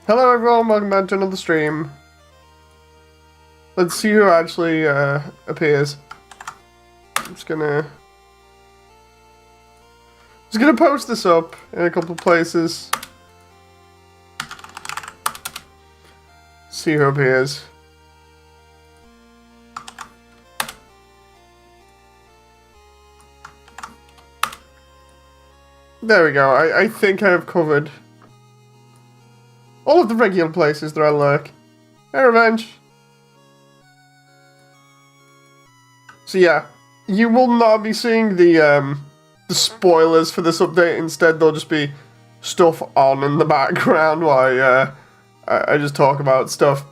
Hello everyone, welcome back to another stream. Let's see who actually appears. I'm just gonna post this up in a couple of places. See who appears. There we go. I think I have covered all of the regular places that I lurk. Hey, Revenge. So yeah, you will not be seeing the spoilers for this update. Instead, there'll just be stuff on in the background while I just talk about stuff.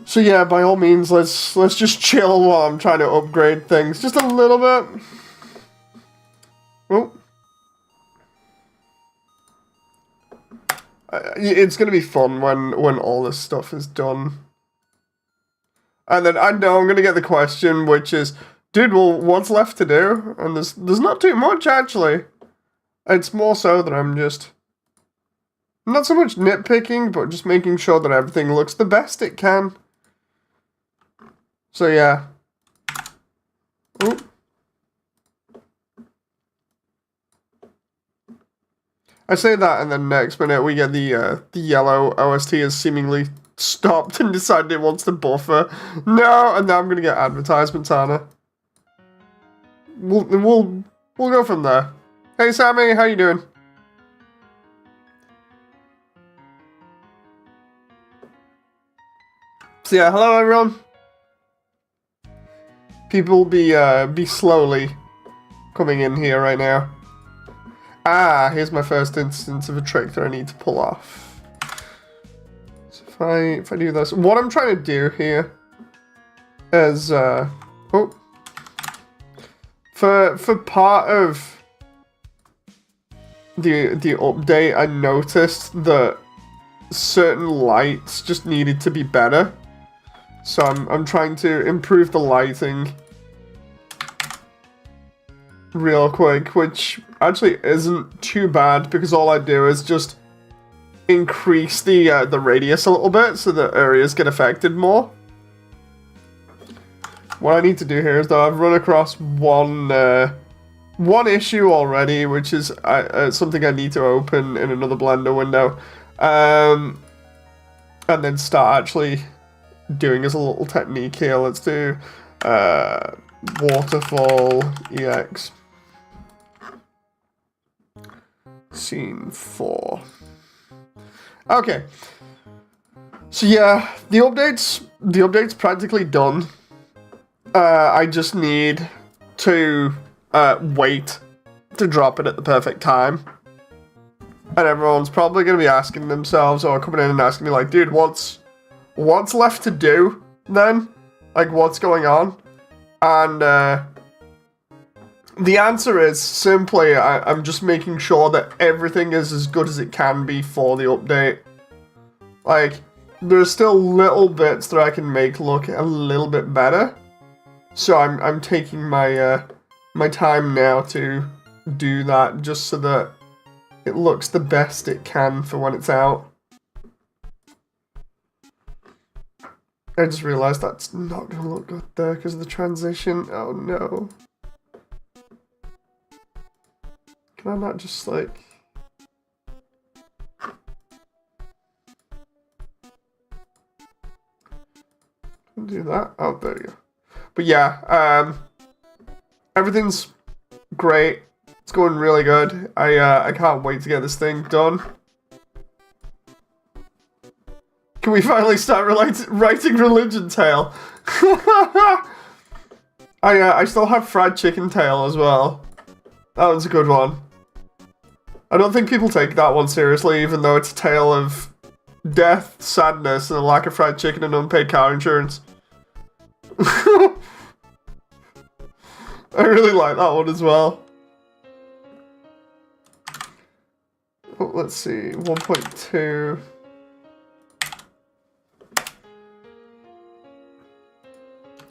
So yeah, by all means, let's just chill while I'm trying to upgrade things just a little bit. Oh. It's gonna be fun when all this stuff is done. And then I know I'm gonna get the question, which is, dude, well, what's left to do? And there's not too much actually. It's more so that I'm just not so much nitpicking, but just making sure that everything looks the best it can. So yeah. Ooh. I say that, and then next minute we get the yellow OST has seemingly stopped and decided it wants to buffer. No, and now I'm gonna get advertisements on it. We'll go from there. Hey Sammy, how you doing? So yeah, hello everyone. People be slowly coming in here right now. Ah, here's my first instance of a trick that I need to pull off. So if I do this, what I'm trying to do here is for part of the update, I noticed that certain lights just needed to be better. So I'm trying to improve the lighting real quick, which actually isn't too bad because all I do is just increase the radius a little bit so that areas get affected more. What I need to do here is, though, I've run across one issue already, which is something I need to open in another Blender window, and then start actually doing as a little technique here. Let's do waterfall EX. Scene 4. Okay. So yeah, the update's practically done. I just need to wait to drop it at the perfect time. And everyone's probably gonna be asking themselves, or coming in and asking me like, dude, what's left to do then? Like, what's going on? And the answer is simply, I'm just making sure that everything is as good as it can be for the update. Like, there's still little bits that I can make look a little bit better. So I'm taking my my time now to do that, just so that it looks the best it can for when it's out. I just realized that's not gonna look good there because of the transition. Oh no. Can I not just, like... do that? Oh, there you go. But yeah, everything's great. It's going really good. I can't wait to get this thing done. Can we finally start writing Religion Tale? I still have Fried Chicken Tale as well. That one's a good one. I don't think people take that one seriously, even though it's a tale of death, sadness, and a lack of fried chicken and unpaid car insurance. I really like that one as well. Oh, let's see, 1.2.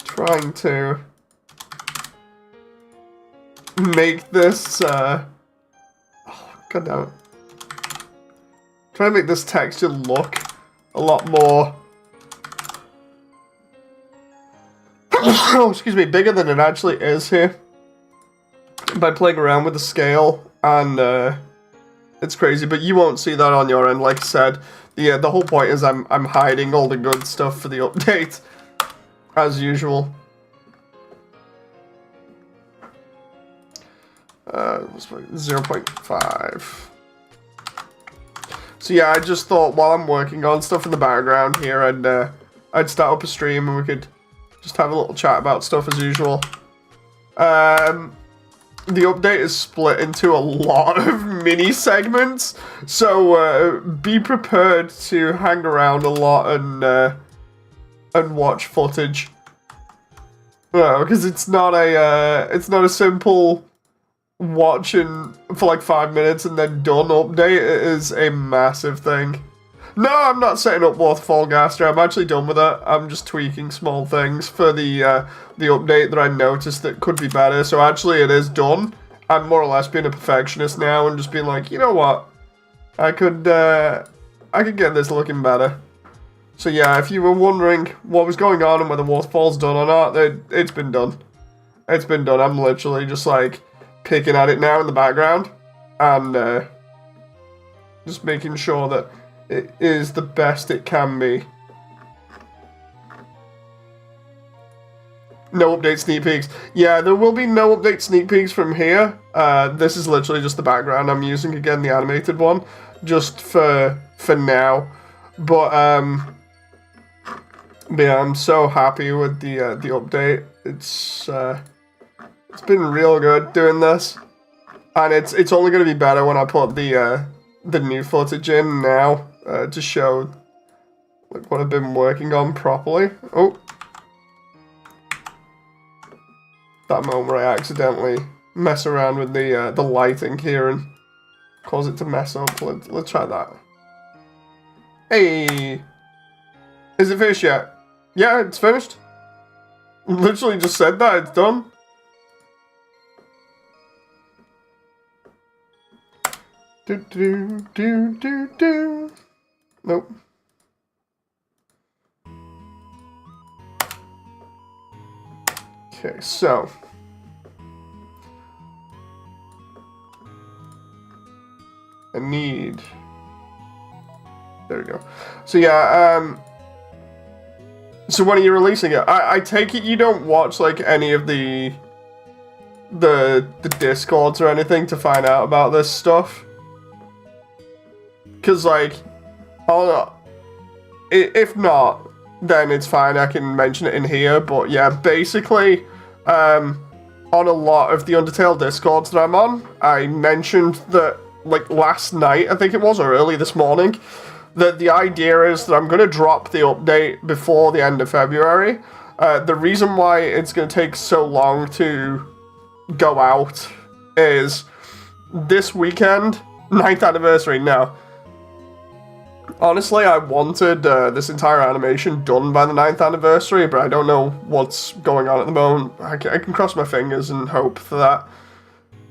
Trying to make this, oh, god damn it. Trying to make this texture look a lot more... oh, excuse me, bigger than it actually is here. By playing around with the scale, and it's crazy, but you won't see that on your end, like I said. The whole point is I'm hiding all the good stuff for the update, as usual. 0.5. So yeah, I just thought while I'm working on stuff in the background here, I'd start up a stream and we could just have a little chat about stuff as usual. The update is split into a lot of mini segments, so be prepared to hang around a lot and watch footage. Because it's not a simple watching for like 5 minutes and then done update. It is a massive thing. No, I'm not setting up Waterfall Gaster. I'm actually done with it. I'm just tweaking small things for the update that I noticed that could be better. So actually it is done. I'm more or less being a perfectionist now and just being like, you know what? I could get this looking better. So yeah, if you were wondering what was going on and whether Waterfall's done or not, it's been done. It's been done. I'm literally just like picking at it now in the background and just making sure that it is the best it can be. No update sneak peeks. Yeah, there will be no update sneak peeks from here. This is literally just the background I'm using, again, the animated one, just for now. But yeah, I'm so happy with the update. It's been real good doing this, and it's only going to be better when I put the new footage in now to show like what I've been working on properly. Oh, that moment where I accidentally mess around with the lighting here and cause it to mess up. Let's try that. Hey, is it finished yet? Yeah, it's finished. Literally just said that it's done. Do. Nope. Okay, so I need. There we go. So yeah, so when are you releasing it? I take it you don't watch like any of the Discords or anything to find out about this stuff. Because, like, if not, then it's fine, I can mention it in here. But yeah, basically, on a lot of the Undertale Discords that I'm on, I mentioned that, like, last night, I think it was, or early this morning, that the idea is that I'm going to drop the update before the end of February. The reason why it's going to take so long to go out is this weekend, 9th anniversary now. Honestly, I wanted this entire animation done by the 9th anniversary, but I don't know what's going on at the moment. I can cross my fingers and hope for that.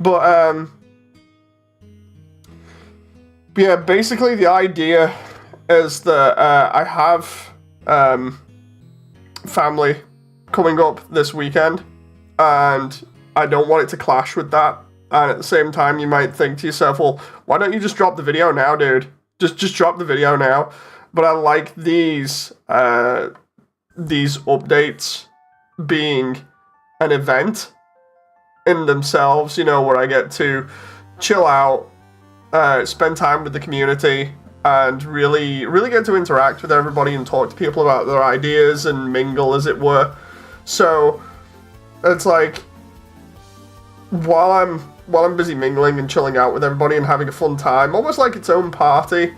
But, yeah, basically the idea is that I have family coming up this weekend, and I don't want it to clash with that. And at the same time, you might think to yourself, well, why don't you just drop the video now, dude? Just drop the video now. But I like these updates being an event in themselves, you know, where I get to chill out, spend time with the community, and really get to interact with everybody and talk to people about their ideas and mingle, as it were. So it's like, while I'm busy mingling and chilling out with everybody and having a fun time, almost like its own party,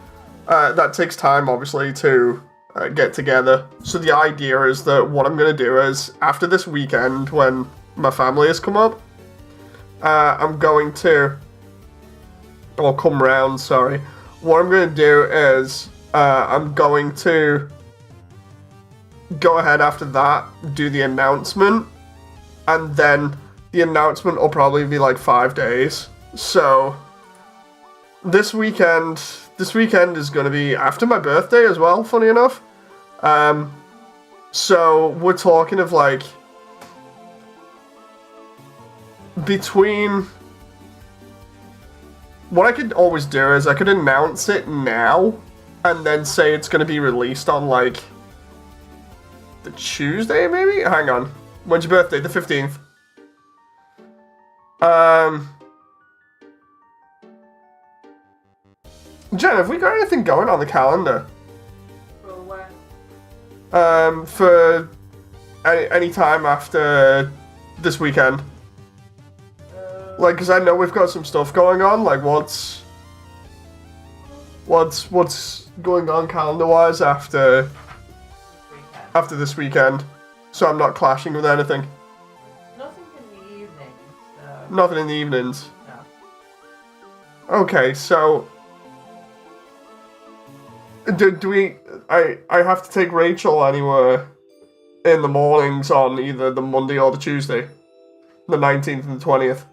that takes time, obviously, to get together. So the idea is that what I'm going to do is, after this weekend, when my family has come up, I'm going to, or come round, sorry. What I'm going to do is, I'm going to go ahead after that, do the announcement, and then the announcement will probably be like 5 days. So this weekend, this weekend is going to be after my birthday as well, funny enough. So we're talking of like between... What I could always do is I could announce it now and then say it's going to be released on like the Tuesday maybe? Hang on. When's your birthday? The 15th. Jen, have we got anything going on the calendar? For when? For any time after this weekend. Like, cause I know we've got some stuff going on. Like, what's going on calendar-wise after this weekend? So I'm not clashing with anything. Nothing in the evening. So. Nothing in the evenings. No. Okay, so do we? I have to take Rachel anywhere in the mornings on either the Monday or the Tuesday, the 19th and the 20th.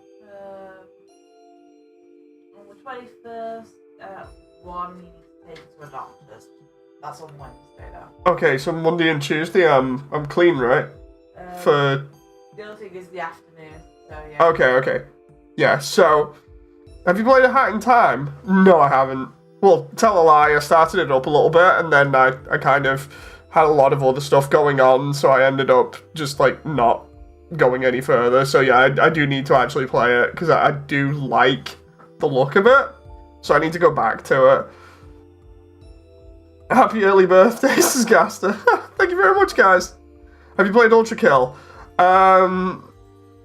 On the 21st, 1 we need to take her to a doctor's. That's on Wednesday though. Okay, so Monday and Tuesday I'm clean, right? For the other thing is the afternoon. So yeah. Okay. Yeah, so have you played A Hat in Time? No, I haven't. Well, tell a lie, I started it up a little bit and then I kind of had a lot of other stuff going on, so I ended up just like not going any further. So yeah, I do need to actually play it because I do like the look of it. So I need to go back to it. Happy early birthday, Sasgaster. Thank you very much, guys. Have you played Ultra Kill?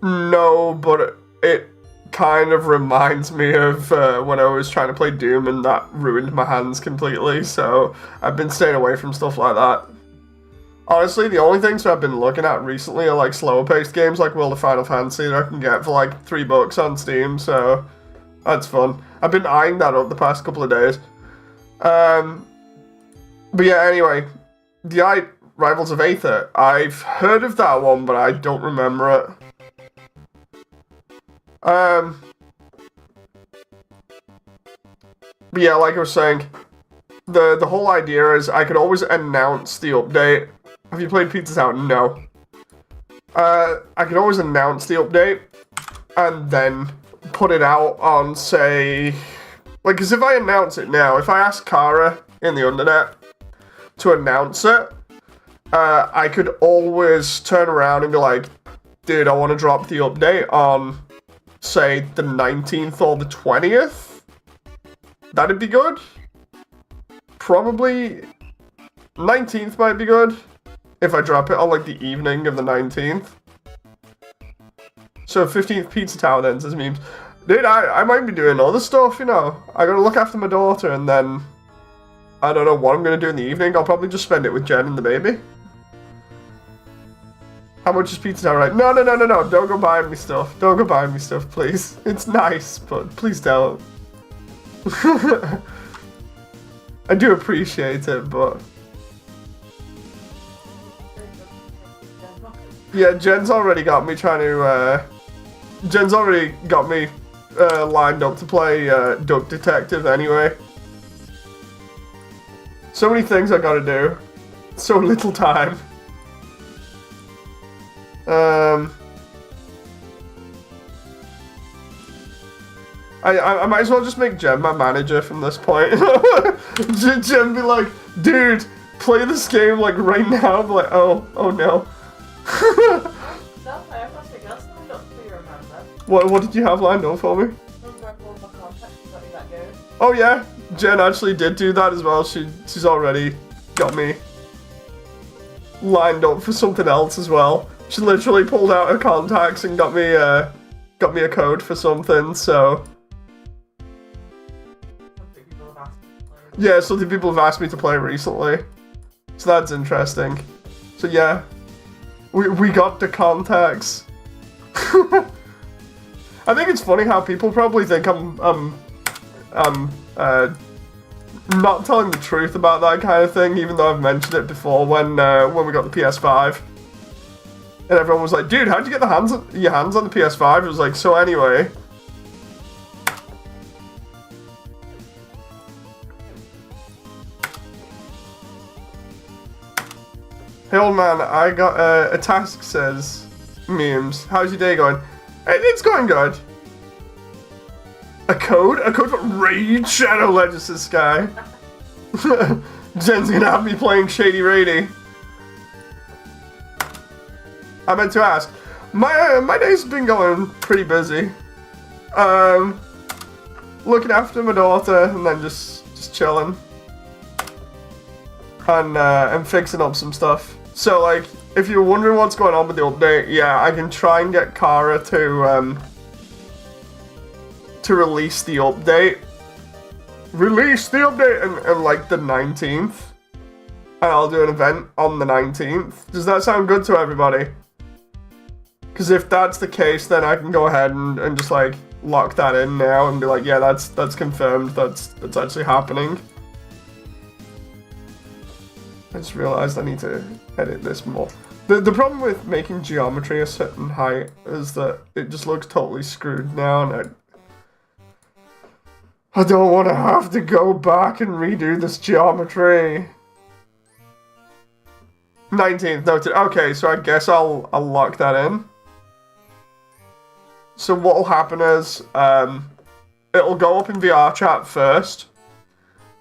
No, but it kind of reminds me of when I was trying to play Doom and that ruined my hands completely, so I've been staying away from stuff like that. Honestly, the only things I've been looking at recently are like slower paced games like World of Final Fantasy that I can get for like $3 on Steam, so that's fun. I've been eyeing that up the past couple of days. But yeah, anyway, the Rivals of Aether. I've heard of that one, but I don't remember it. But yeah, like I was saying, the whole idea is I could always announce the update. Have you played Pizza Town? No. I could always announce the update and then put it out on, say, like, because if I announce it now, if I ask Kara in the Undernet to announce it, I could always turn around and be like, dude, I want to drop the update on, say, the 19th or the 20th. That'd be good. Probably 19th might be good if I drop it on like the evening of the 19th. So 15th Pizza Town ends as memes. Dude, I might be doing other stuff, you know. I gotta look after my daughter and then I don't know what I'm gonna do in the evening. I'll probably just spend it with Jen and the baby. How much is Pizza Town, right? No. Don't go buying me stuff. Don't go buying me stuff, please. It's nice, but please don't. I do appreciate it, but... Yeah, Jen's already got me trying to, Jen's already got me, lined up to play, Duck Detective anyway. So many things I gotta do. So little time. I might as well just make Jen my manager from this point. Jen be like, dude, play this game like right now. I'm like, oh no. What did you have lined up for me? Oh yeah, Jen actually did do that as well. She's already got me lined up for something else as well. She literally pulled out her contacts and got me a code for something, so... Yeah, something people have asked me to play recently. So that's interesting. So yeah, we got the contacts. I think it's funny how people probably think I'm not telling the truth about that kind of thing, even though I've mentioned it before when we got the PS5. And everyone was like, dude, how'd you get your hands on the PS5? It was like, so anyway. Hey old man, I got a task says, memes, how's your day going? It's going good. A code? A code for Raid Shadow Legends this guy. Jen's gonna have me playing Shady Rady. I meant to ask, my day's been going pretty busy. Looking after my daughter and then just chilling. And fixing up some stuff. So like, if you're wondering what's going on with the update, yeah, I can try and get Kara to release the update. Release the update in like the 19th. And I'll do an event on the 19th. Does that sound good to everybody? Because if that's the case, then I can go ahead and just like lock that in now and be like, yeah, that's confirmed. That's actually happening. I just realized I need to edit this more. The problem with making geometry a certain height is that it just looks totally screwed now, and I don't want to have to go back and redo this geometry. 19th noted. Okay, so I guess I'll lock that in. So what'll happen is, it'll go up in VR chat first.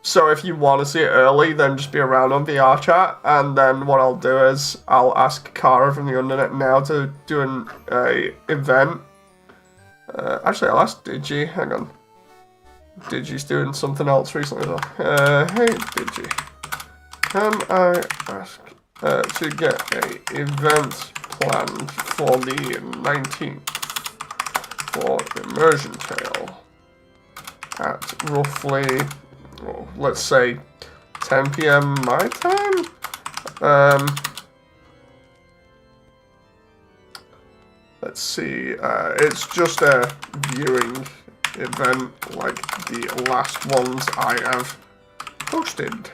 So if you want to see it early, then just be around on VR chat, and then what I'll do is I'll ask Kara from the Undernet now to do an event. Actually, I'll ask Digi. Hang on. Digi's doing something else recently though. Hey Digi, can I ask to get a event planned for the 19th for Immersiontale at roughly, well, let's say 10 PM my time? Let's see, it's just a viewing event like the last ones I have posted.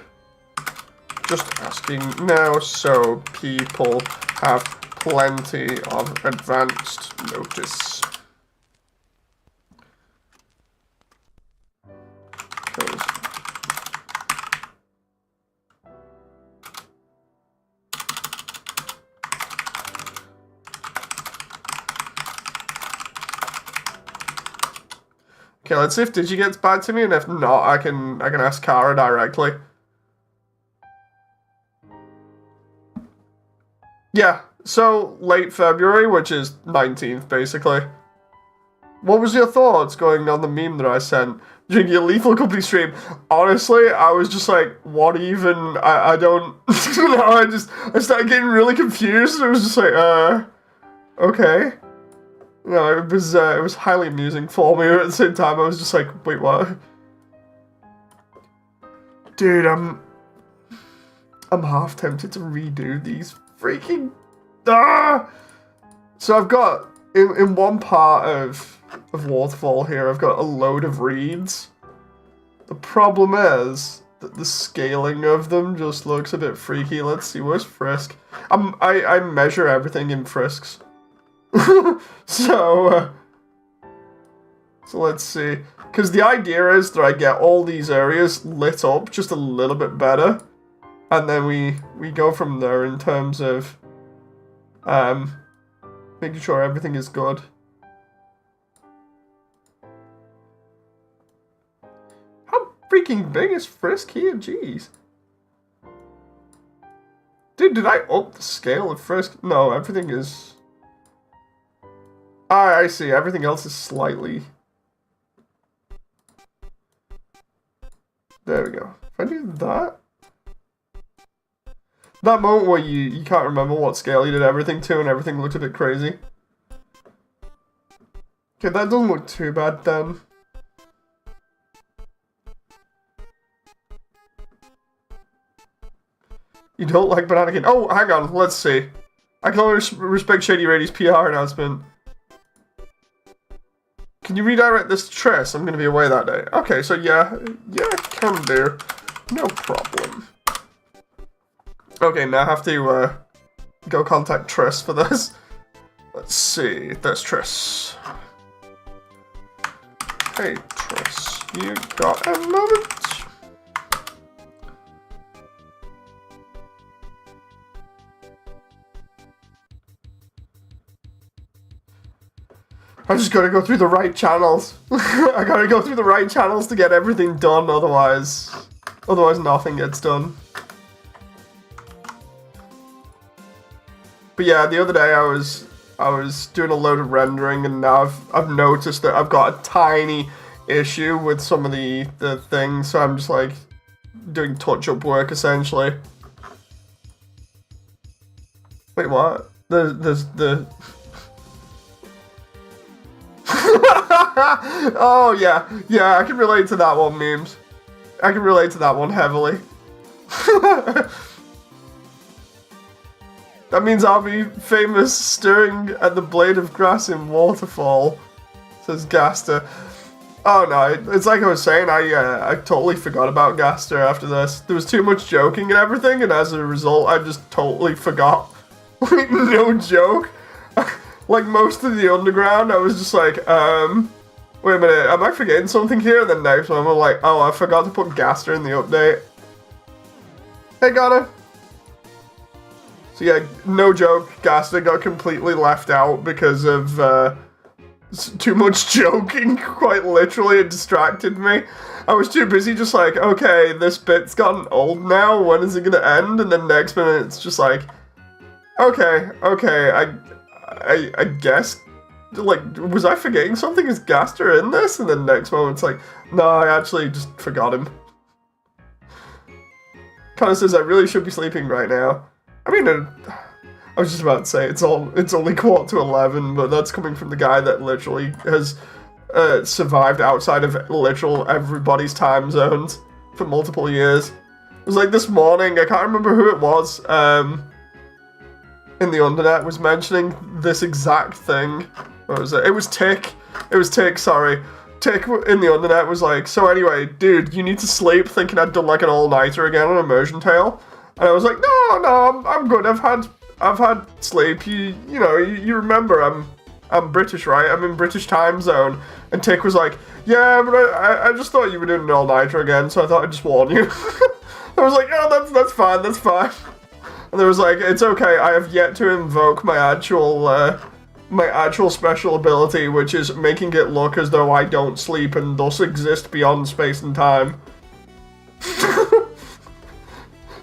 Just asking now so people have plenty of advanced notice. Okay, let's see if Digi gets back to me, and if not, I can ask Kara directly. Yeah, so late February, which is 19th, basically. What was your thoughts going on the meme that I sent during your Lethal Company stream? Honestly, I was just like, what even? I don't, you know, I started getting really confused. It was just like, okay. No, it was highly amusing for me, but at the same time, I was just like, wait, what? Dude, I'm half tempted to redo these freaking... So I've got, in one part of Waterfall here, I've got a load of reeds. The problem is that the scaling of them just looks a bit freaky. Let's see, where's Frisk? I measure everything in Frisks. So let's see. Because the idea is that I get all these areas lit up just a little bit better. And then we go from there in terms of making sure everything is good. How freaking big is Frisk here? Jeez. Dude, did I up the scale of Frisk? No, everything is... I see. Everything else is slightly... There we go. If I do that... That moment where you can't remember what scale you did everything to and everything looked a bit crazy. Okay, that doesn't look too bad then. You don't like Banana King? Oh, hang on. Let's see. I can only respect Shady Rady's PR announcement. Can you redirect this to Triss? I'm going to be away that day. Okay, so yeah, can do. No problem. Okay, now I have to go contact Triss for this. Let's see, there's Triss. Hey Triss, you got a moment? I just gotta go through the right channels. I gotta go through the right channels to get everything done, otherwise nothing gets done. But yeah, the other day I was doing a load of rendering, and now I've noticed that I've got a tiny issue with some of the things, so I'm just like doing touch-up work essentially. Wait, what? There's the oh yeah, I can relate to that one, memes. I can relate to that one heavily. That means I'll be famous staring at the blade of grass in Waterfall, says Gaster. Oh no, it's like I was saying, I totally forgot about Gaster after this. There was too much joking and everything, and as a result, I just totally forgot. Like, no joke. Like, most of the underground, I was just like, wait a minute, am I forgetting something here? And then next one, I'm like, oh, I forgot to put Gaster in the update. Hey, Ghana. So yeah, no joke, Gaster got completely left out because of too much joking, quite literally. It distracted me. I was too busy just like, okay, this bit's gotten old now, when is it gonna end? And then next minute it's just like, okay, I guess, like, was I forgetting something? Is Gaster in this? And then next moment it's like, no, I actually just forgot him. Kinda says I really should be sleeping right now. I mean, I was just about to say it's only 11:15, but that's coming from the guy that literally has survived outside of literal everybody's time zones for multiple years. It was like this morning, I can't remember who it was, in the Undernet was mentioning this exact thing. What was it? It was Tick. Sorry. Tick in the Undernet was like, so anyway, dude, you need to sleep, thinking I'd done like an all-nighter again on Immersiontale. And I was like, no, I'm good. I've had sleep. You remember I'm British, right? I'm in British time zone. And Tick was like, yeah, but I just thought you were doing an all-nighter again, so I thought I'd just warn you. I was like, oh, that's fine. And there was like, it's okay. I have yet to invoke my actual special ability, which is making it look as though I don't sleep and thus exist beyond space and time.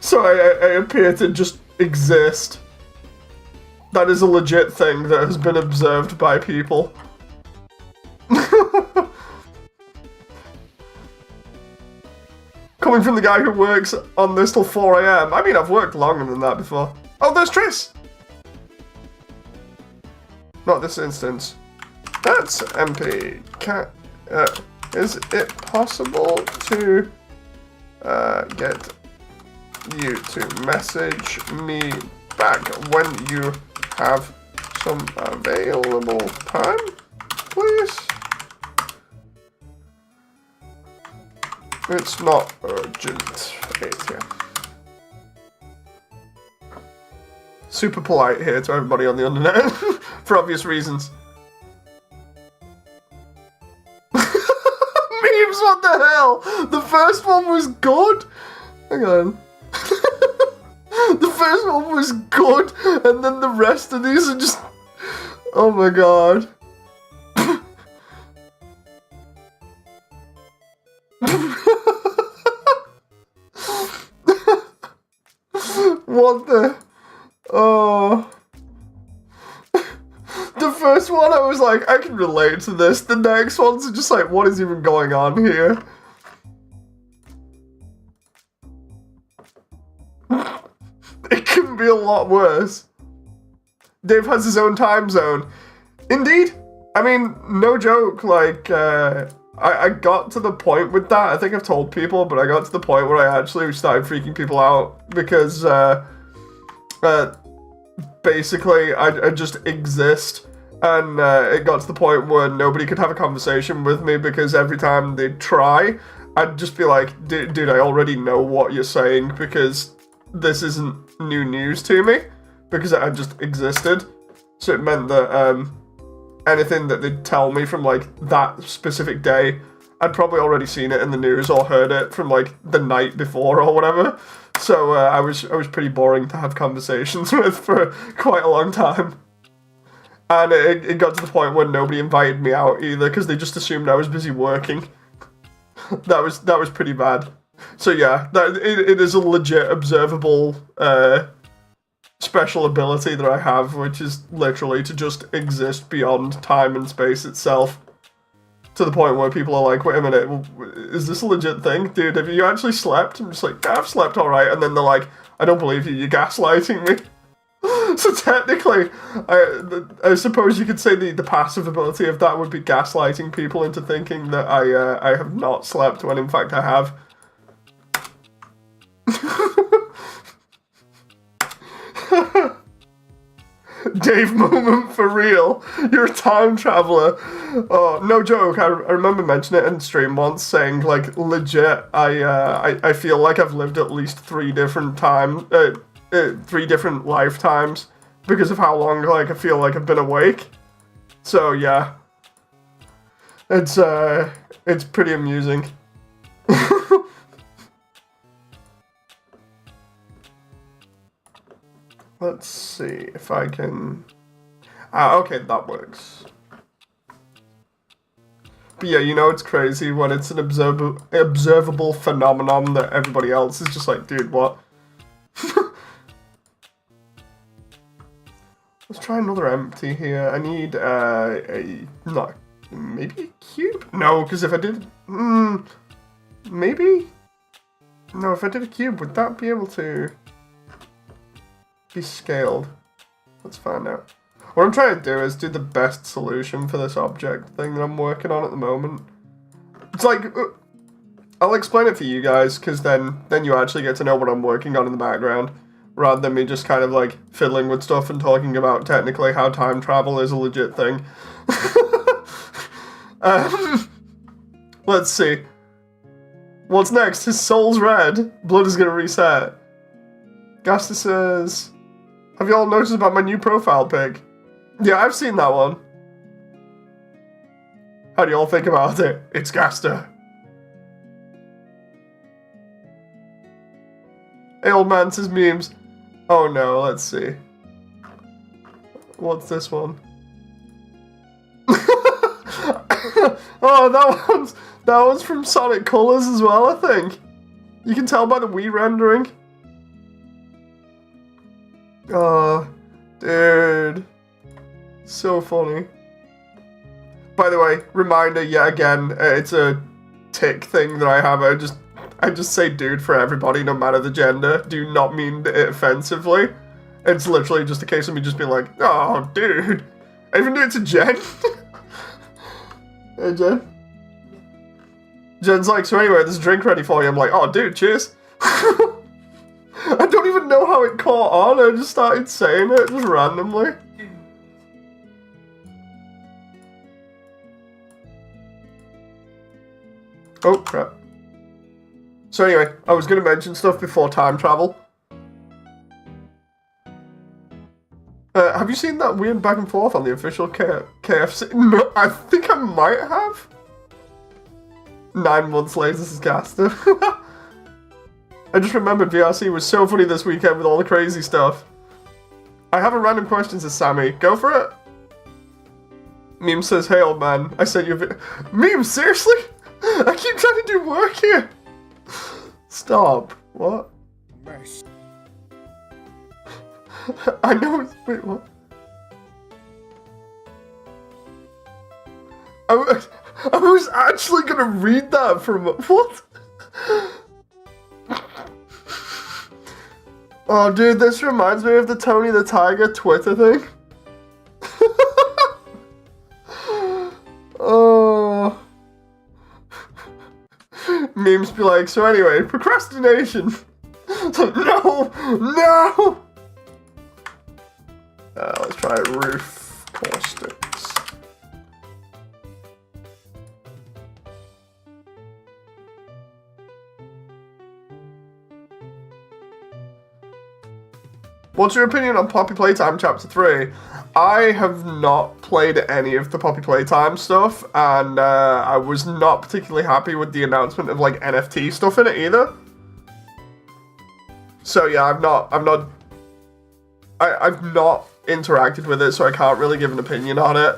So I appear to just exist. That is a legit thing that has been observed by people. Coming from the guy who works on this till 4 AM. I mean, I've worked longer than that before. Oh, there's Triss! Not this instance. That's MP. Is it possible to get you to message me back when you have some available time, please? It's not urgent. 8 here. Super polite here to everybody on the Undernet, for obvious reasons. Memes, what the hell? The first one was good? Hang on. The first one was good, and then the rest of these are just... Oh my god. What the... Oh... The first one I was like, I can relate to this. The next ones are just like, what is even going on here? It can be a lot worse. Dave has his own time zone. Indeed. I mean, no joke, like, I got to the point with that. I think I've told people, but I got to the point where I actually started freaking people out because, basically, I just exist. And it got to the point where nobody could have a conversation with me because every time they'd try, I'd just be like, dude, I already know what you're saying because this isn't new news to me because I just existed. So it meant that anything that they'd tell me from like that specific day, I'd probably already seen it in the news or heard it from like the night before or whatever. So I was pretty boring to have conversations with for quite a long time. And it got to the point where nobody invited me out either because they just assumed I was busy working. That was pretty bad. So yeah, it is a legit observable special ability that I have, which is literally to just exist beyond time and space itself. To the point where people are like, wait a minute, is this a legit thing? Dude, have you actually slept? I'm just like, yeah, I've slept alright. And then they're like, I don't believe you, you're gaslighting me. So technically, I suppose you could say the passive ability of that would be gaslighting people into thinking that I have not slept when in fact I have. Dave moment for real. You're a time traveler. Oh, no joke. I remember mentioning it in stream once, saying like legit. I feel like I've lived at least three different lifetimes because of how long like I feel like I've been awake. So yeah, it's pretty amusing. Let's see if I can... okay, that works. But yeah, you know it's crazy when it's an observable phenomenon that everybody else is just like, dude, what? Let's try another empty here. I need maybe a cube? No, because if I did... maybe? No, if I did a cube, would that be able to... be scaled? Let's find out. What I'm trying to do is do the best solution for this object thing that I'm working on at the moment. It's like, I'll explain it for you guys, because then you actually get to know what I'm working on in the background, rather than me just kind of like fiddling with stuff and talking about technically how time travel is a legit thing. Let's see. What's next? His soul's red. Blood is gonna reset. Gasta says... Have you all noticed about my new profile pic? Yeah, I've seen that one. How do you all think about it? It's Gasta. Hey, old man says memes. Oh no, let's see. What's this one? Oh, that one's from Sonic Colors as well, I think. You can tell by the Wii rendering. Oh, dude. So funny. By the way, reminder yet again, it's a tick thing that I have. I just say dude for everybody, no matter the gender. Do not mean it offensively. It's literally just a case of me just being like, oh, dude. I even do it to Jen. Hey, Jen. Jen's like, so anyway, there's a drink ready for you. I'm like, oh, dude, cheers. I don't even know how it caught on. I just started saying it just randomly. Oh, crap. So anyway, I was going to mention stuff before time travel. Have you seen that weird back and forth on the official KFC? No, I think I might have. 9 months later, this is Gaster. I just remembered VRC was so funny this weekend with all the crazy stuff. I have a random question to Sammy. Go for it. Meme says, hey old man, I sent you a Meme, seriously? I keep trying to do work here. Stop. What? Mercy. I know it's... Wait, what? I was actually gonna read that from... What? Oh, dude, this reminds me of the Tony the Tiger Twitter thing. Oh. Memes be like, so anyway, procrastination. No! No! Let's try roof caustics. What's your opinion on Poppy Playtime Chapter 3? I have not played any of the Poppy Playtime stuff, and I was not particularly happy with the announcement of like NFT stuff in it either. So yeah, I've not interacted with it, so I can't really give an opinion on it.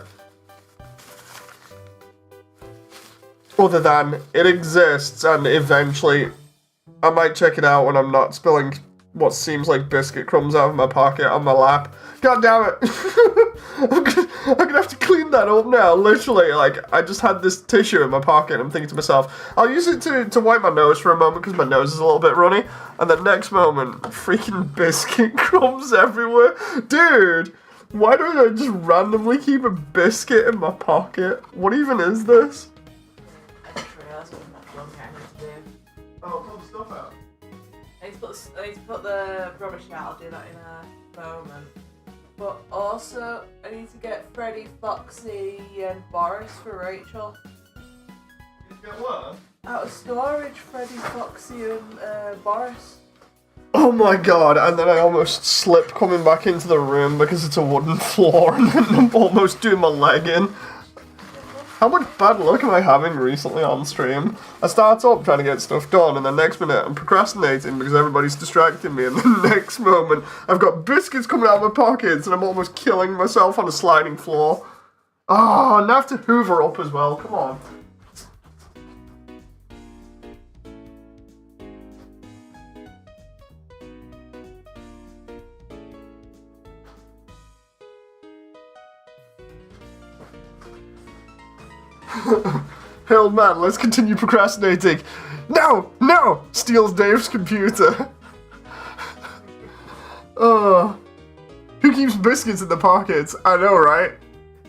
Other than it exists, and eventually I might check it out when I'm not spilling what seems like biscuit crumbs out of my pocket on my lap. God damn it! I'm gonna have to clean that up now, literally. Like, I just had this tissue in my pocket, and I'm thinking to myself, I'll use it to wipe my nose for a moment, because my nose is a little bit runny, and the next moment, freaking biscuit crumbs everywhere. Dude, why do I just randomly keep a biscuit in my pocket? What even is this? Oh, pull the stuff out. I need to put the rubbish out. I'll do that in a moment. But also, I need to get Freddy, Foxy, and Boris for Rachel. You get what? Out of storage, Freddy, Foxy, and Boris. Oh my god, and then I almost slipped coming back into the room because it's a wooden floor, and then I'm almost doing my leg in. How much bad luck am I having recently on stream? I start up trying to get stuff done, and the next minute I'm procrastinating because everybody's distracting me, and the next moment I've got biscuits coming out of my pockets, and I'm almost killing myself on a sliding floor. Ah, and I have to hoover up as well, come on. Hell man, let's continue procrastinating. No! No! Steals Dave's computer. Who keeps biscuits in the pockets? I know, right?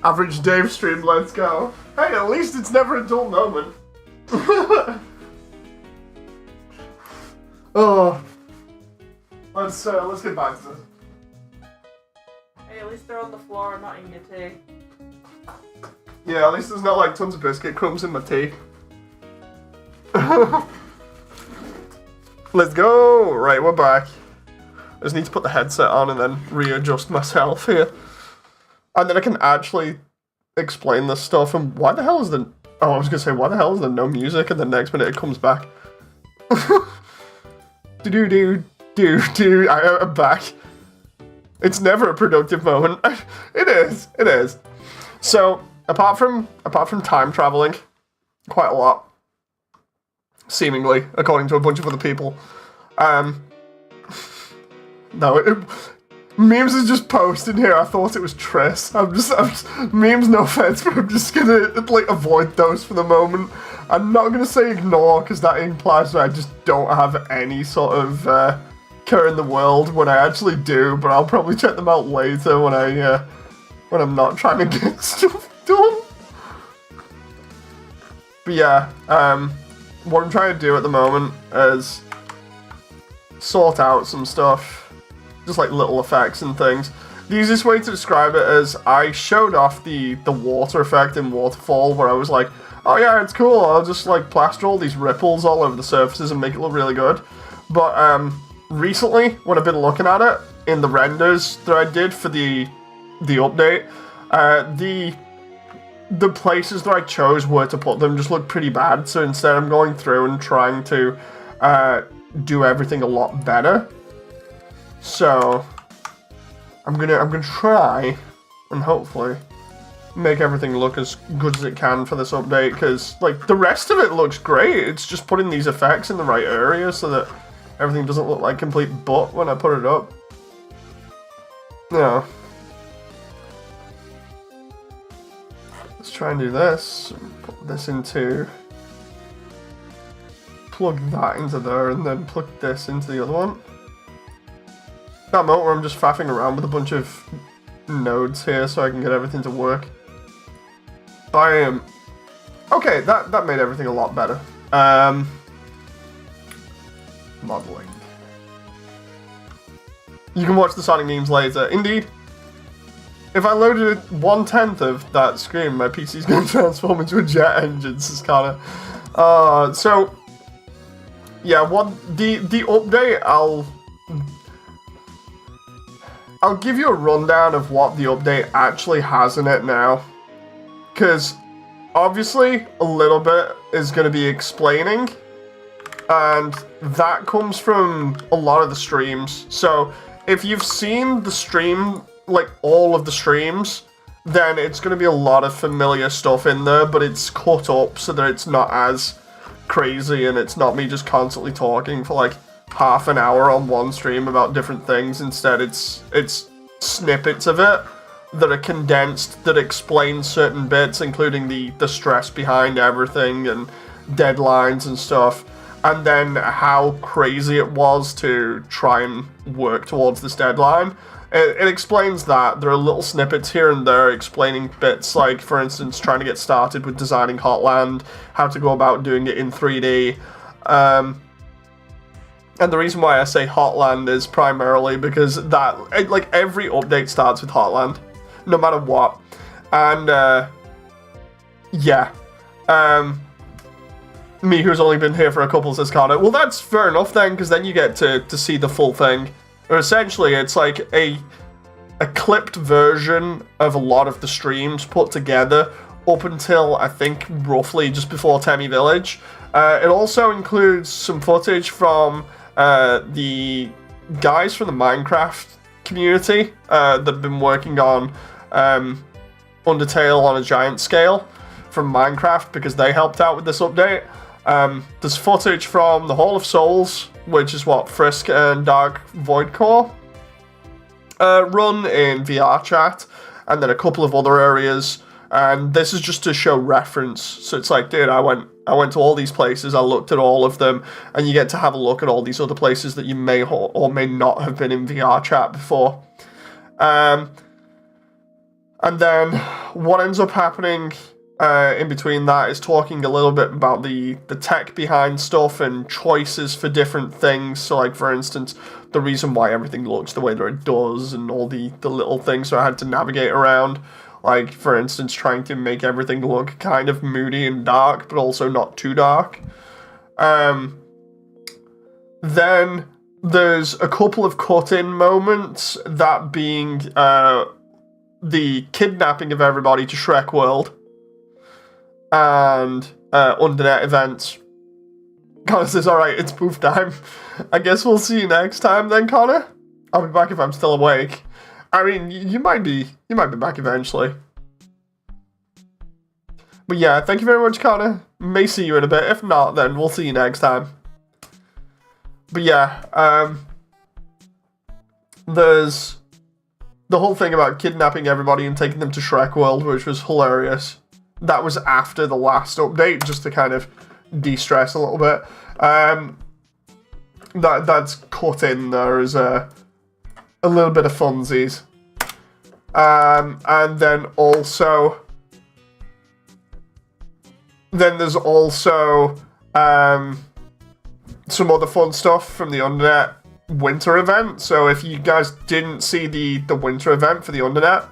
Average Dave stream, let's go. Hey, at least it's never a dull moment. Let's get back to this. Hey, at least they're on the floor and not in your tea. Yeah, at least there's not like tons of biscuit crumbs in my tea. Let's go! Right, we're back. I just need to put the headset on and then readjust myself here. And then I can actually explain this stuff. And why the hell is the... Oh, I was gonna say, why the hell is there no music? And the next minute it comes back. Do-do-do-do-do. I'm back. It's never a productive moment. It is. So... Apart from time traveling, quite a lot, seemingly, according to a bunch of other people. Memes is just posting here. I thought it was Triss. I'm just memes. No offense, but I'm just gonna like avoid those for the moment. I'm not gonna say ignore because that implies that I just don't have any sort of care in the world when I actually do. But I'll probably check them out later when I'm not trying to get stuff done. But yeah, what I'm trying to do at the moment is sort out some stuff, just like little effects and things. The easiest way to describe it is I showed off the water effect in Waterfall, where I was like, oh yeah, it's cool, I'll just like plaster all these ripples all over the surfaces and make it look really good. But recently, when I've been looking at it in the renders that I did for the update, the places that I chose where to put them just look pretty bad, so instead I'm going through and trying to do everything a lot better. So I'm gonna try and hopefully make everything look as good as it can for this update, because like the rest of it looks great. It's just putting these effects in the right area so that everything doesn't look like complete butt when I put it up. Yeah. Let's try and do this. Put this into... Plug that into there and then plug this into the other one. That moment where I'm just faffing around with a bunch of nodes here so I can get everything to work. Bam. Okay, that made everything a lot better. Modeling. You can watch the Sonic memes later. Indeed. If I loaded 1/10 of that screen, my PC's going to transform into a jet engine, Siskana. So, yeah, what the update, I'll give you a rundown of what the update actually has in it now. Because, obviously, a little bit is going to be explaining, and that comes from a lot of the streams. So, if you've seen the stream like all of the streams, then it's going to be a lot of familiar stuff in there, but it's cut up so that it's not as crazy and it's not me just constantly talking for like half an hour on one stream about different things. Instead, it's snippets of it that are condensed that explain certain bits, including the stress behind everything and deadlines and stuff, and then how crazy it was to try and work towards this deadline. It explains that. There are little snippets here and there explaining bits, like, for instance, trying to get started with designing Hotland, how to go about doing it in 3D. And the reason why I say Hotland is primarily because that, like, every update starts with Hotland, no matter what. And, yeah. Me, who's only been here for a couple, says Connor. Well, that's fair enough then, because then you get to see the full thing. Or essentially, it's like a clipped version of a lot of the streams put together up until, I think, roughly just before Temmie Village. It also includes some footage from the guys from the Minecraft community that have been working on Undertale on a giant scale from Minecraft, because they helped out with this update. There's footage from the Hall of Souls, which is what Frisk and Dark Voidcore run in VR chat, and then a couple of other areas. And this is just to show reference. So it's like, dude, I went to all these places, I looked at all of them, and you get to have a look at all these other places that you may or may not have been in VR chat before. And then what ends up happening in between that is talking a little bit about the tech behind stuff and choices for different things. So, like, for instance, the reason why everything looks the way that it does and all the little things that I had to navigate around. Like, for instance, trying to make everything look kind of moody and dark, but also not too dark. Then there's a couple of cut-in moments, that being the kidnapping of everybody to Shrek World and Undernet events. Connor says, alright, it's poof time. I guess we'll see you next time then, Connor. I'll be back if I'm still awake. I mean, you might be back eventually. But yeah, thank you very much, Connor. May see you in a bit. If not, then we'll see you next time. But yeah, there's the whole thing about kidnapping everybody and taking them to Shrek World, which was hilarious. That was after the last update, just to kind of de-stress a little bit. That's cut in there as a little bit of funsies. And then also, there's also some other fun stuff from the Undernet winter event. So if you guys didn't see the winter event for the Undernet,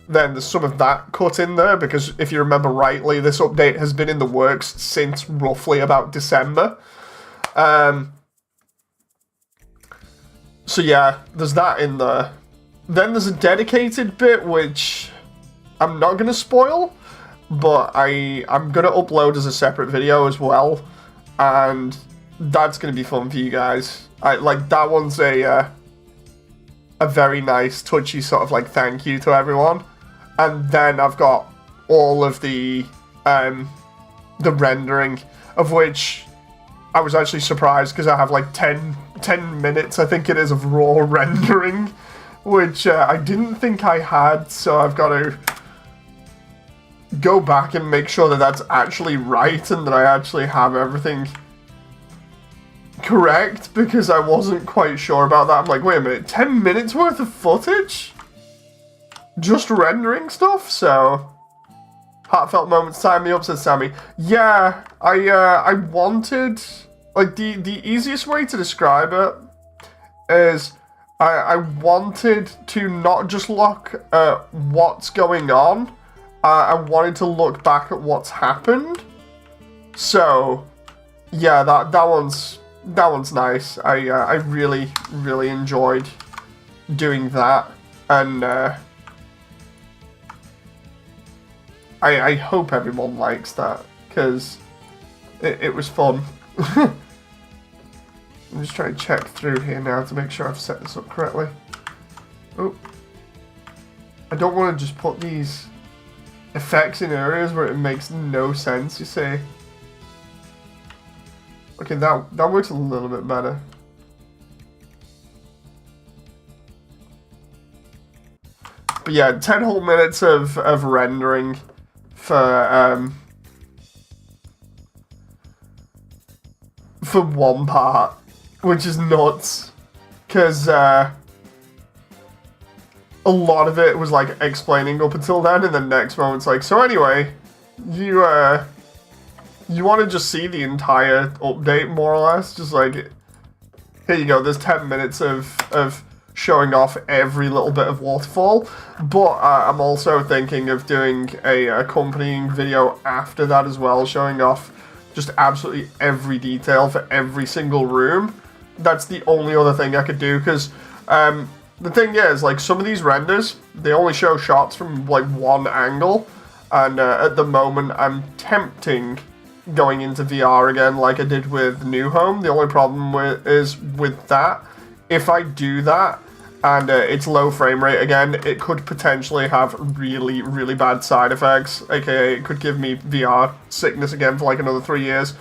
then there's some of that cut in there, because if you remember rightly, this update has been in the works since roughly about December. So yeah, there's that in there. Then there's a dedicated bit, which I'm not going to spoil, but I'm going to upload as a separate video as well, and that's going to be fun for you guys. That one's a very nice, touchy sort of like thank you to everyone. And then I've got all of the rendering, of which I was actually surprised, because I have like 10 minutes, I think it is, of raw rendering, which I didn't think I had, so I've got to go back and make sure that that's actually right and that I actually have everything correct, because I wasn't quite sure about that. I'm like, wait a minute, 10 minutes worth of footage? Just rendering stuff? So, heartfelt moments, sign me up, says Sammy. Yeah, I wanted, like, the easiest way to describe it is I wanted to not just look at what's going on, I wanted to look back at what's happened. So, yeah, that one's nice. I really, really enjoyed doing that, and I hope everyone likes that, because it was fun. I'm just trying to check through here now to make sure I've set this up correctly. Oh. I don't want to just put these effects in areas where it makes no sense, you see. Okay, that works a little bit better. But yeah, 10 whole minutes of rendering for one part, which is nuts, because a lot of it was like explaining up until then, and the next moment's like, so anyway, you want to just see the entire update more or less, just like, here you go, there's 10 minutes of showing off every little bit of waterfall, but I'm also thinking of doing a accompanying video after that as well, showing off just absolutely every detail for every single room. That's the only other thing I could do, because the thing is, like, some of these renders, they only show shots from, like, one angle, and at the moment I'm tempting going into VR again like I did with New Home. The only problem is with that, if I do that, and it's low frame rate again, it could potentially have really, really bad side effects, aka it could give me VR sickness again for like another 3 years.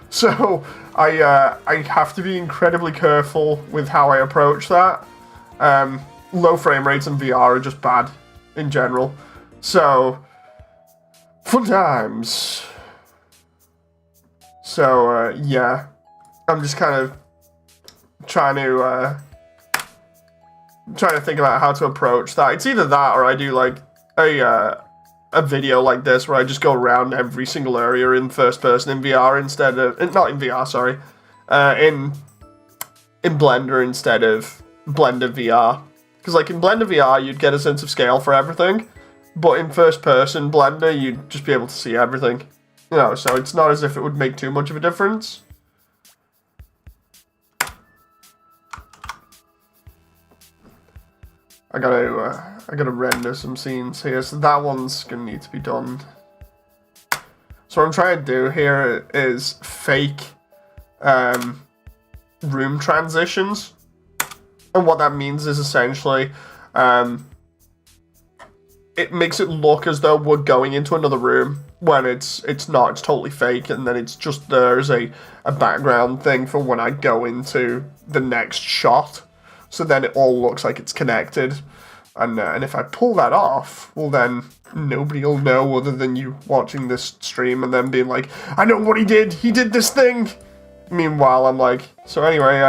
So I have to be incredibly careful with how I approach that. Low frame rates in VR are just bad in general. So, fun times. So, yeah, I'm just kind of trying to think about how to approach that. It's either that or I do like a video like this where I just go around every single area in first person in VR instead of not in VR, sorry, in Blender instead of Blender VR. Because like in Blender VR you'd get a sense of scale for everything, but in first person Blender you'd just be able to see everything. You know, so it's not as if it would make too much of a difference. I gotta render some scenes here, so that one's gonna need to be done. So what I'm trying to do here is fake room transitions, and what that means is essentially it makes it look as though we're going into another room when it's not. It's totally fake, and then it's just there as a background thing for when I go into the next shot. So then it all looks like it's connected, and if I pull that off, well then nobody will know other than you watching this stream and then being like, I know what he did this thing! Meanwhile, I'm like, so anyway,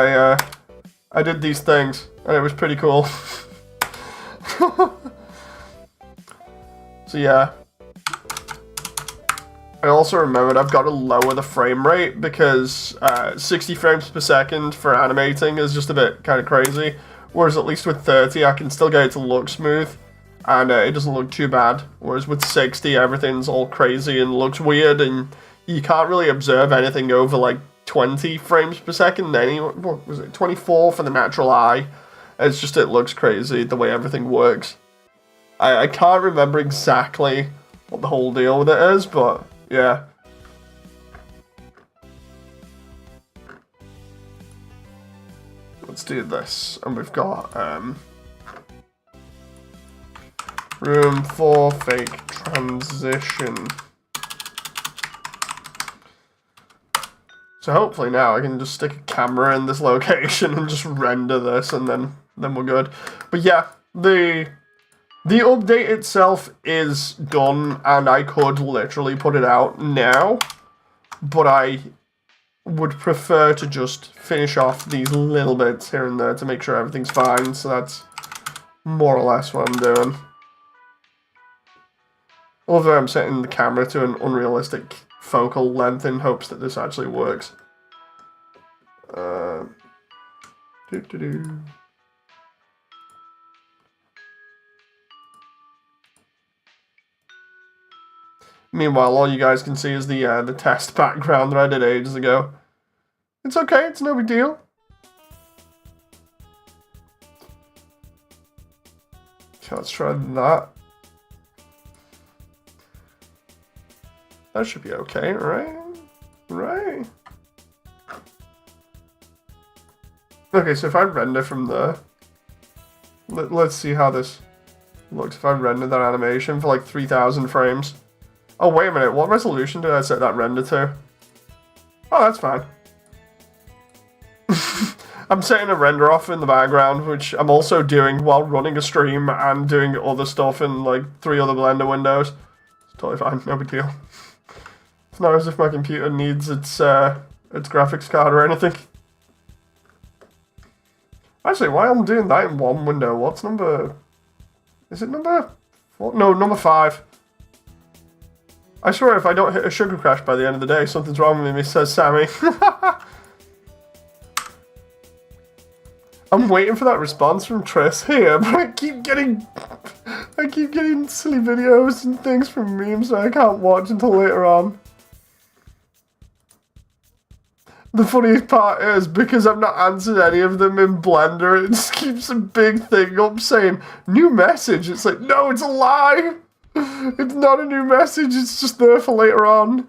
I did these things, and it was pretty cool. So yeah. I also remembered I've got to lower the frame rate because 60 frames per second for animating is just a bit kind of crazy. Whereas at least with 30 I can still get it to look smooth and it doesn't look too bad. Whereas with 60 everything's all crazy and looks weird and you can't really observe anything over like 20 frames per second anyway. What was it? 24 for the natural eye. It's just it looks crazy the way everything works. I can't remember exactly what the whole deal with it is, but yeah. Let's do this. And we've got room for fake transition. So hopefully now I can just stick a camera in this location and just render this and then we're good. But yeah, the update itself is done, and I could literally put it out now, but I would prefer to just finish off these little bits here and there to make sure everything's fine, so that's more or less what I'm doing. Although I'm setting the camera to an unrealistic focal length in hopes that this actually works. Meanwhile, all you guys can see is the test background that I did ages ago. It's okay, it's no big deal. Okay, let's try that. That should be okay, right? Right. Okay, so if I render from there, let's see how this looks if I render that animation for like 3,000 frames. Oh, wait a minute. What resolution did I set that render to? Oh, that's fine. I'm setting a render off in the background, which I'm also doing while running a stream and doing other stuff in like 3 other Blender windows. It's totally fine. No big deal. It's not as if my computer needs its graphics card or anything. Actually, while I'm doing that in one window, what's number... Is it number 4? No, number 5. I swear if I don't hit a sugar crash by the end of the day, something's wrong with me, says Sammy. I'm waiting for that response from Triss here, but I keep getting silly videos and things from memes that I can't watch until later on. The funniest part is, because I've not answered any of them in Blender, it just keeps a big thing up saying, new message. It's like, no, it's a lie. It's not a new message, it's just there for later on.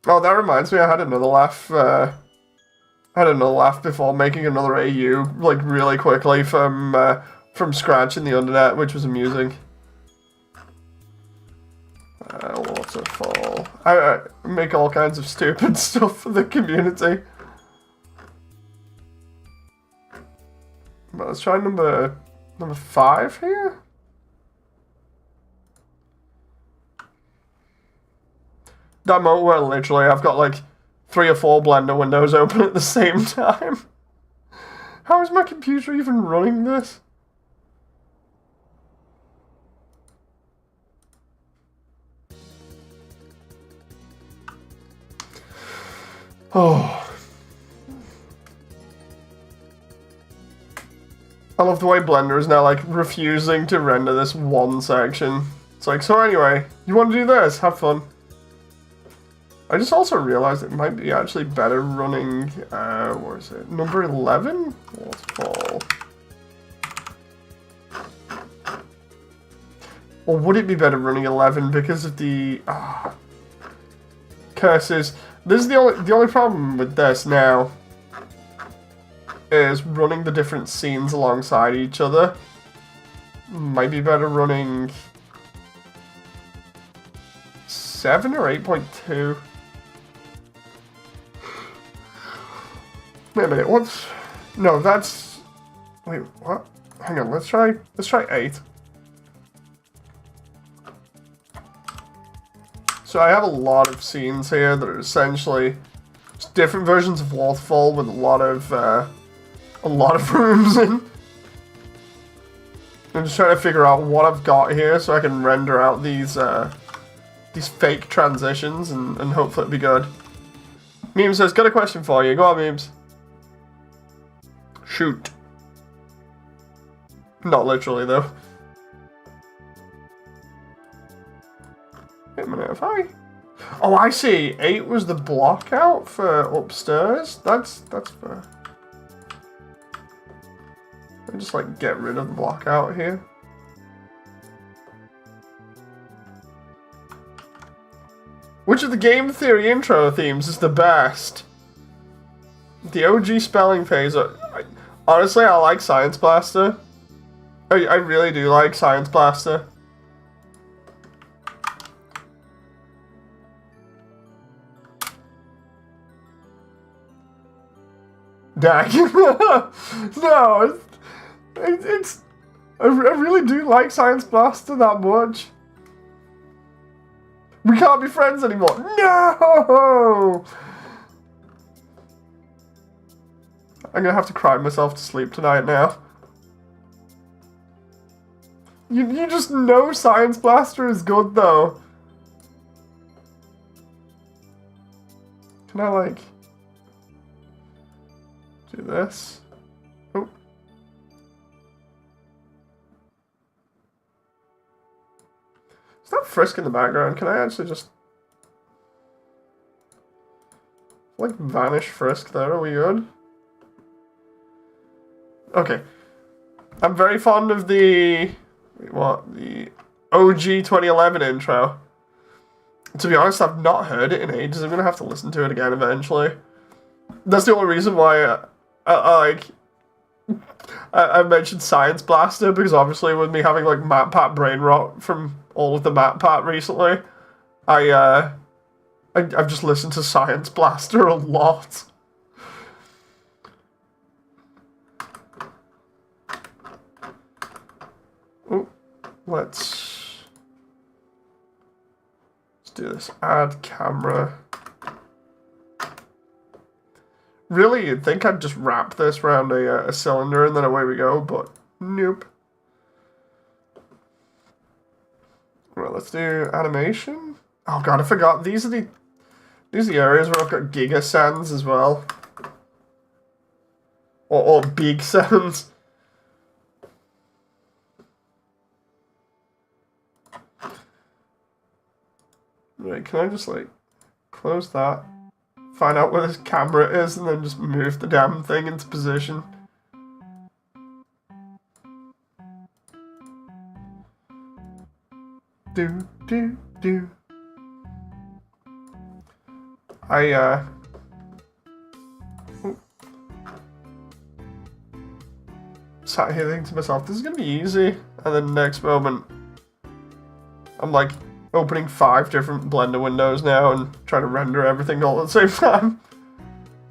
Oh, that reminds me, I had another laugh, before making another AU, like, really quickly from scratch in the Undertale, which was amusing. Waterfall. I make all kinds of stupid stuff for the community. But let's try number 5 here. That moment where literally I've got like 3 or 4 Blender windows open at the same time. How is my computer even running this? Oh. I love the way Blender is now, like, refusing to render this one section. It's like, so anyway, you want to do this? Have fun. I just also realized it might be actually better running, where is it? Number 11? Waterfall. Or would it be better running 11 because of the, curses? This is the only problem with this now. Is running the different scenes alongside each other. Might be better running 7 or 8.2. Wait a minute, what's... No, that's... Wait, what? Hang on, let's try 8. So I have a lot of scenes here that are essentially just different versions of Waterfall with a lot of rooms in. I'm just trying to figure out what I've got here so I can render out these fake transitions and hopefully it'll be good. Meme says, got a question for you. Go on, Memes. Shoot. Not literally, though. Wait a minute, if I... Oh, I see. 8 was the block out for upstairs. That's fair. I just like get rid of the block out here. Which of the game theory intro themes is the best? The OG spelling phase. Honestly, I like Science Blaster. I really do like Science Blaster. Dag. No, I really do like Science Blaster that much. We can't be friends anymore. No! I'm gonna have to cry myself to sleep tonight now. You just know Science Blaster is good though. Can I like do this? Oh. Is that Frisk in the background? Can I actually just like vanish Frisk there? Are we good? Okay. I'm very fond of the the OG 2011 intro. To be honest, I've not heard it in ages. I'm gonna have to listen to it again eventually. That's the only reason why I mentioned Science Blaster, because obviously with me having like MatPat brain rot from all of the MatPat recently, I've just listened to Science Blaster a lot. Oh, let's do this. Add camera. Really, you'd think I'd just wrap this around a cylinder and then away we go, but nope. Right, let's do animation. Oh god, I forgot. These are the areas where I've got Giga Sands as well. Or Big Sands. Right, can I just like close that? Find out where this camera is and then just move the damn thing into position. Do. Sat here thinking to myself, this is gonna be easy. And then next moment, I'm like opening 5 different Blender windows now and trying to render everything all at the same time.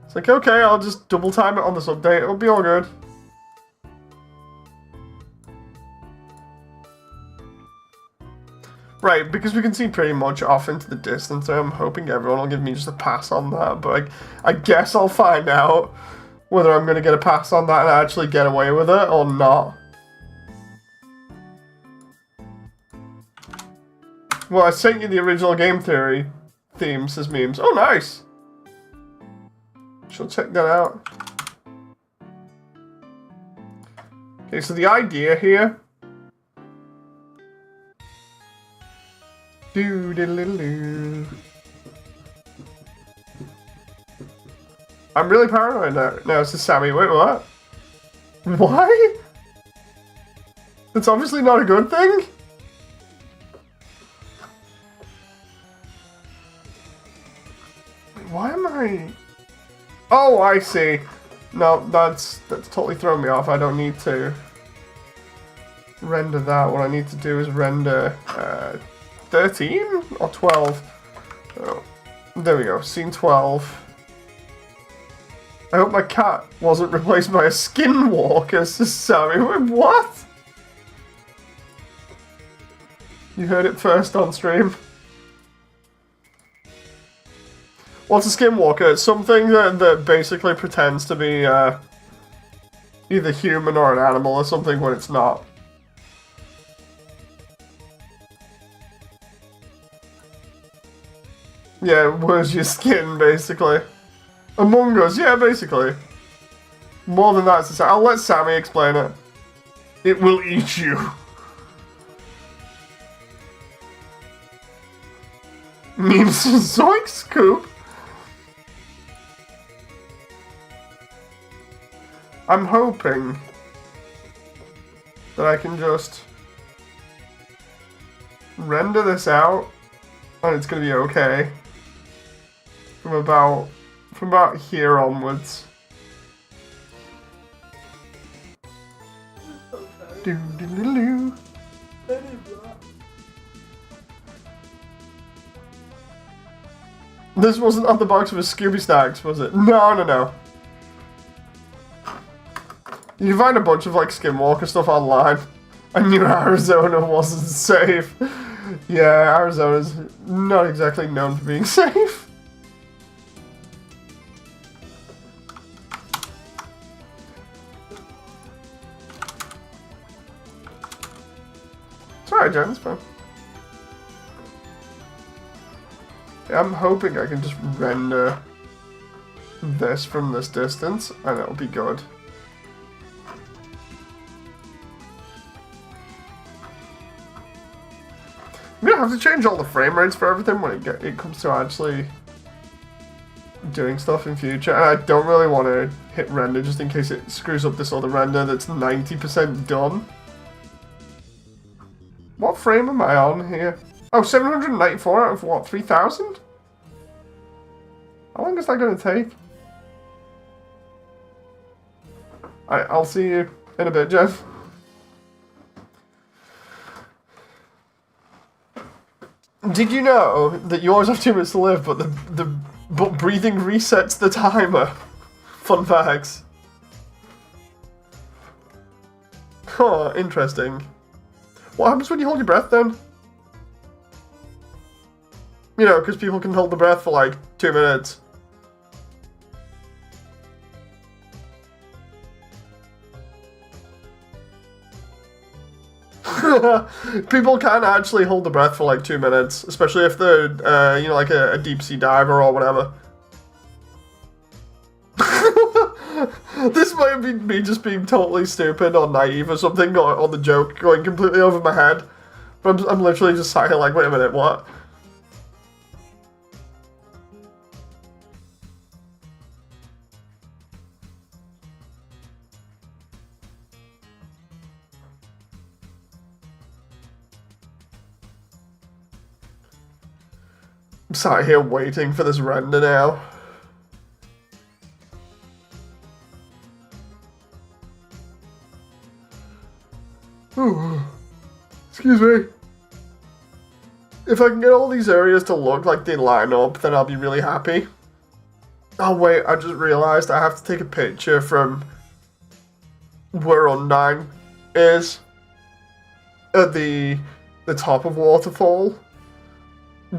It's like, okay, I'll just double time it on this update, it'll be all good. Right, because we can see pretty much off into the distance, so I'm hoping everyone will give me just a pass on that, but I guess I'll find out whether I'm going to get a pass on that and actually get away with it or not. Well, I sent you the original game theory themes as memes. Oh, nice! Shall check that out. Okay, so the idea here... Do-diddle-diddle-doo. I'm really paranoid now. Now it's just Sammy. Wait, what? Why? That's obviously not a good thing. Wait, why am I... Oh, I see. No, that's totally thrown me off. I don't need to render that. What I need to do is render 13 or 12. Oh, there we go. Scene 12. I hope my cat wasn't replaced by a skinwalker, Sammy. Wait, what? You heard it first on stream. What's a skinwalker? It's something that basically pretends to be either human or an animal or something when it's not. Yeah, where's your skin, basically? Among Us, yeah, basically. More than that, I'll let Sammy explain it. It will eat you. Memes Zoink Scoop. I'm hoping that I can just render this out and it's gonna be okay from about here onwards. Do-do-do-do. This wasn't on the box with Scooby Snacks, was it? No. You can find a bunch of like Skinwalker stuff online. I knew Arizona wasn't safe. Yeah, Arizona's not exactly known for being safe. It's alright, Jen, it's fine. Yeah, I'm hoping I can just render this from this distance and it'll be good. I'm gonna have to change all the frame rates for everything when it comes to actually doing stuff in future. And I don't really want to hit render just in case it screws up this other render that's 90% done. What frame am I on here? Oh, 794 out of what, 3,000? How long is that going to take? I'll see you in a bit, Jeff. Did you know that you always have 2 minutes to live, but but breathing resets the timer? Fun facts. Huh, interesting. What happens when you hold your breath then? You know, because people can hold the breath for like 2 minutes. People can actually hold the breath for like 2 minutes, especially if they're, you know, like a deep sea diver or whatever. This might be me just being totally stupid or naive or something, or the joke going completely over my head. But I'm literally just sat here like, wait a minute, what? I'm sat here waiting for this render now. Ooh. Excuse me. If I can get all these areas to look like they line up, then I'll be really happy. Oh wait, I just realized I have to take a picture from where Undertale is at the top of Waterfall.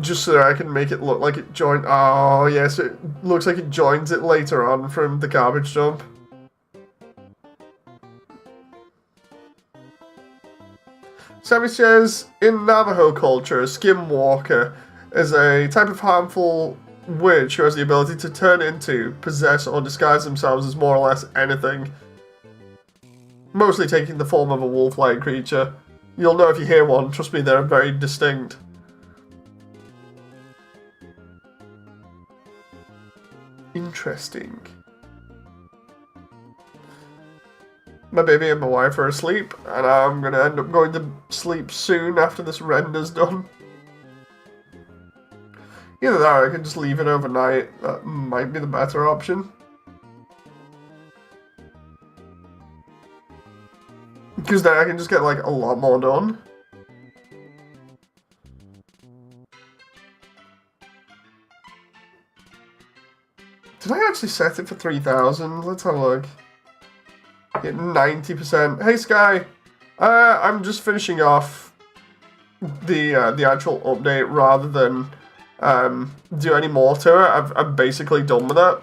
Just so that I can make it look like it joins. Oh, yes, it looks like it joins it later on from the garbage dump. Sammy says, in Navajo culture, a skinwalker is a type of harmful witch who has the ability to turn into, possess, or disguise themselves as more or less anything. Mostly taking the form of a wolf-like creature. You'll know if you hear one, trust me, they're very distinct. Interesting. My baby and my wife are asleep, and I'm gonna end up going to sleep soon after this render's done. Either that or I can just leave it overnight. That might be the better option. Because then I can just get like a lot more done. Did I actually set it for 3,000? Let's have a look. Get 90%. Hey Sky! I'm just finishing off the actual update rather than do any more to it. I'm basically done with it.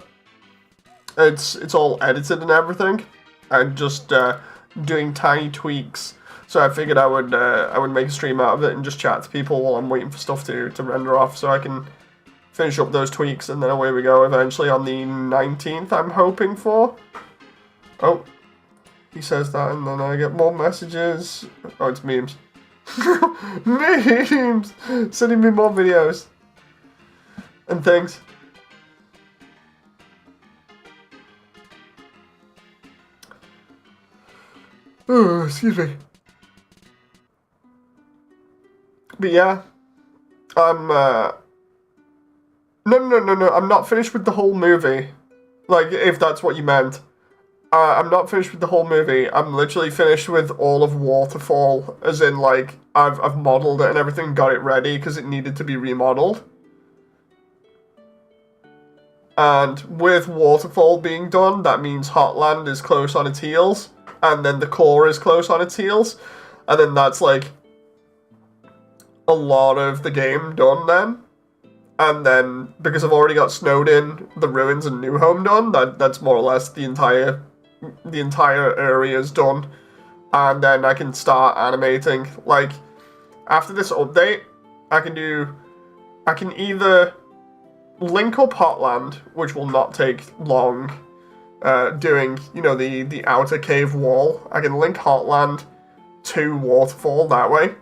It's all edited and everything. I'm just doing tiny tweaks. So I figured I would make a stream out of it and just chat to people while I'm waiting for stuff to render off so I can finish up those tweaks, and then away we go eventually on the 19th, I'm hoping for. Oh, he says that, and then I get more messages. Oh, it's memes. Memes! Sending me more videos. And things. Oh, excuse me. But yeah, I'm, No, I'm not finished with the whole movie. Like, if that's what you meant. I'm not finished with the whole movie. I'm literally finished with all of Waterfall. As in, like, I've modeled it and everything, got it ready, because it needed to be remodeled. And with Waterfall being done, that means Hotland is close on its heels. And then the core is close on its heels. And then that's, like, a lot of the game done then. And then, because I've already got Snowdin, the Ruins, and New Home done, that's more or less the entire area is done. And then I can start animating. Like, after this update, I can either link up Hotland, which will not take long, doing, you know, the outer cave wall. I can link Hotland to Waterfall that way.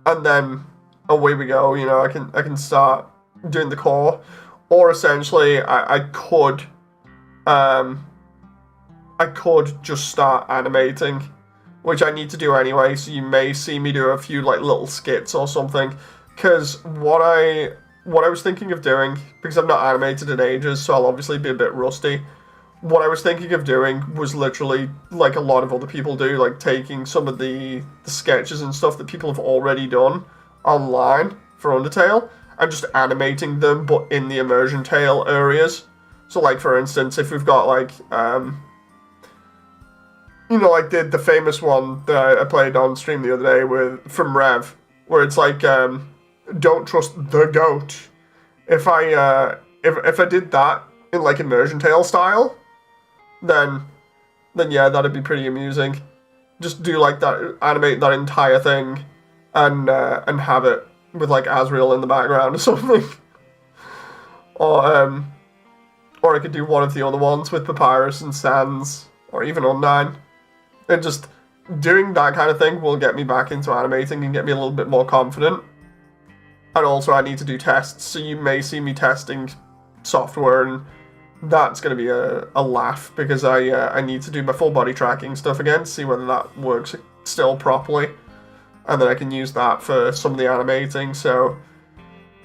And then away we go, you know, I can start doing the core. Or essentially I could just start animating, which I need to do anyway, so you may see me do a few like little skits or something. Cause what I what I was thinking of doing, because I've not animated in ages, so I'll obviously be a bit rusty. What I was thinking of doing was literally, like a lot of other people do, like taking some of the sketches and stuff that people have already done online for Undertale, and just animating them, but in the Immersiontale areas. So, like, for instance, if we've got, like, you know, like the famous one that I played on stream the other day with from Rev, where it's like, don't trust the goat. If I did that in like Immersiontale style, then yeah, that'd be pretty amusing. Just do like that, animate that entire thing, and have it with like Asriel in the background or something, or or I could do one of the other ones with Papyrus and Sans, or even Undyne. And just doing that kind of thing will get me back into animating and get me a little bit more confident. And also I need to do tests, so you may see me testing software, and that's going to be a laugh, because I need to do my full body tracking stuff again, see whether that works still properly. And then I can use that for some of the animating, so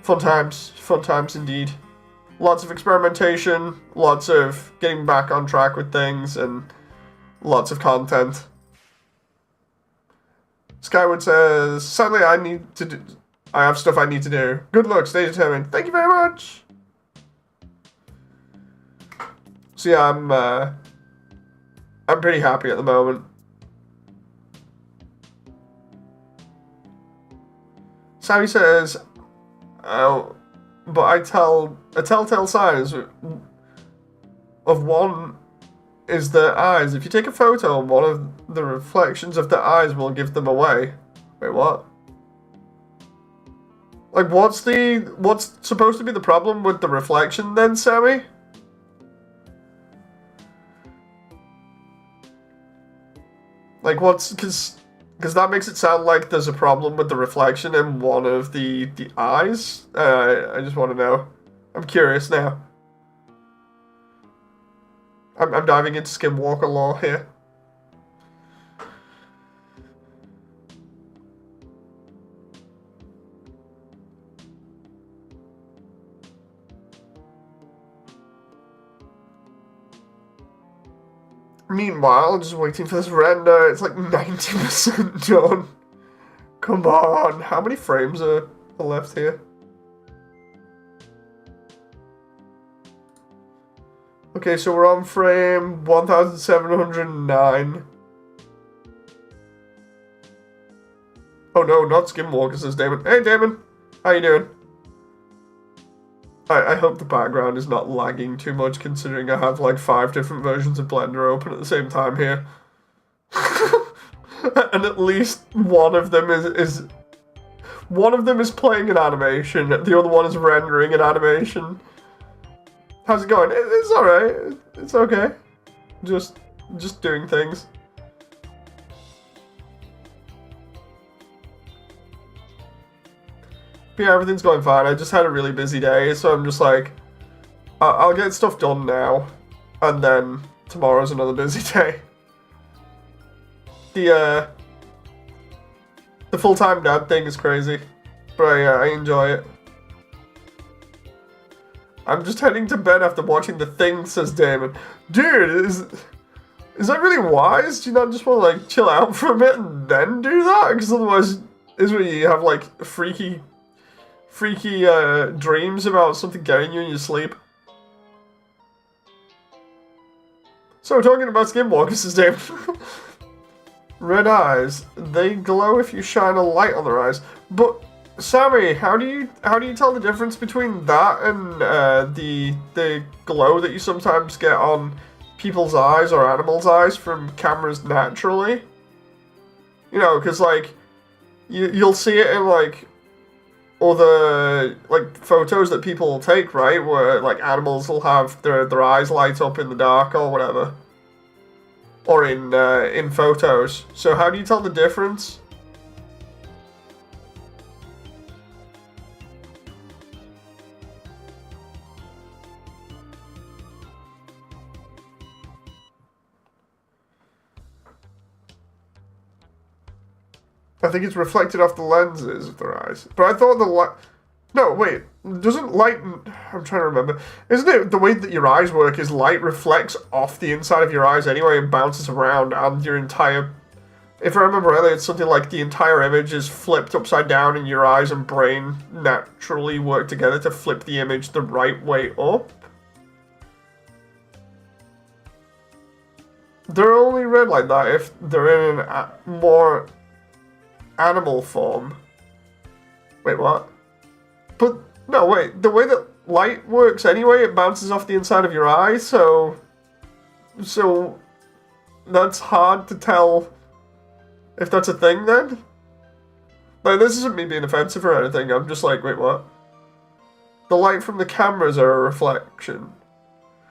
fun times indeed. Lots of experimentation, lots of getting back on track with things, and lots of content. Skyward says, sadly I have stuff I need to do. Good luck, stay determined. Thank you very much! So yeah, I'm pretty happy at the moment. Sammy says, oh, but a telltale sign of one is their eyes. If you take a photo, one of the reflections of their eyes will give them away. Wait, what? Like, what's supposed to be the problem with the reflection then, Sammy? Like, because that makes it sound like there's a problem with the reflection in one of the eyes. I just want to know. I'm curious now. I'm diving into Skinwalker lore here. Meanwhile, I'm just waiting for this render. It's like 90% done. Come on. How many frames are left here? Okay, so we're on frame 1709. Oh no, not Skinwalker, says Damon. Hey Damon, how you doing? I hope the background is not lagging too much, considering I have like 5 different versions of Blender open at the same time here. And at least one of them is playing an animation, the other one is rendering an animation. How's it going? It's alright. It's okay. Just doing things. But yeah, everything's going fine. I just had a really busy day, so I'm just like, I'll get stuff done now, and then tomorrow's another busy day. The full-time dad thing is crazy, but I enjoy it. I'm just heading to bed after watching The Thing, says Damon. Dude, is that really wise? Do you not just want to like chill out for a bit and then do that? Because otherwise, is where you have like freaky dreams about something getting you in your sleep. So talking about Skinwalker, says Damon. Red eyes, they glow if you shine a light on their eyes. But Sammy, how do you tell the difference between that and the glow that you sometimes get on people's eyes or animals' eyes from cameras naturally? You know, because like you'll see it in like other like photos that people will take, right? Where like animals will have their eyes light up in the dark or whatever, or in photos. So how do you tell the difference? I think it's reflected off the lenses of their eyes. But I thought No, wait. Doesn't light... I'm trying to remember. Isn't it the way that your eyes work is light reflects off the inside of your eyes anyway and bounces around and your entire... If I remember rightly, it's something like the entire image is flipped upside down and your eyes and brain naturally work together to flip the image the right way up. They're only red like that if they're in an more animal form. Wait, what? But, no, wait. The way that light works anyway, it bounces off the inside of your eye, so that's hard to tell if that's a thing then. Like, this isn't me being offensive or anything, I'm just like, wait, what? The light from the cameras are a reflection.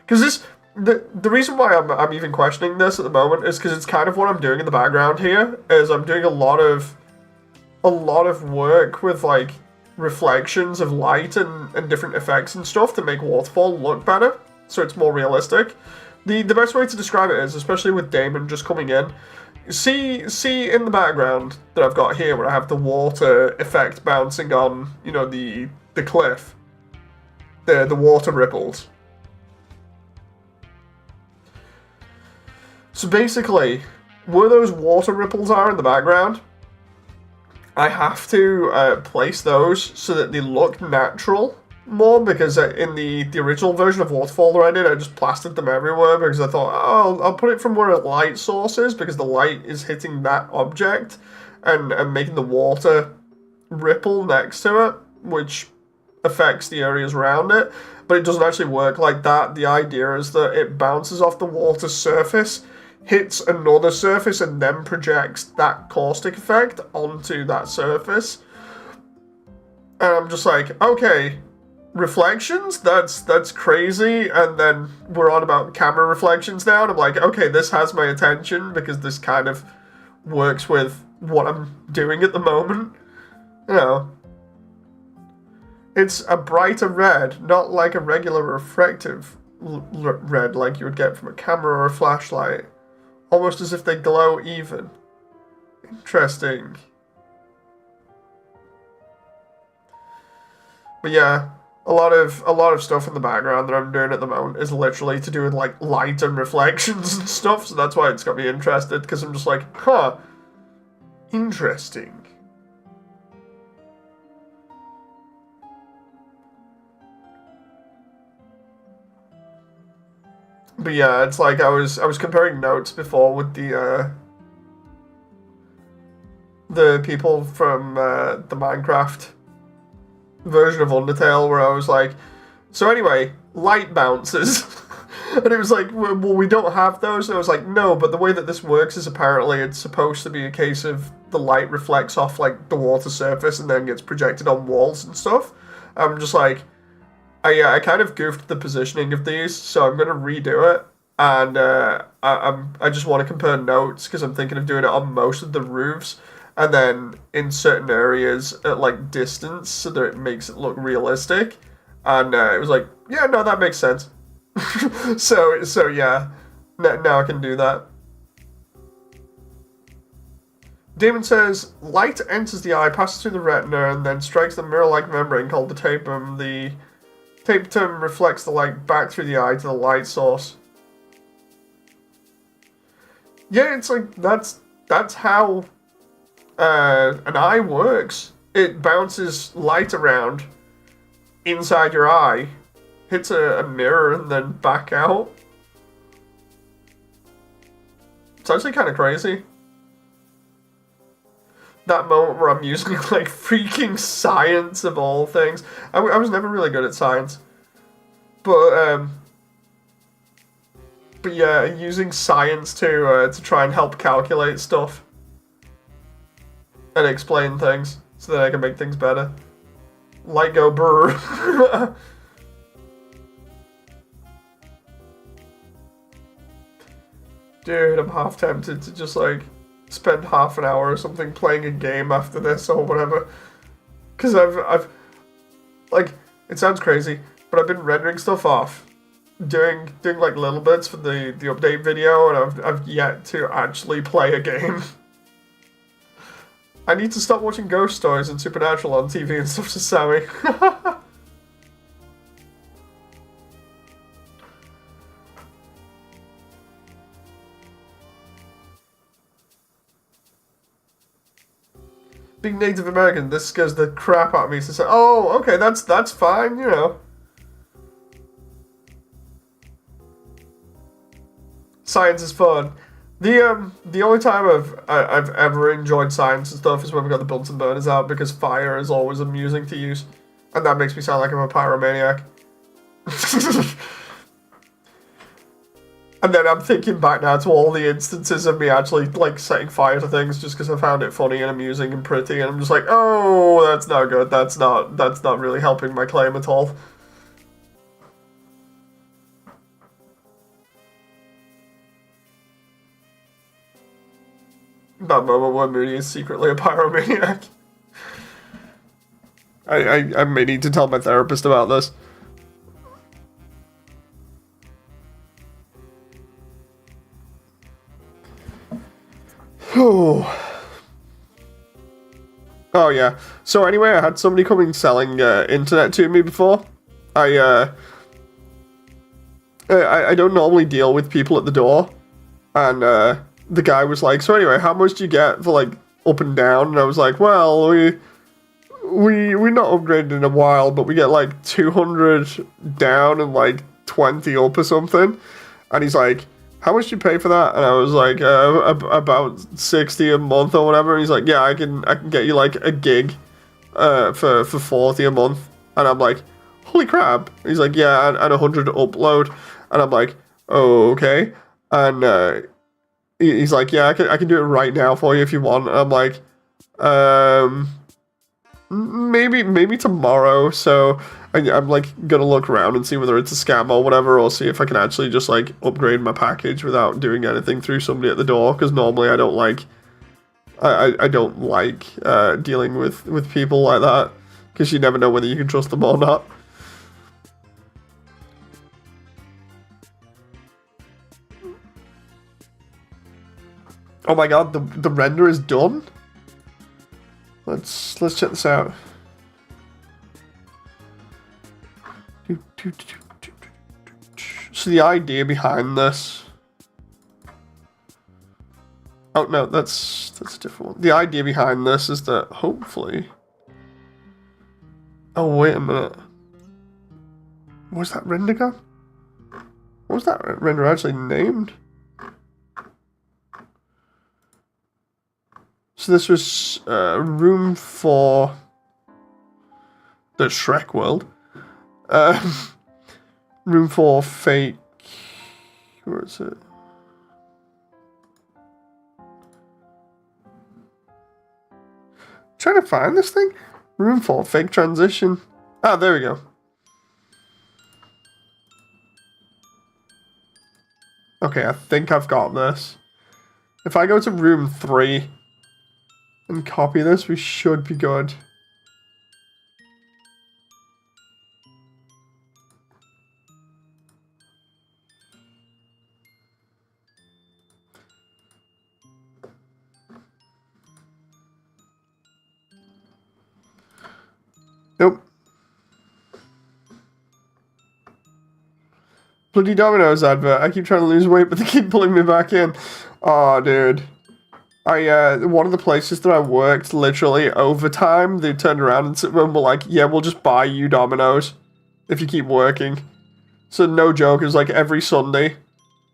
Because this... The reason why I'm even questioning this at the moment is because it's kind of what I'm doing in the background here, is I'm doing a lot of work with, like, reflections of light and different effects and stuff to make Waterfall look better, so it's more realistic. The best way to describe it is, especially with Damon just coming in, see in the background that I've got here where I have the water effect bouncing on, you know, the cliff, the water ripples. So basically, where those water ripples are in the background, I have to place those so that they look natural more, because in the original version of Waterfall that I did, I just plastered them everywhere because I thought, oh, I'll put it from where a light source is, because the light is hitting that object and making the water ripple next to it, which affects the areas around it. But it doesn't actually work like that. The idea is that it bounces off the water surface, hits another surface, and then projects that caustic effect onto that surface. And I'm just like, okay, reflections? That's crazy. And then we're on about camera reflections now, and I'm like, okay, this has my attention because this kind of works with what I'm doing at the moment. You know, it's a brighter red, not like a regular refractive red like you would get from a camera or a flashlight. Almost as if they glow even. Interesting. But yeah, a lot of stuff in the background that I'm doing at the moment is literally to do with like light and reflections and stuff, so that's why it's got me interested, because I'm just like, huh, interesting. But yeah, it's like I was comparing notes before with the people from the Minecraft version of Undertale, where I was like, so anyway, light bounces. And it was like, well, we don't have those. And I was like, no, but the way that this works is apparently it's supposed to be a case of the light reflects off like the water surface and then gets projected on walls and stuff. I'm just like, I kind of goofed the positioning of these, so I'm gonna redo it, and I just want to compare notes because I'm thinking of doing it on most of the roofs, and then in certain areas at like distance, so that it makes it look realistic. And it was like, yeah, no, that makes sense. so yeah, now I can do that. Damon says, light enters the eye, passes through the retina, and then strikes the mirror-like membrane called the tapetum. The tapetum reflects the light back through the eye to the light source. Yeah, it's like, that's how an eye works. It bounces light around inside your eye, hits a mirror, and then back out. It's actually kind of crazy. That moment where I'm using like freaking science of all things. I was never really good at science, but yeah, using science to try and help calculate stuff and explain things so that I can make things better. Light go brr. Dude, I'm half tempted to just like spend half an hour or something playing a game after this or whatever. Because I've like, it sounds crazy, but I've been rendering stuff off, doing like little bits for the update video, and I've yet to actually play a game. I need to stop watching ghost stories and Supernatural on TV and stuff to Sammy. Being Native American, this scares the crap out of me to say, oh, okay, that's fine, you know. Science is fun. The only time I've ever enjoyed science and stuff is when we got the Bunsen burners out, because fire is always amusing to use, and that makes me sound like I'm a pyromaniac. And then I'm thinking back now to all the instances of me actually like setting fire to things just because I found it funny and amusing and pretty, and I'm just like, oh, that's not good. That's not really helping my claim at all. That moment where Moody is secretly a pyromaniac. I may need to tell my therapist about this. Oh yeah. So anyway, I had somebody coming selling internet to me before. I don't normally deal with people at the door, and the guy was like, so anyway, how much do you get for like up and down? And I was like, well, we're not upgraded in a while, but we get like 200 down and like 20 up or something. And he's like, how much do you pay for that? And I was like, about 60 a month or whatever. And he's like, yeah, I can get you like a gig for 40 a month. And I'm like, holy crap. He's like, yeah, and 100 upload. And I'm like, oh, okay. And he's like, yeah, I can do it right now for you if you want. And I'm like, maybe tomorrow. So I'm like gonna look around and see whether it's a scam or whatever, or see if I can actually just like upgrade my package without doing anything through somebody at the door. Because normally I don't like, I don't like dealing with people like that, because you never know whether you can trust them or not. Oh my god, the render is done. Let's check this out. So the idea behind this. Oh no, that's a different one. The idea behind this is that hopefully. Oh wait a minute. Was that render gone? What was that render actually named? So this was room for the Shrek world. Room for fake. Where is it? Trying to find this thing. Room for fake transition. Ah, there we go. Okay, I think I've got this. If I go to room 3 and copy this, we should be good. Nope. Bloody Domino's advert. I keep trying to lose weight, but they keep pulling me back in. Oh, dude. One of the places that I worked, literally overtime, they turned around and were like, yeah, we'll just buy you Domino's if you keep working. So no joke, it was like every Sunday,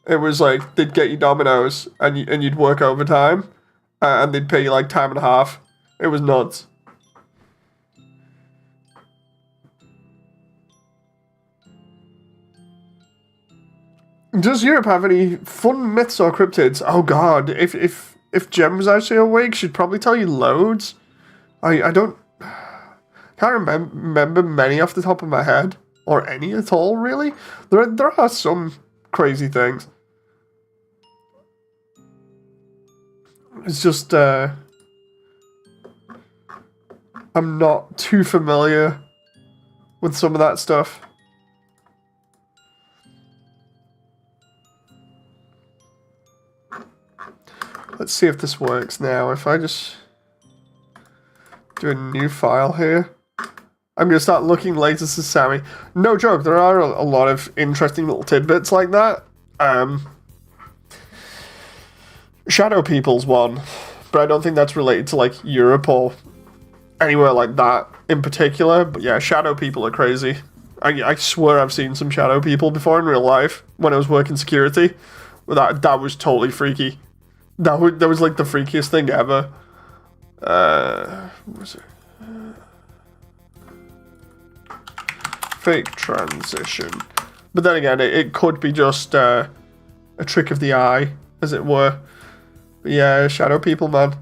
it was like, they'd get you Domino's and you'd work overtime, and they'd pay you like time and a half. It was nuts. Does Europe have any fun myths or cryptids? Oh god, if Jem was actually awake, she'd probably tell you loads. I don't... Can't remember many off the top of my head. Or any at all, really. There are some crazy things. It's just, I'm not too familiar with some of that stuff. Let's see if this works now. If I just... Do a new file here. I'm gonna start looking later to Sammy. No joke, there are a lot of interesting little tidbits like that. Shadow People's one, but I don't think that's related to like Europe or anywhere like that in particular. But yeah, Shadow People are crazy. I swear I've seen some Shadow People before in real life when I was working security. But that was totally freaky. That was like the freakiest thing ever. What was it? Fake transition. But then again, it could be just a trick of the eye, as it were. But yeah, Shadow People, man.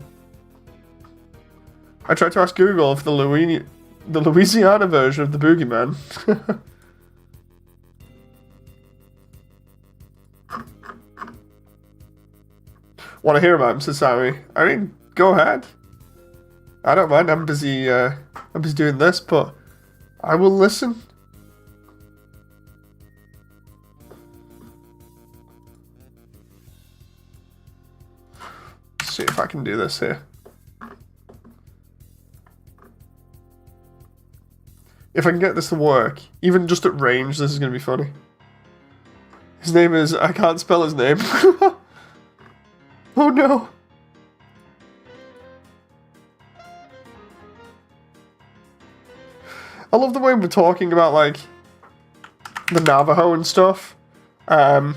I tried to ask Google for the Louisiana version of the Boogeyman. Want to hear about him, says Sammy. I mean, go ahead. I don't mind. I'm busy doing this, but I will listen. See if I can do this here. If I can get this to work, even just at range, this is going to be funny. His name is... I can't spell his name. Oh no. I love the way we're talking about, like, the Navajo and stuff. And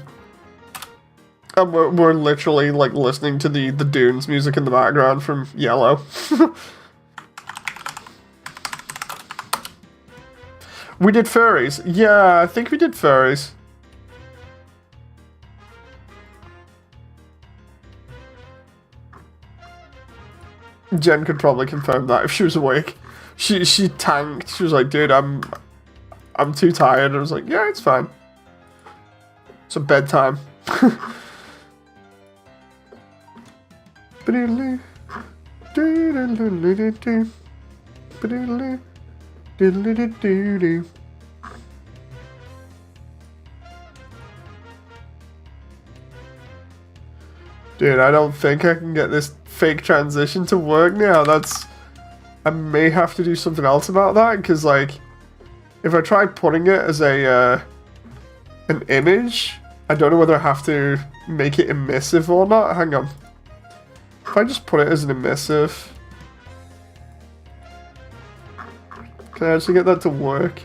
we're literally, like, listening to the Dunes music in the background from Yellow. We did furries. Yeah, I think we did furries. Jen could probably confirm that if she was awake. She tanked. She was like, dude, I'm too tired. I was like, yeah, it's fine. It's a bedtime. Dude, I don't think I can get this fake transition to work now. I may have to do something else about that, because, like, if I try putting it as an image, I don't know whether I have to make it emissive or not. Hang on. If I just put it as an emissive, can I actually get that to work?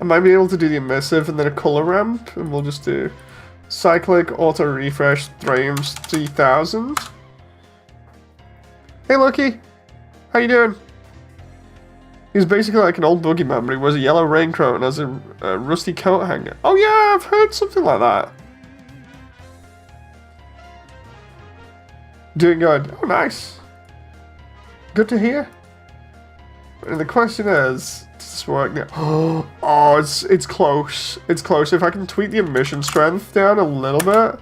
I might be able to do the emissive and then a color ramp, and we'll just do cyclic auto refresh frames 3000. Hey Lucky, how you doing? He's basically like an old boogeyman, but he wears a yellow raincoat and has a rusty coat hanger. Oh yeah, I've heard something like that. Doing good. Oh nice. Good to hear. And the question is, does this work now? Oh, it's close. It's close. If I can tweak the emission strength down a little bit.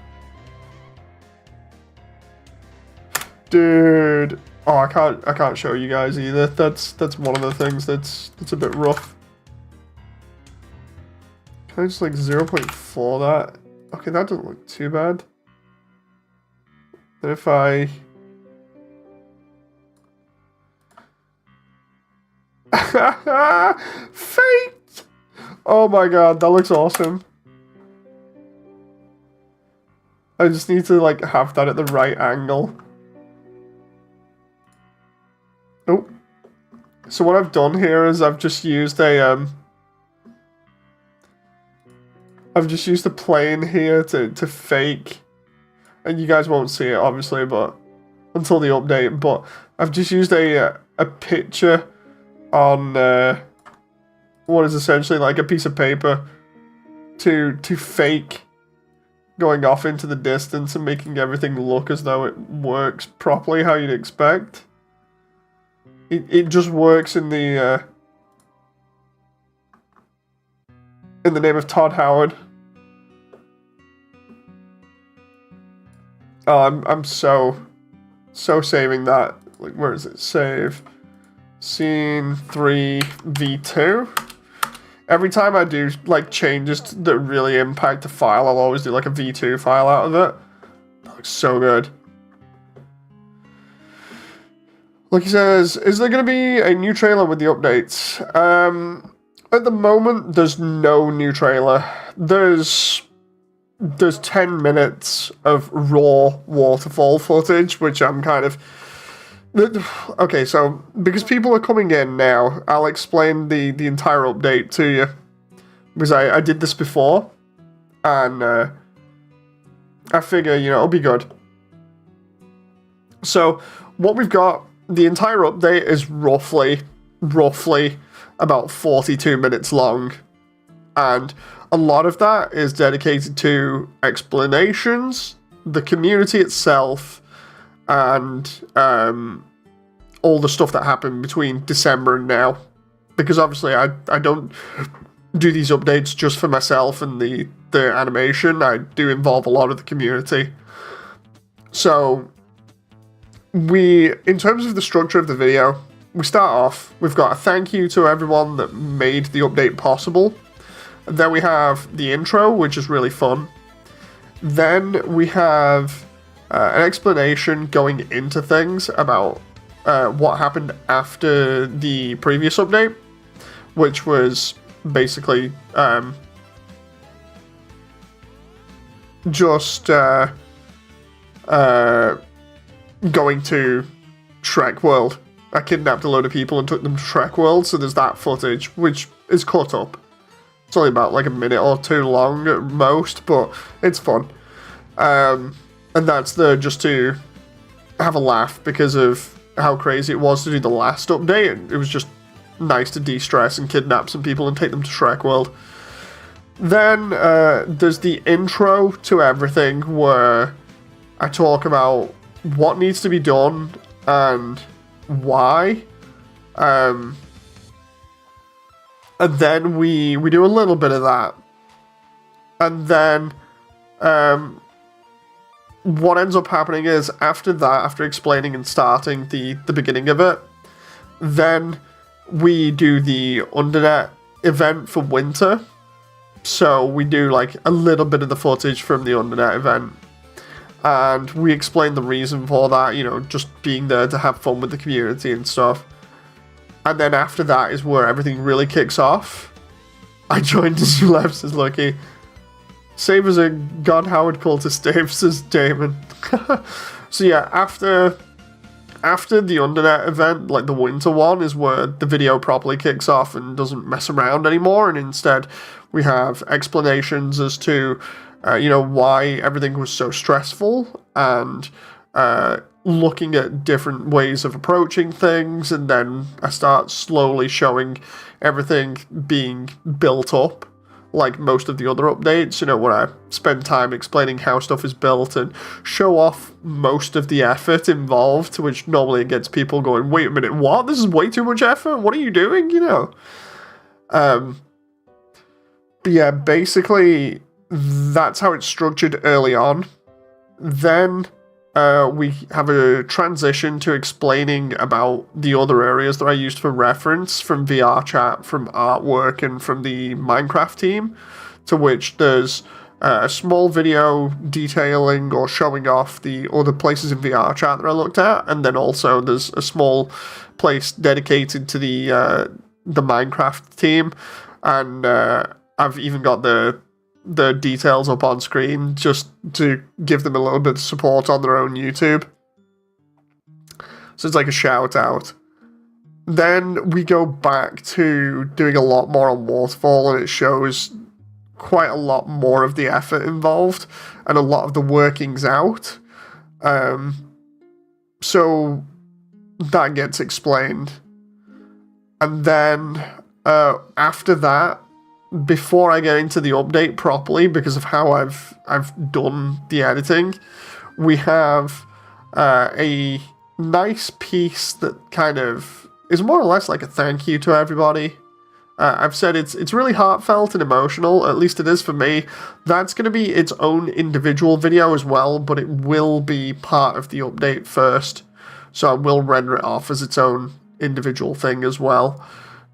Dude. Oh, I can't show you guys either. That's one of the things that's a bit rough. Can I just like 0.4 that? Okay, that doesn't look too bad. Then if I Fate! Oh my god, that looks awesome. I just need to like have that at the right angle. Oh. So what I've done here is I've just used a plane here to fake, and you guys won't see it obviously, but until the update, but I've just used a picture on what is essentially like a piece of paper to fake going off into the distance and making everything look as though it works properly how you'd expect. It just works in the name of Todd Howard. Oh, I'm so saving that. Like, where is it? Save. Scene 3 V2. Every time I do like changes that really impact the file, I'll always do like a V2 file out of it. That looks so good. Like he says, is there going to be a new trailer with the updates? At the moment, there's no new trailer. There's 10 minutes of raw waterfall footage, which I'm kind of... Okay, so, because people are coming in now, I'll explain the entire update to you. Because I did this before, and I figure, it'll be good. So, what we've got, the entire update is roughly about 42 minutes long. And a lot of that is dedicated to explanations, the community itself, and all the stuff that happened between December and now. Because obviously I don't do these updates just for myself and the animation. I do involve a lot of the community. So, in terms of the structure of the video, we start off, we've got a thank you to everyone that made the update possible. Then we have the intro, which is really fun. Then we have an explanation going into things about what happened after the previous update, which was basically just going to Shrek World. I kidnapped a load of people and took them to Shrek World, so there's that footage, which is cut up. It's only about like a minute or two long at most, but it's fun. And that's there just to have a laugh because of how crazy it was to do the last update. And it was just nice to de-stress and kidnap some people and take them to Shrek World. Then there's the intro to everything where I talk about what needs to be done and why. And then we do a little bit of that. And then what ends up happening is after that, after explaining and starting the beginning of it, then we do the Undertale event for winter. So we do like a little bit of the footage from the Undertale event. And we explain the reason for that, just being there to have fun with the community and stuff. And then after that is where everything really kicks off. I joined as you left, says Lucky. Same as a God Howard cultist, Dave, says Damon. So yeah, after the Undertale event, like the winter one, is where the video properly kicks off and doesn't mess around anymore. And instead, we have explanations as to, why everything was so stressful and looking at different ways of approaching things, and then I start slowly showing everything being built up, like most of the other updates, where I spend time explaining how stuff is built and show off most of the effort involved, which normally gets people going, wait a minute, what? This is way too much effort? What are you doing? But yeah, basically, that's how it's structured early on. Then we have a transition to explaining about the other areas that I used for reference from VR chat, from artwork, and from the Minecraft team, to which there's a small video detailing or showing off the other places in VR chat that I looked at, and then also there's a small place dedicated to the Minecraft team, and I've even got the details up on screen just to give them a little bit of support on their own YouTube. So it's like a shout out. Then we go back to doing a lot more on Waterfall, and it shows quite a lot more of the effort involved and a lot of the workings out. So that gets explained. And then after that, before I get into the update properly, because of how I've done the editing, we have a nice piece that kind of is more or less like a thank you to everybody. I've said it's really heartfelt and emotional, at least it is for me. That's going to be its own individual video as well, but it will be part of the update first. So I will render it off as its own individual thing as well,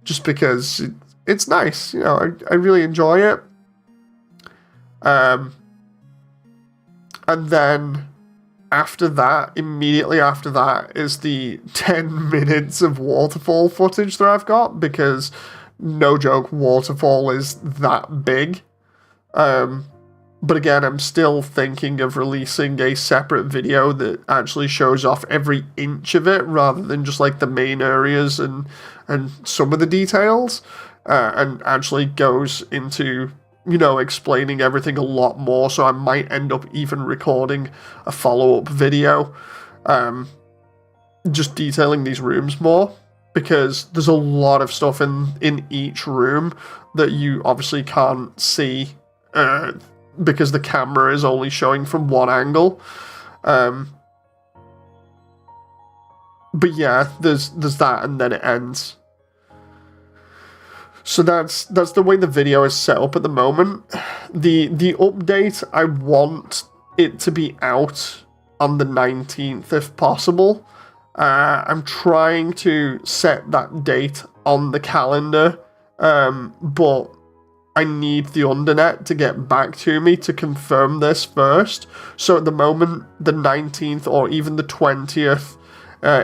just because it's nice, I really enjoy it. And then after that, immediately after that, is the 10 minutes of waterfall footage that I've got, because, no joke, waterfall is that big. But again, I'm still thinking of releasing a separate video that actually shows off every inch of it, rather than just like the main areas and some of the details, and actually goes into, you know, explaining everything a lot more. So I might end up even recording a follow-up video, just detailing these rooms more, because there's a lot of stuff in each room that you obviously can't see, because the camera is only showing from one angle. But yeah, there's that, and then it ends. So that's the way the video is set up at the moment. The update, I want it to be out on the 19th if possible. I'm trying to set that date on the calendar, but I need the Undernet to get back to me to confirm this first. So at the moment, the 19th or even the 20th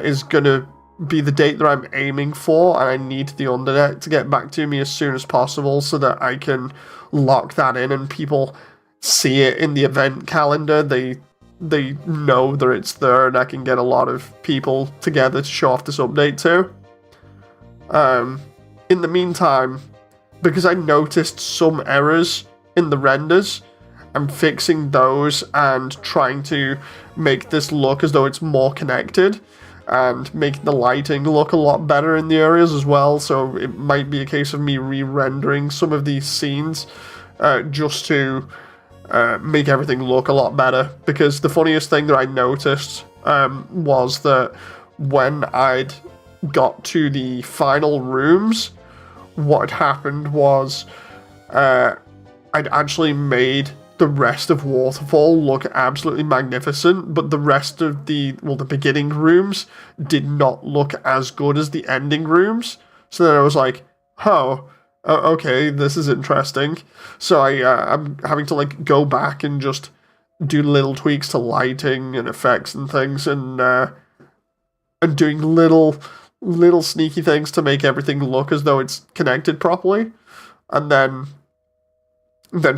is going to be the date that I'm aiming for, and I need the Undernet to get back to me as soon as possible so that I can lock that in and people see it in the event calendar. They know that it's there, and I can get a lot of people together to show off this update too. In the meantime, because I noticed some errors in the renders, I'm fixing those and trying to make this look as though it's more connected, and making the lighting look a lot better in the areas as well. So it might be a case of me re-rendering some of these scenes just to make everything look a lot better. Because the funniest thing that I noticed was that when I'd got to the final rooms, what had happened was I'd actually made the rest of Waterfall look absolutely magnificent, but the rest of the beginning rooms did not look as good as the ending rooms. So then I was like, oh, okay, this is interesting. So I'm having to like go back and just do little tweaks to lighting and effects and things, and doing little sneaky things to make everything look as though it's connected properly. And then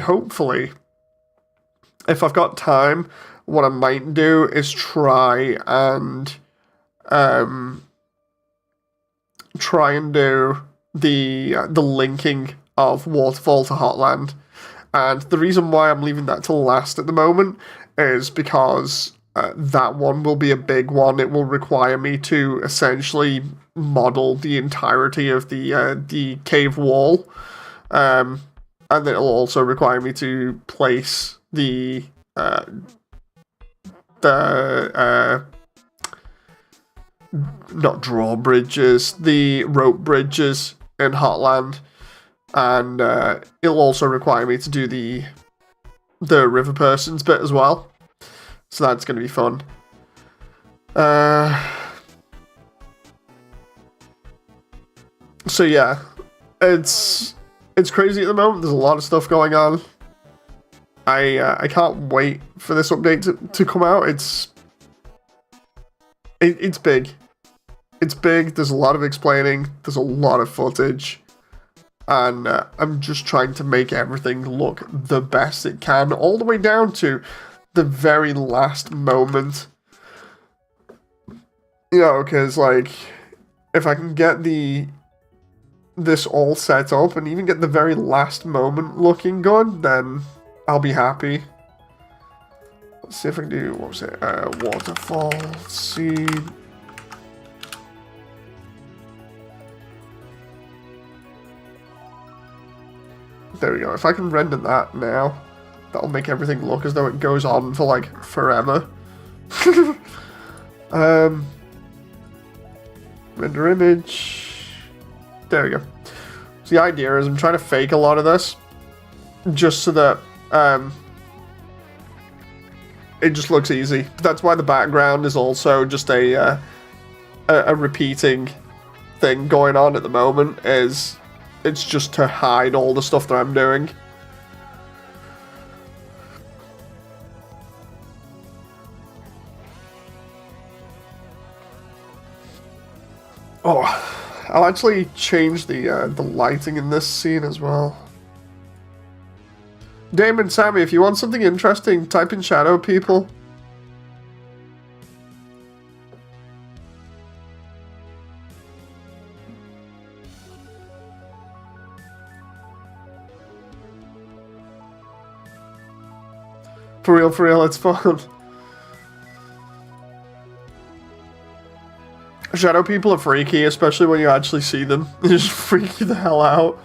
hopefully, if I've got time, what I might do is try and do the linking of Waterfall to Hotland. And the reason why I'm leaving that till last at the moment is because that one will be a big one. It will require me to essentially model the entirety of the cave wall, and it'll also require me to place the not drawbridges, the rope bridges in Hotland, and it'll also require me to do the river persons bit as well. So that's going to be fun. So yeah, it's crazy at the moment. There's a lot of stuff going on. I can't wait for this update to come out. It's big. It's big. There's a lot of explaining. There's a lot of footage. And I'm just trying to make everything look the best it can, all the way down to the very last moment. You know, because, like, if I can get this all set up and even get the very last moment looking good, then I'll be happy. Let's see if I can do, what was it, waterfall scene. There we go. If I can render that now, that'll make everything look as though it goes on for, like, forever. Render image. There we go. So the idea is I'm trying to fake a lot of this, just so that it just looks easy. That's why the background is also just a repeating thing going on at the moment. It's just to hide all the stuff that I'm doing. Oh, I'll actually change the lighting in this scene as well. Damon, Sammy, if you want something interesting, type in shadow people. For real, it's fun. Shadow people are freaky, especially when you actually see them. They just freak you the hell out.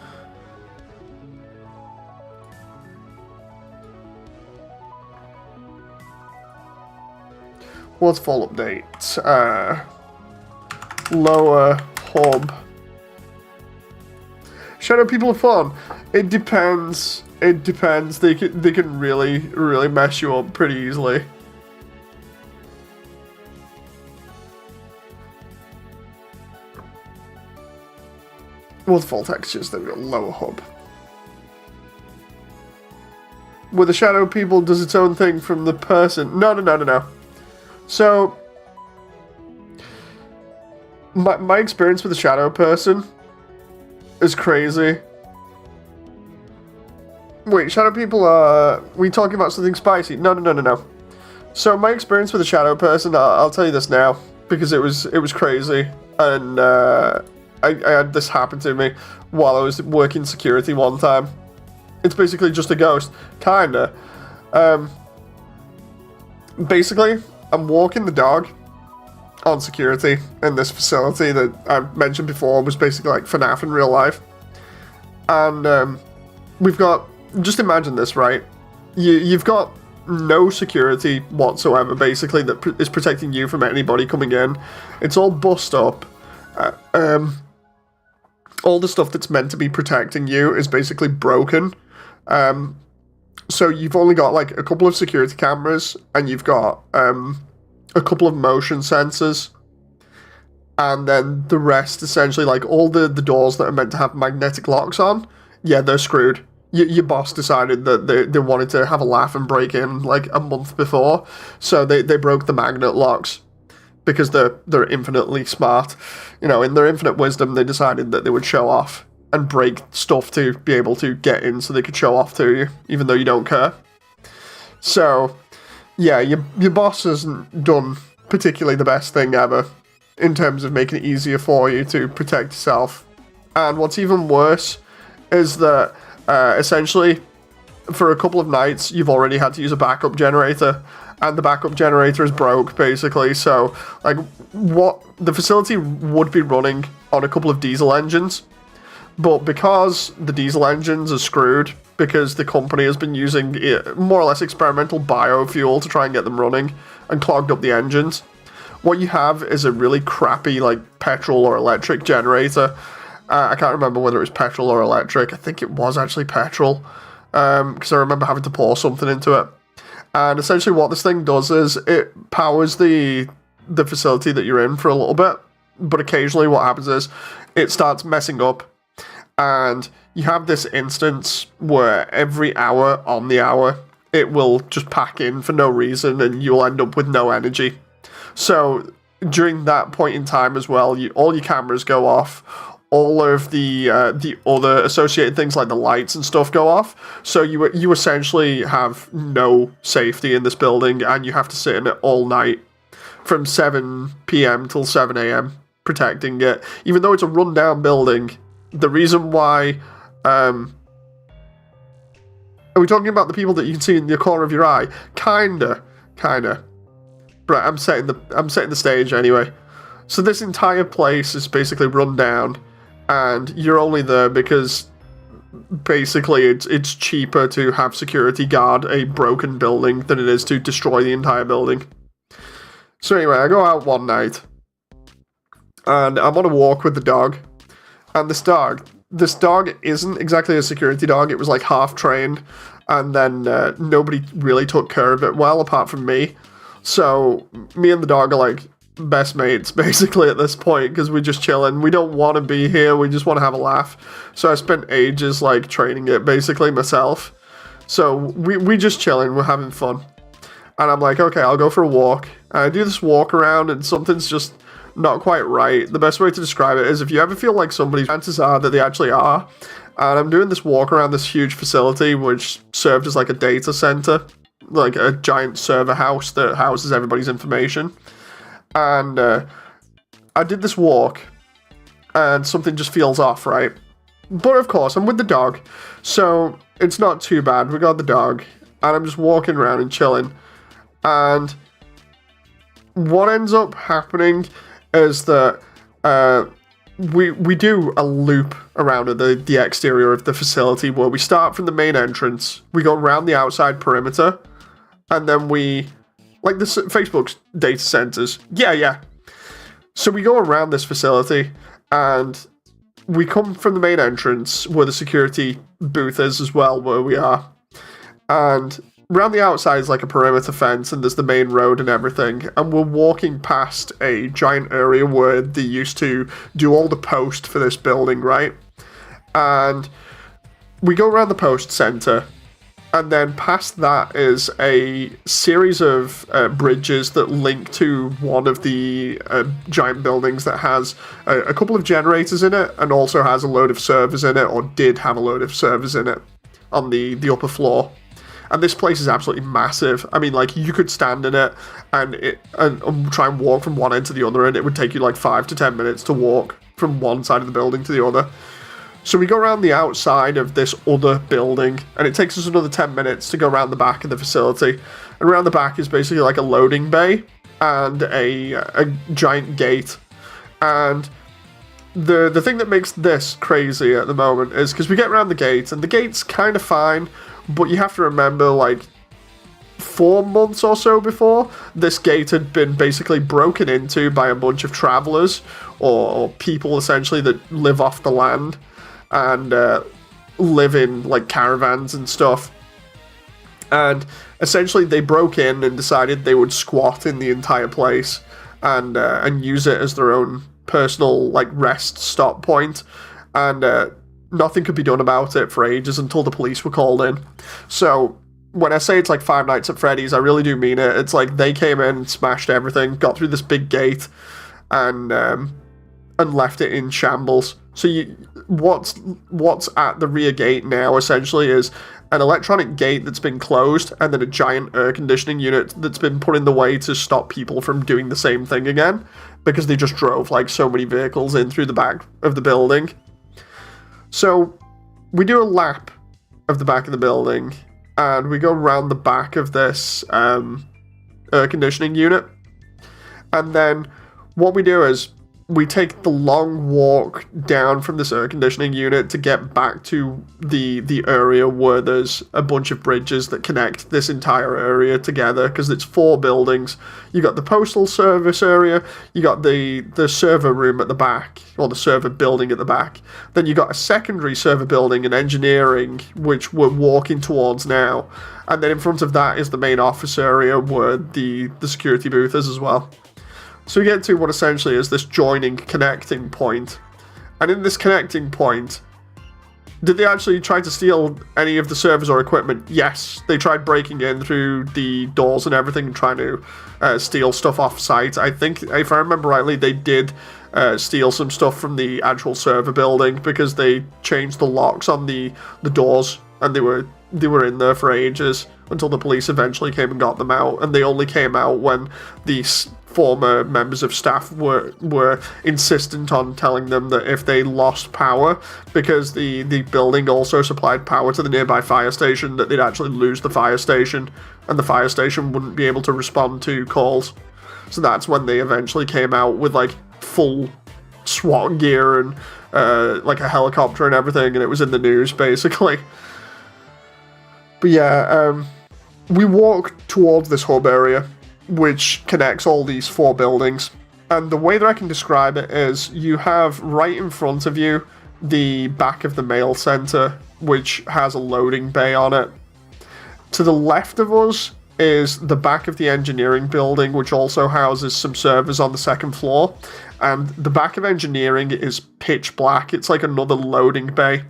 What's full update? Lower hub. Shadow people are fun. It depends. It depends. They can really mess you up pretty easily. With full textures, then we've got lower hub. With the shadow people does its own thing from the person. No. So my experience with the shadow person is crazy. Wait, shadow people are we talking about something spicy? No. So my experience with the shadow person, I'll tell you this now because it was crazy, and I had this happen to me while I was working security one time. It's basically just a ghost, kinda. Basically, I'm walking the dog on security in this facility that I mentioned before was basically like FNAF in real life. And we've got, just imagine this, right? You've got no security whatsoever, basically, that is protecting you from anybody coming in. It's all bussed up. All the stuff that's meant to be protecting you is basically broken. So you've only got like a couple of security cameras, and you've got a couple of motion sensors, and then the rest, essentially, like all the doors that are meant to have magnetic locks on, yeah, they're screwed. Your boss decided that they wanted to have a laugh and break in like a month before, so they broke the magnet locks because they're infinitely smart. You know, in their infinite wisdom, they decided that they would show off and break stuff to be able to get in so they could show off to you, even though you don't care. So, yeah, your boss hasn't done particularly the best thing ever in terms of making it easier for you to protect yourself. And what's even worse is that, essentially, for a couple of nights, you've already had to use a backup generator, and the backup generator is broke, basically. So, like, what the facility would be running on a couple of diesel engines, but because the diesel engines are screwed, because the company has been using more or less experimental biofuel to try and get them running and clogged up the engines, what you have is a really crappy, like, petrol or electric generator. I can't remember whether it was petrol or electric. I think it was actually petrol, because I remember having to pour something into it. And essentially what this thing does is it powers the facility that you're in for a little bit, but occasionally what happens is it starts messing up, and you have this instance where every hour on the hour it will just pack in for no reason, and you'll end up with no energy. So during that point in time as well, all your cameras go off. All of the other associated things like the lights and stuff go off, so you essentially have no safety in this building, and you have to sit in it all night from 7 p.m. till 7 a.m. protecting it. Even though it's a rundown building, the reason why are we talking about the people that you can see in the corner of your eye? Kinda. Right, I'm setting the stage anyway. So this entire place is basically run down, and you're only there because basically it's cheaper to have security guard a broken building than it is to destroy the entire building. So anyway, I go out one night, and I'm on a walk with the dog, and this dog isn't exactly a security dog. It was like half trained, and then nobody really took care of it well apart from me. So me and the dog are like best mates basically at this point, because we're just chilling. We don't want to be here, we just want to have a laugh. So I spent ages like training it basically myself. So we just chilling, we're having fun. And I'm like, okay, I'll go for a walk. And I do this walk around, and something's just not quite right. The best way to describe it is if you ever feel like somebody's, chances are that they actually are. And I'm doing this walk around this huge facility which served as like a data center, like a giant server house that houses everybody's information. And I did this walk and something just feels off, right? But of course, I'm with the dog, so it's not too bad. We got the dog, and I'm just walking around and chilling. And what ends up happening is that we do a loop around the exterior of the facility where we start from the main entrance, we go around the outside perimeter, and then we, like the Facebook's data centers. Yeah. So we go around this facility, and we come from the main entrance where the security booth is as well, where we are. And around the outside is like a perimeter fence, and there's the main road and everything. And we're walking past a giant area where they used to do all the post for this building, right? And we go around the post center, and then past that is a series of bridges that link to one of the giant buildings that has a couple of generators in it, and also has a load of servers in it, or did have a load of servers in it on the upper floor. And this place is absolutely massive. I mean, like, you could stand in it and try and walk from one end to the other, and it would take you like 5 to 10 minutes to walk from one side of the building to the other. So we go around the outside of this other building, and it takes us another 10 minutes to go around the back of the facility. And around the back is basically like a loading bay and a giant gate. And the thing that makes this crazy at the moment is because we get around the gate, and the gate's kind of fine, but you have to remember, like, 4 months or so before, this gate had been basically broken into by a bunch of travelers, or people essentially that live off the land and live in like caravans and stuff. And essentially they broke in and decided they would squat in the entire place and use it as their own personal like rest stop point. And nothing could be done about it for ages until the police were called in. So when I say it's like Five Nights at Freddy's, I really do mean it. It's like they came in, smashed everything, got through this big gate, and left it in shambles. So what's at the rear gate now essentially is an electronic gate that's been closed, and then a giant air conditioning unit that's been put in the way to stop people from doing the same thing again, because they just drove like so many vehicles in through the back of the building. So we do a lap of the back of the building, and we go around the back of this air conditioning unit. And then what we do is we take the long walk down from this air conditioning unit to get back to the area where there's a bunch of bridges that connect this entire area together, because it's 4 buildings. You got the postal service area, you got the server room at the back, or the server building at the back. Then you got a secondary server building and engineering, which we're walking towards now. And then in front of that is the main office area where the security booth is as well. So we get to what essentially is this joining connecting point. And in this connecting point, did they actually try to steal any of the servers or equipment? Yes, they tried breaking in through the doors and everything, trying to steal stuff off site. I think, if I remember rightly, they did steal some stuff from the actual server building, because they changed the locks on the doors, and they were in there for ages until the police eventually came and got them out. And they only came out when these former members of staff were insistent on telling them that if they lost power, because the building also supplied power to the nearby fire station, that they'd actually lose the fire station, and the fire station wouldn't be able to respond to calls. So that's when they eventually came out with like full SWAT gear and like a helicopter and everything, and it was in the news basically. But yeah, we walk towards this hub area, which connects all these 4 buildings. And the way that I can describe it is, you have right in front of you the back of the mail center, which has a loading bay on it. To the left of us is the back of the engineering building, which also houses some servers on the 2nd floor. And the back of engineering is pitch black. It's like another loading bay.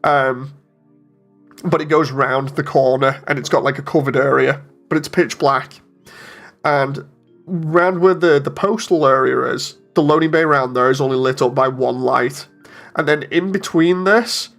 But it goes round the corner, and it's got like a covered area, but it's pitch black. And round where the postal area is, the loading bay around there is only lit up by one light. And then in between this,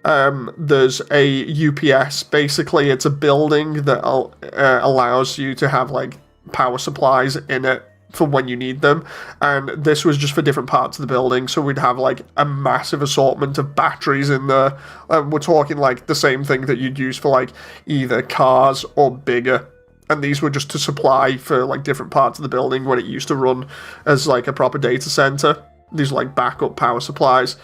there's a UPS. Basically, it's a building that allows you to have like power supplies in it for when you need them, and this was just for different parts of the building, so we'd have like a massive assortment of batteries in there. We're talking like the same thing that you'd use for like either cars or bigger, and these were just to supply for like different parts of the building when it used to run as like a proper data center. These are like backup power supplies.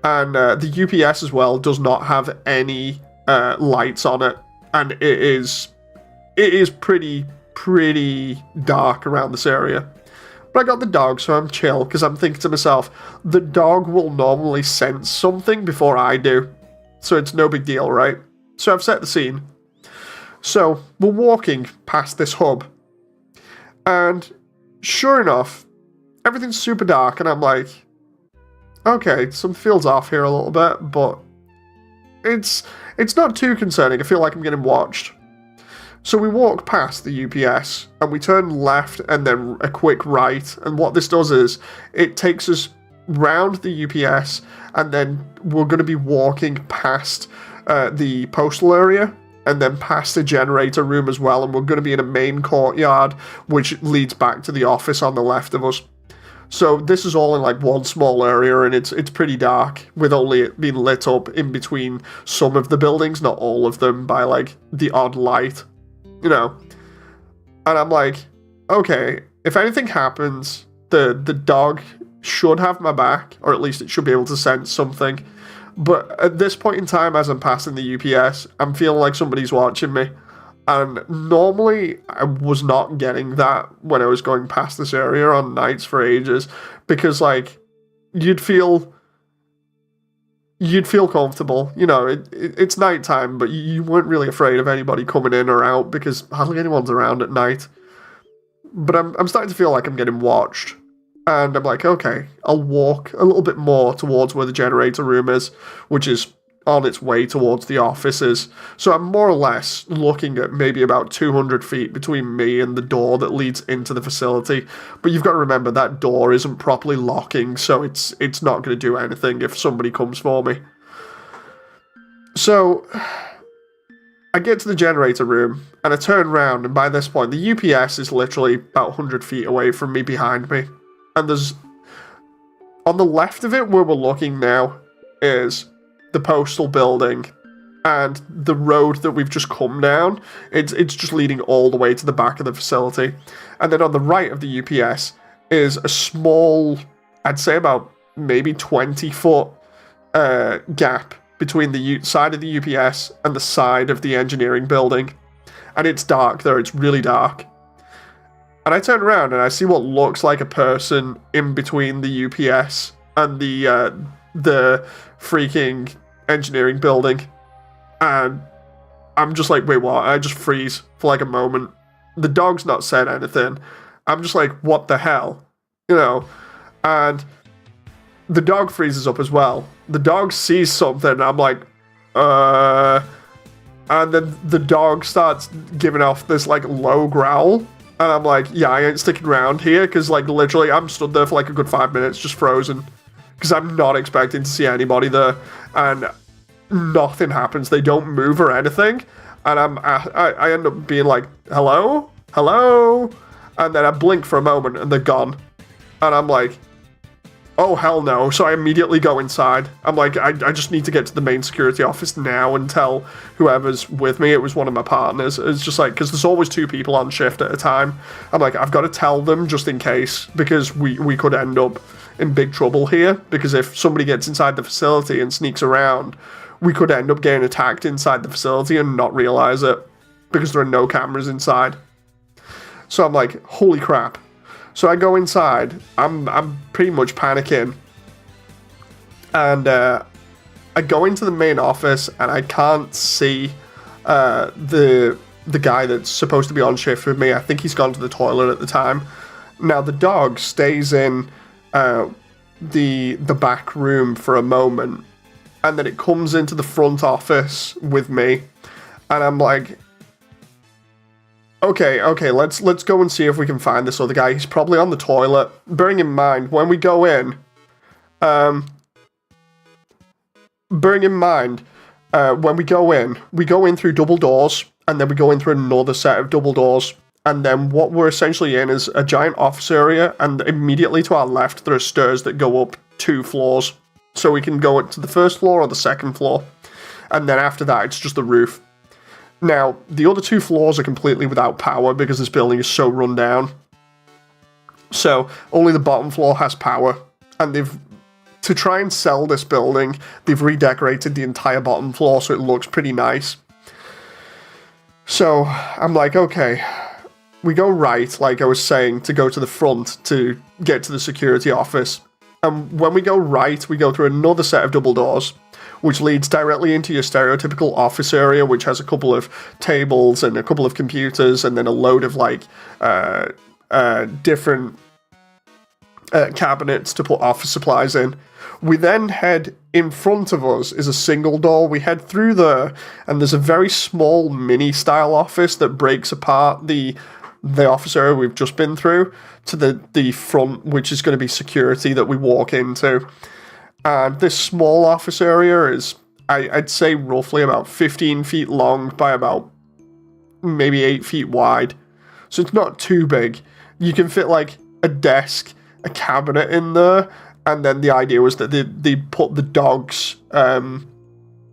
And the UPS as well does not have any lights on it, and it is pretty dark around this area. But I got the dog, so I'm chill, because I'm thinking to myself, the dog will normally sense something before I do, so it's no big deal, right? So I've set the scene. So we're walking past this hub, and sure enough, everything's super dark, and I'm like, okay, some feels off here a little bit, but it's not too concerning. I feel like I'm getting watched. So we walk past the UPS, and we turn left and then a quick right, and what this does is, it takes us round the UPS, and then we're going to be walking past the postal area, and then past the generator room as well, and we're going to be in a main courtyard, which leads back to the office on the left of us. So this is all in like one small area, and it's pretty dark, with only it being lit up in between some of the buildings, not all of them, by like the odd light. You know, and I'm like, okay, if anything happens, the dog should have my back, or at least it should be able to sense something. But at this point in time, as I'm passing the UPS, I'm feeling like somebody's watching me. And normally, I was not getting that when I was going past this area on nights for ages, because like, you'd feel comfortable, you know, it's nighttime, but you weren't really afraid of anybody coming in or out because hardly anyone's around at night. But I'm starting to feel like I'm getting watched, and I'm like, okay, I'll walk a little bit more towards where the generator room is, which is on its way towards the offices. So I'm more or less looking at maybe about 200 feet between me and the door that leads into the facility. But you've got to remember that door isn't properly locking, so it's not going to do anything if somebody comes for me. So I get to the generator room, and I turn around, and by this point, the UPS is literally about 100 feet away from me behind me. And there's, on the left of it, where we're looking now, is the postal building, and the road that we've just come down, it's just leading all the way to the back of the facility. And then on the right of the UPS is a small, I'd say about maybe 20-foot gap between the side of the UPS and the side of the engineering building. And it's dark there, it's really dark. And I turn around and I see what looks like a person in between the UPS and the freaking engineering building, and I'm just like, wait, what? I just freeze for like a moment. The dog's not said anything. I'm just like, what the hell? You know? And the dog freezes up as well. The dog sees something, and I'm like, and then the dog starts giving off this like low growl, and I'm like, yeah, I ain't sticking around here, because like literally I'm stood there for like a good 5 minutes just frozen, because I'm not expecting to see anybody there, and nothing happens. They don't move or anything, and I end up being like, hello? Hello? And then I blink for a moment, and they're gone. And I'm like, oh, hell no. So I immediately go inside. I'm like, I just need to get to the main security office now and tell whoever's with me. It was one of my partners. It's just like, because there's always 2 people on shift at a time. I'm like, I've got to tell them just in case, because we could end up in big trouble here, because if somebody gets inside the facility and sneaks around, we could end up getting attacked inside the facility and not realize it, because there are no cameras inside. So I'm like, holy crap. So I go inside, I'm pretty much panicking, and I go into the main office, and I can't see the guy that's supposed to be on shift with me. I think he's gone to the toilet at the time. Now the dog stays in the back room for a moment, and then it comes into the front office with me, and I'm like, Okay, let's go and see if we can find this other guy. He's probably on the toilet. Bearing in mind, when we go in, when we go in through double doors, and then we go in through another set of double doors, and then what we're essentially in is a giant office area, and immediately to our left there are stairs that go up 2 floors, so we can go to the first floor or the second floor, and then after that it's just the roof. Now, the other 2 floors are completely without power because this building is so run down. So, only the bottom floor has power. And to try and sell this building, they've redecorated the entire bottom floor so it looks pretty nice. So, I'm like, okay, we go right, like I was saying, to go to the front to get to the security office. And when we go right, we go through another set of double doors, which leads directly into your stereotypical office area, which has a couple of tables and a couple of computers, and then a load of different cabinets to put office supplies in. We then head in front of us is a single door. We head through there, and there's a very small mini-style office that breaks apart the office area we've just been through to the front, which is going to be security that we walk into. And this small office area is, I'd say, roughly about 15 feet long by about maybe 8 feet wide. So it's not too big. You can fit like a desk, a cabinet in there, and then the idea was that they put the dog's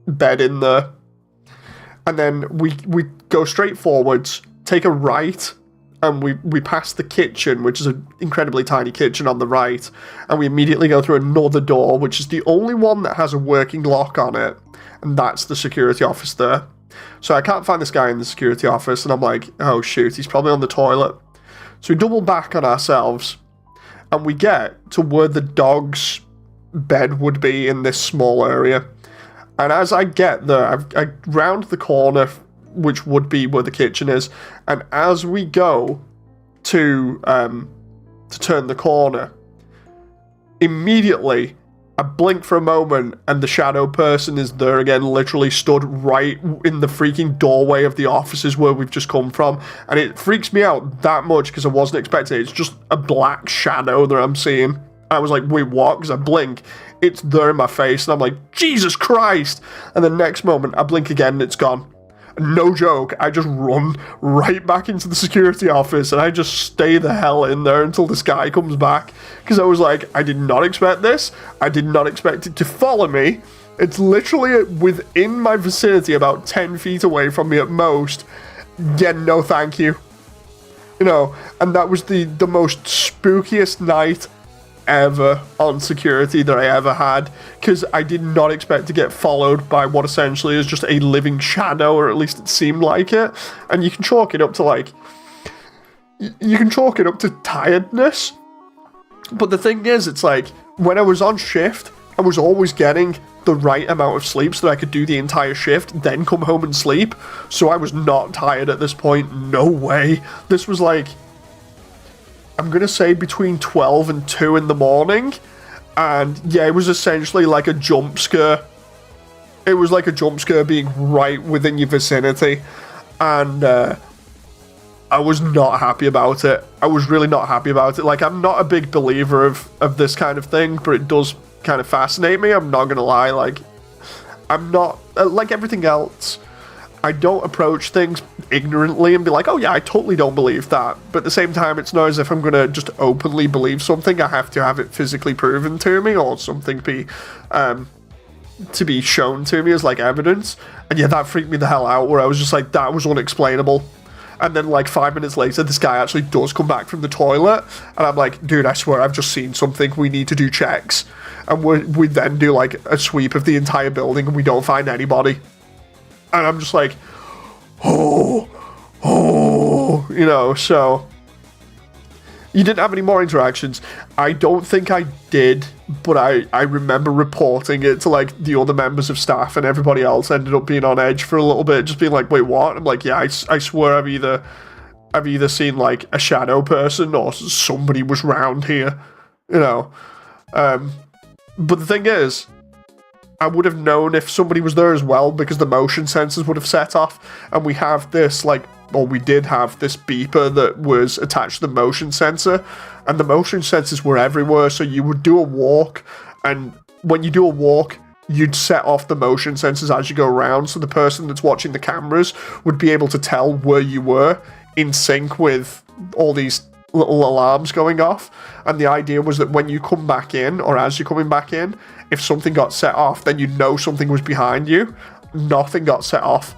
bed in there. And then we go straight forwards, take a right, and we pass the kitchen, which is an incredibly tiny kitchen on the right, and we immediately go through another door, which is the only one that has a working lock on it, and that's the security office there. So I can't find this guy in the security office, and I'm like, oh shoot, he's probably on the toilet. So we double back on ourselves, and we get to where the dog's bed would be in this small area. And as I get there, I round the corner, which would be where the kitchen is, and as we go to turn the corner, immediately I blink for a moment and the shadow person is there again, literally stood right in the freaking doorway of the offices where we've just come from, and it freaks me out that much because I wasn't expecting it. It's just a black shadow that I'm seeing. I was like, wait, what? Because I blink, it's there in my face, and I'm like, Jesus Christ! And the next moment I blink again and it's gone. No joke, I just run right back into the security office and I just stay the hell in there until this guy comes back. Because I was like, I did not expect this. I did not expect it to follow me. It's literally within my vicinity, about 10 feet away from me at most. Yeah, no thank you. You know, and that was the most spookiest night ever on security that I ever had, because I did not expect to get followed by what essentially is just a living shadow, or at least it seemed like it. And you can chalk it up to tiredness, but the thing is, it's like, when I was on shift, I was always getting the right amount of sleep so that I could do the entire shift, then come home and sleep, so I was not tired at this point. No way. This was like, I'm going to say between 12 and 2 in the morning, and yeah, it was essentially like a jump scare. It was like a jump scare being right within your vicinity, and I was not happy about it. I was really not happy about it. Like, I'm not a big believer of this kind of thing, but it does kind of fascinate me, I'm not going to lie. Like, I'm not, like everything else, I don't approach things ignorantly and be like, oh yeah, I totally don't believe that. But at the same time, it's not as if I'm going to just openly believe something. I have to have it physically proven to me, or something to be shown to me as like evidence. And yeah, that freaked me the hell out, where I was just like, that was unexplainable. And then like 5 minutes later, this guy actually does come back from the toilet, and I'm like, dude, I swear I've just seen something, we need to do checks. And we then do like a sweep of the entire building, and we don't find anybody. And I'm just like, oh, you know, so. You didn't have any more interactions. I don't think I did, but I remember reporting it to, like, the other members of staff, and everybody else ended up being on edge for a little bit, just being like, wait, what? I'm like, yeah, I swear I've either seen, like, a shadow person or somebody was round here, you know. But the thing is, I would have known if somebody was there as well because the motion sensors would have set off. And we have this, like, or we did have this beeper that was attached to the motion sensor. And the motion sensors were everywhere. So you would do a walk. And when you do a walk, you'd set off the motion sensors as you go around. So the person that's watching the cameras would be able to tell where you were in sync with all these little alarms going off. And the idea was that when you come back in, or as you're coming back in, if something got set off, then you'd know something was behind you. Nothing got set off.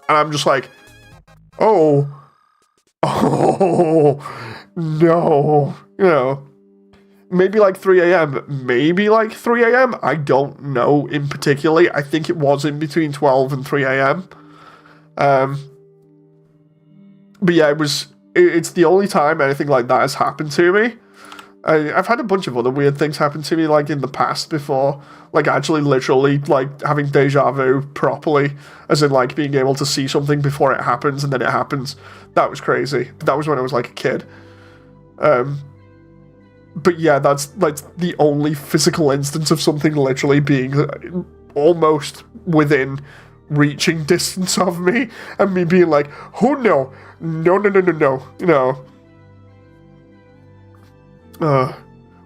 And I'm just like, oh, no, you know, maybe like 3 a.m., maybe like 3 a.m., I don't know in particularly. I think it was in between 12 and 3 a.m. But yeah, it's the only time anything like that has happened to me. I've had a bunch of other weird things happen to me, like in the past before, like actually literally like having deja vu properly, as in like being able to see something before it happens and then it happens. That was crazy. But that was when I was like a kid. But yeah, that's like the only physical instance of something literally being almost within reaching distance of me, and me being like, oh no, you know.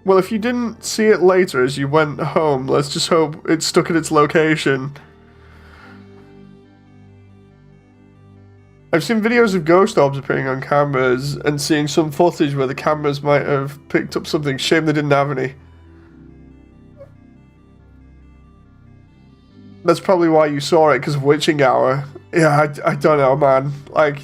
Well, if you didn't see it later as you went home, let's just hope it stuck at its location. I've seen videos of ghost orbs appearing on cameras and seeing some footage where the cameras might have picked up something. Shame they didn't have any. That's probably why you saw it, because of witching hour. Yeah, I don't know, man. Like,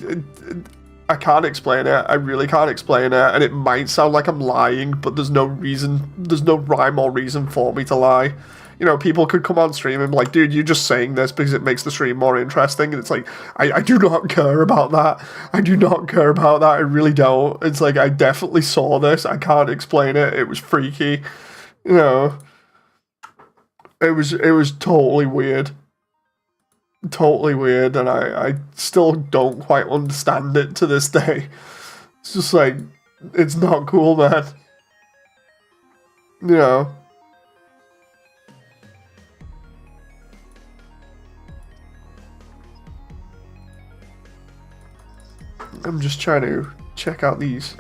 I can't explain it. I really can't explain it. And it might sound like I'm lying, but there's no reason, there's no rhyme or reason for me to lie. You know, people could come on stream and be like, dude, you're just saying this because it makes the stream more interesting. And it's like, I do not care about that. I do not care about that. I really don't. It's like, I definitely saw this. I can't explain it. It was freaky. You know, it was totally weird. Totally weird. And I still don't quite understand it to this day. It's just like, it's not cool, man. You know. I'm just trying to check out these.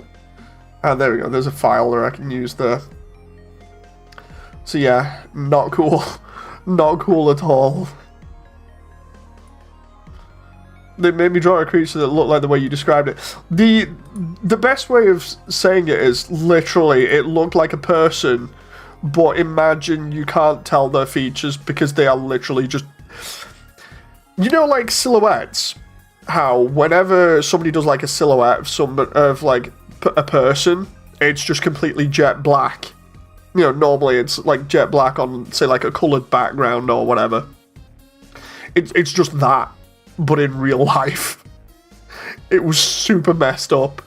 Ah, there we go. There's a file that I can use there. So yeah, not cool. Not cool at all. They made me draw a creature that looked like the way you described it. The best way of saying it is literally it looked like a person, but imagine you can't tell their features because they are literally just... You know, like silhouettes? How whenever somebody does like a silhouette of like a person, it's just completely jet black. You know, normally it's like jet black on, say, like a coloured background or whatever. It's just that, but in real life. It was super messed up.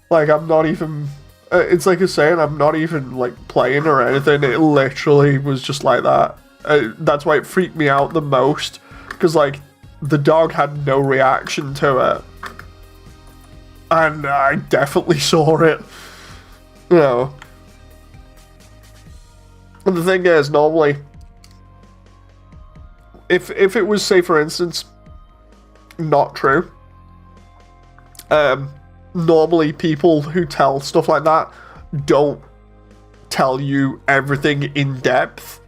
Like, I'm not even... it's like you're saying, I'm not even, like, playing or anything. It literally was just like that. That's why it freaked me out the most. Because, like, the dog had no reaction to it. And I definitely saw it. You know. And the thing is, normally, if it was, say, for instance, not true, normally people who tell stuff like that don't tell you everything in depth.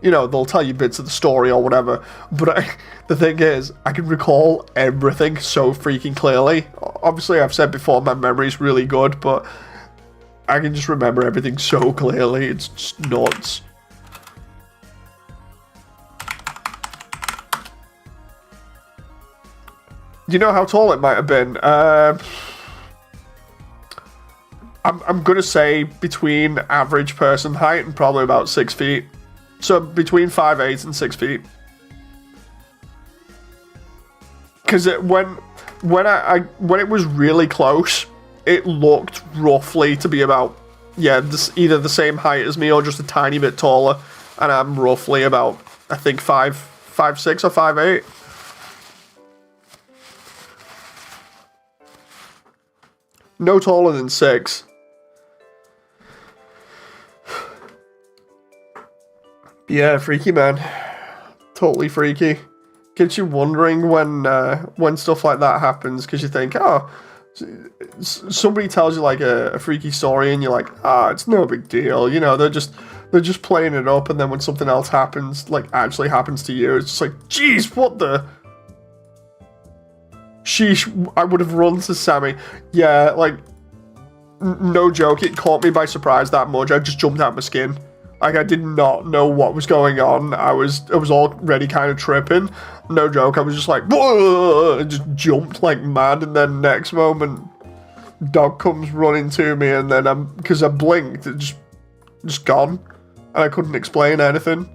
You know, they'll tell you bits of the story or whatever. But the thing is, I can recall everything so freaking clearly. Obviously, I've said before, my memory's really good, but I can just remember everything so clearly. It's just nuts. Do you know how tall it might have been? I'm gonna say between average person height and probably about 6 feet. So between 5'8" and 6 feet. Because when it was really close, it looked roughly to be about, yeah, either the same height as me or just a tiny bit taller. And I'm roughly about, I think, 5'6" or 5'8". No taller than 6. Yeah, freaky, man. Totally freaky. Gets you wondering when stuff like that happens, because you think, oh, somebody tells you like a freaky story, and you're like, it's no big deal. You know, they're just playing it up, and then when something else happens, like actually happens to you, it's just like, geez, what the? Sheesh, I would have run to Sammy. Yeah, like, no joke, it caught me by surprise that much. I just jumped out my skin. Like, I did not know what was going on. I was already kind of tripping. No joke, I was just like, whoa, and just jumped like mad, and then next moment, dog comes running to me, and then because I blinked, it just gone, and I couldn't explain anything.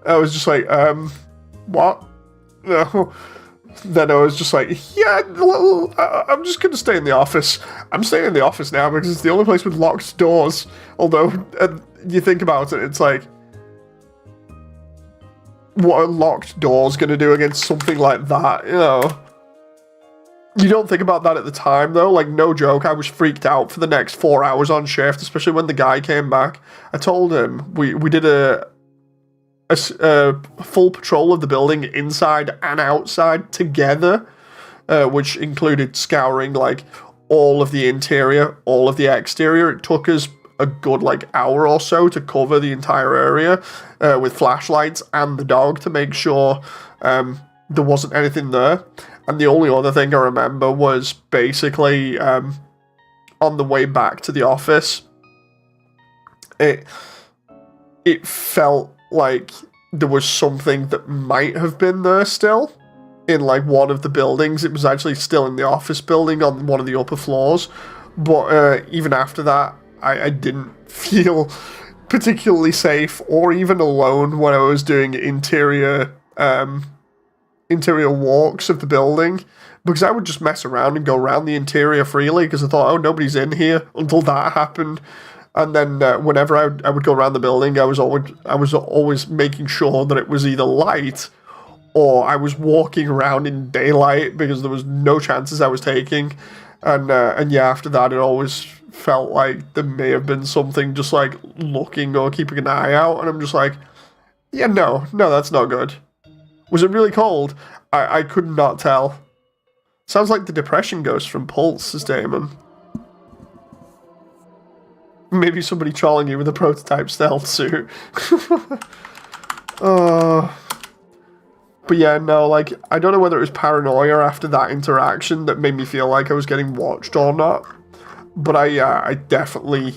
I was just like, what? No. Then I was just like, yeah, I'm just going to stay in the office. I'm staying in the office now because it's the only place with locked doors. Although, you think about it, it's like, what are locked doors going to do against something like that, you know? You don't think about that at the time, though. Like, no joke, I was freaked out for the next 4 hours on shift, especially when the guy came back. I told him, we did a full patrol of the building inside and outside together, which included scouring like all of the interior, all of the exterior. It took us a good like hour or so to cover the entire area with flashlights and the dog to make sure there wasn't anything there. And the only other thing I remember was basically on the way back to the office, it felt like there was something that might have been there still in like one of the buildings. It was actually still in the office building on one of the upper floors, but even after that I didn't feel particularly safe or even alone when I was doing interior walks of the building, because I would just mess around and go around the interior freely because I thought, oh, nobody's in here, until that happened. And then whenever I would go around the building, I was always making sure that it was either light or I was walking around in daylight because there was no chances I was taking. And yeah, after that, it always felt like there may have been something just like looking or keeping an eye out. And I'm just like, yeah, no, that's not good. Was it really cold? I could not tell. Sounds like the depression ghost from Pulse, says Damon. Maybe somebody trolling you with a prototype stealth suit. But yeah, no, like, I don't know whether it was paranoia after that interaction that made me feel like I was getting watched or not. But I definitely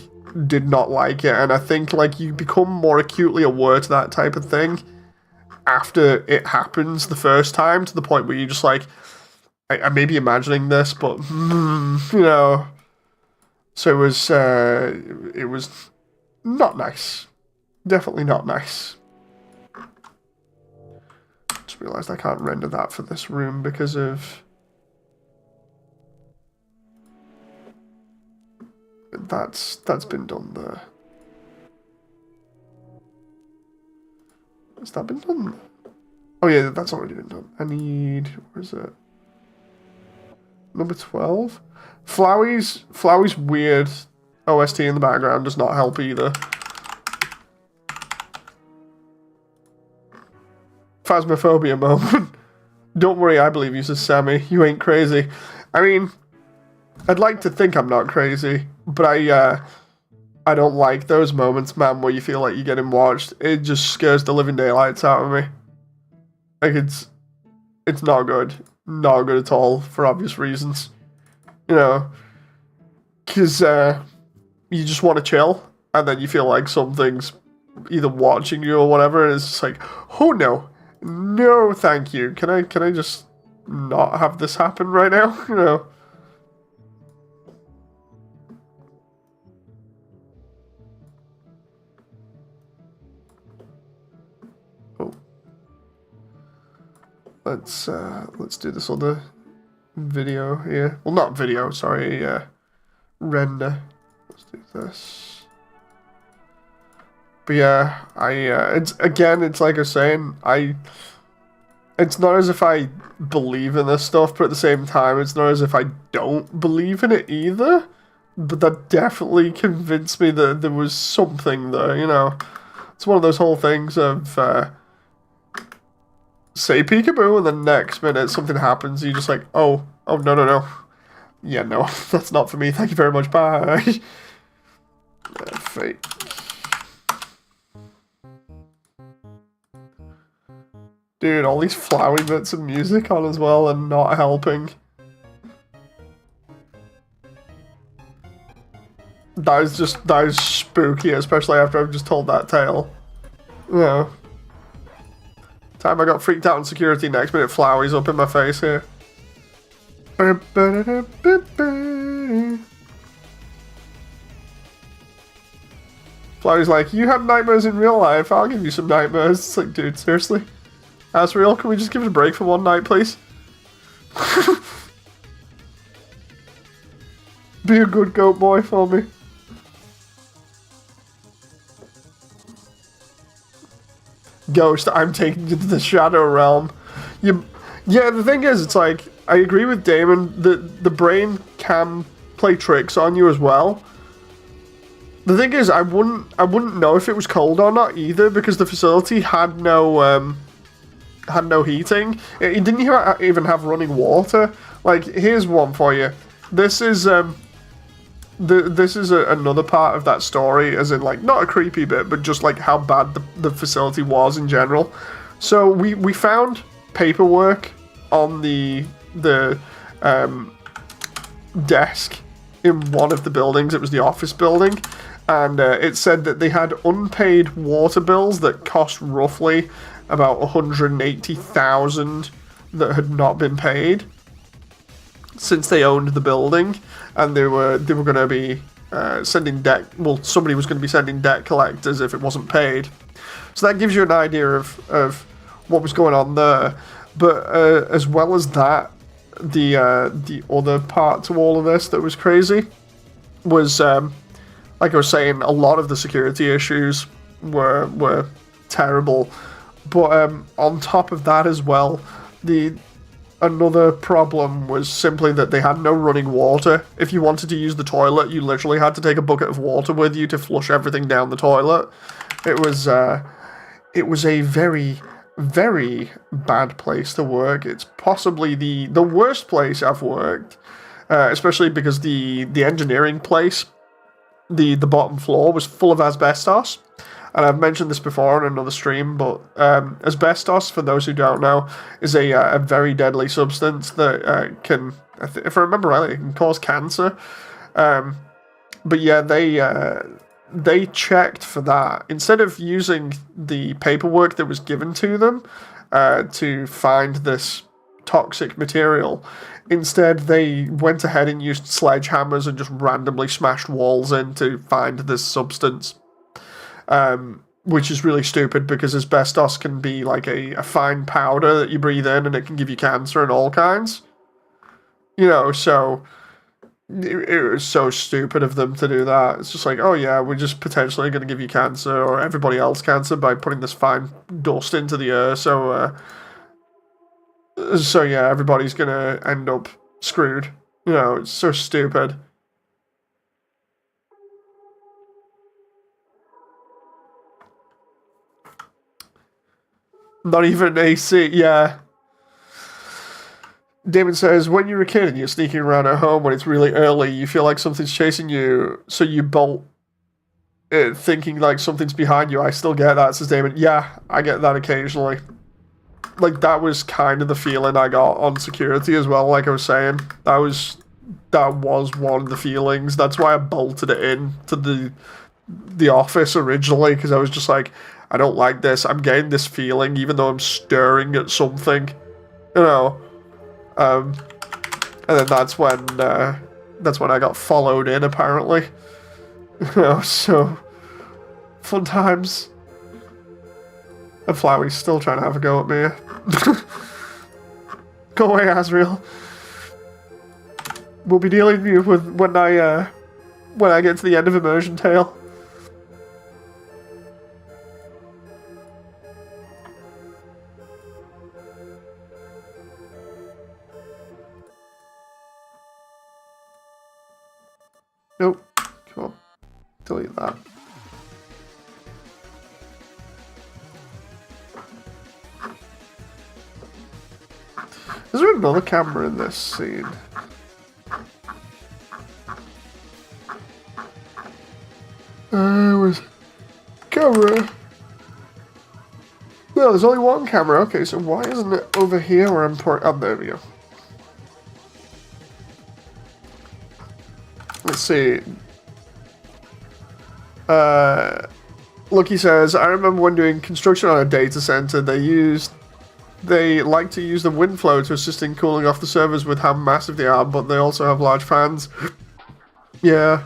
did not like it. And I think, like, you become more acutely aware to that type of thing after it happens the first time, to the point where you're just like, I may be imagining this, but, you know... So it was not nice. Definitely not nice. Just realised I can't render that for this room because of... That's been done there. Has that been done? Oh yeah, that's already been done. I need... Where is it? Number 12? Flowey's weird OST in the background does not help either. Phasmophobia moment. Don't worry, I believe you, says Sammy. You ain't crazy. I mean, I'd like to think I'm not crazy, but I don't like those moments, man, where you feel like you're getting watched. It just scares the living daylights out of me. Like, it's not good. Not good at all, for obvious reasons. You know, because you just want to chill, and then you feel like something's either watching you or whatever, and it's just like, oh no, no, thank you. Can I just not have this happen right now? You know. Oh, let's do this other video here. Well, not video, sorry, render. Let's do this. But yeah, it's like I was saying, it's not as if I believe in this stuff, but at the same time, it's not as if I don't believe in it either. But that definitely convinced me that there was something there, you know. It's one of those whole things of say peekaboo, and then next minute something happens. You're just like, oh, no. Yeah, no, that's not for me. Thank you very much. Bye. Fate. Dude, all these flowery bits of music on as well and not helping. That is spooky, especially after I've just told that tale. Yeah. Time I got freaked out in security, next minute flowery's up in my face here. Flowery's like, you had nightmares in real life, I'll give you some nightmares. It's like, dude, seriously? That's real? Can we just give it a break for one night, please? Be a good goat boy for me. Ghost, I'm taking you to the Shadow Realm. Yeah, the thing is, it's like, I agree with Damon, the brain can play tricks on you as well. The thing is, I wouldn't know if it was cold or not either, because the facility had no heating. It didn't even have running water. Like, here's one for you. This is another part of that story, as in, like, not a creepy bit, but just like how bad the facility was in general. So we found paperwork on the desk in one of the buildings. It was the office building, and it said that they had unpaid water bills that cost roughly about 180,000 that had not been paid since they owned the building, and they were going to be sending debt. Well, somebody was going to be sending debt collectors if it wasn't paid. So that gives you an idea of what was going on there. But as well as that, the other part to all of this that was crazy was, like I was saying, a lot of the security issues were terrible. But on top of that as well, another problem was simply that they had no running water. If you wanted to use the toilet, you literally had to take a bucket of water with you to flush everything down the toilet. It was a very, very bad place to work. It's possibly the worst place I've worked, especially because the engineering place, the bottom floor was full of asbestos. And I've mentioned this before on another stream, but asbestos, for those who don't know, is a very deadly substance that can, if I remember rightly, it can cause cancer. But yeah, they checked for that. Instead of using the paperwork that was given to them to find this toxic material, instead they went ahead and used sledgehammers and just randomly smashed walls in to find this substance. Which is really stupid because asbestos can be like a fine powder that you breathe in and it can give you cancer and all kinds. You know, so it was so stupid of them to do that. It's just like, oh yeah, we're just potentially going to give you cancer or everybody else cancer by putting this fine dust into the air. So yeah, everybody's going to end up screwed. You know, it's so stupid. Not even AC, yeah. Damon says, when you're a kid and you're sneaking around at home when it's really early, you feel like something's chasing you, so you bolt thinking like something's behind you. I still get that, says Damon. Yeah, I get that occasionally. Like, that was kind of the feeling I got on security as well, like I was saying. That was one of the feelings. That's why I bolted it in to the office originally, because I was just like, I don't like this. I'm getting this feeling, even though I'm staring at something, you know. And then that's when I got followed in, apparently. You know, so fun times. And Flowey's still trying to have a go at me. Go away, Asriel. We'll be dealing with you when I get to the end of Immersiontale. Nope. Come on. Delete that. Is there another camera in this scene? Where's camera? No, there's only one camera. Okay, so why isn't it over here where I'm pouring? Oh, there we go. Let's see. Lucky says, I remember when doing construction on a data center, they like to use the wind flow to assist in cooling off the servers with how massive they are, but they also have large fans. Yeah.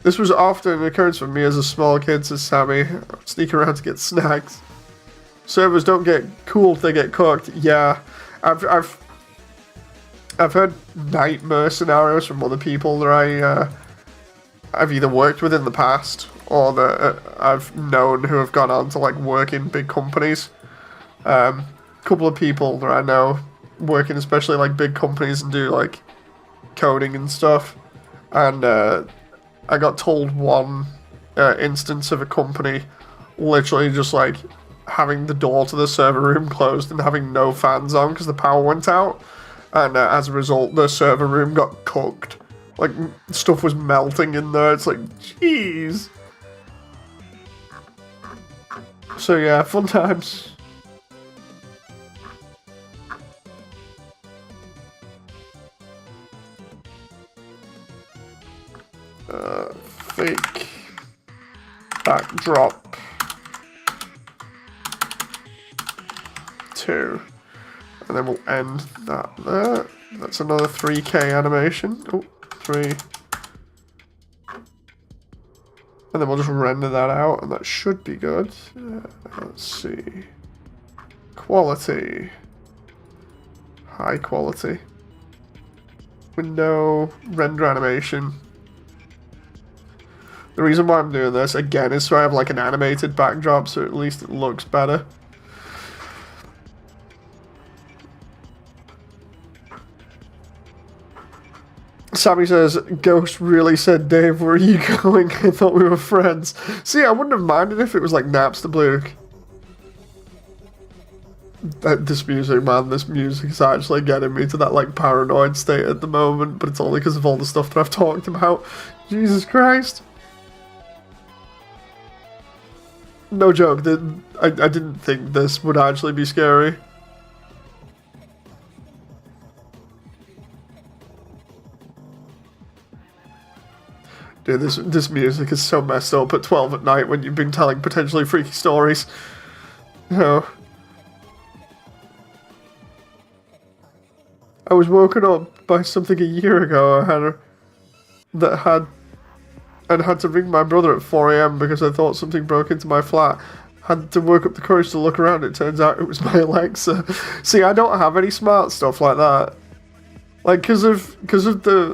This was often an occurrence for me as a small kid, says Sammy. I'd sneak around to get snacks. Servers don't get cooled, they get cooked. Yeah. I've heard nightmare scenarios from other people that I've either worked with in the past or that I've known who have gone on to like work in big companies. Couple of people that I know work in especially like big companies and do like coding and stuff. And I got told one instance of a company literally just like having the door to the server room closed and having no fans on because the power went out. And as a result, the server room got cooked. Like, stuff was melting in there. It's like, jeez. So yeah, fun times. Fake backdrop 2. And then we'll end that there. That's another 3K animation. Oh, 3. And then we'll just render that out, and that should be good. Let's see. Quality. High quality. Window, render animation. The reason why I'm doing this, again, is so I have like an animated backdrop, so at least it looks better. Sammy says, Ghost really said, Dave, where are you going? I thought we were friends. See, I wouldn't have minded if it was like Napster Blue. This music, man, this music is actually getting me to that like paranoid state at the moment, but it's only because of all the stuff that I've talked about. Jesus Christ. No joke, I didn't think this would actually be scary. Dude, this music is so messed up at 12 at night when you've been telling potentially freaky stories. You know. I was woken up by something a year ago I'd had to ring my brother at 4 AM because I thought something broke into my flat. Had to work up the courage to look around. It turns out it was my Alexa. See, I don't have any smart stuff like that. Like, because of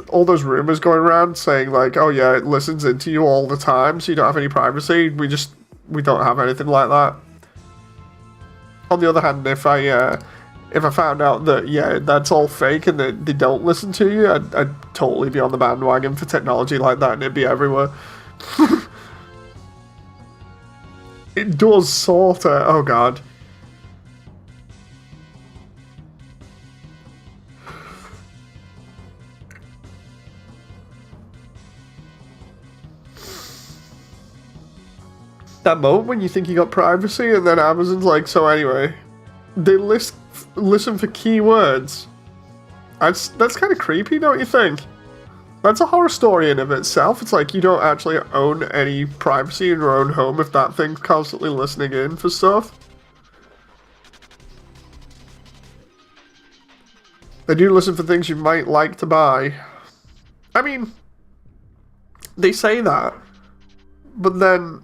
all those rumors going around saying like, oh yeah, it listens into you all the time, so you don't have any privacy. We don't have anything like that. On the other hand, if I found out that yeah, that's all fake and that they don't listen to you, I'd totally be on the bandwagon for technology like that, and it'd be everywhere. It does sorta. Oh god. That moment when you think you got privacy and then Amazon's like, so anyway, they listen for keywords. That's kind of creepy, don't you think? That's a horror story in of itself. It's like you don't actually own any privacy in your own home if that thing's constantly listening in for stuff. They do listen for things you might like to buy. I mean, they say that, but then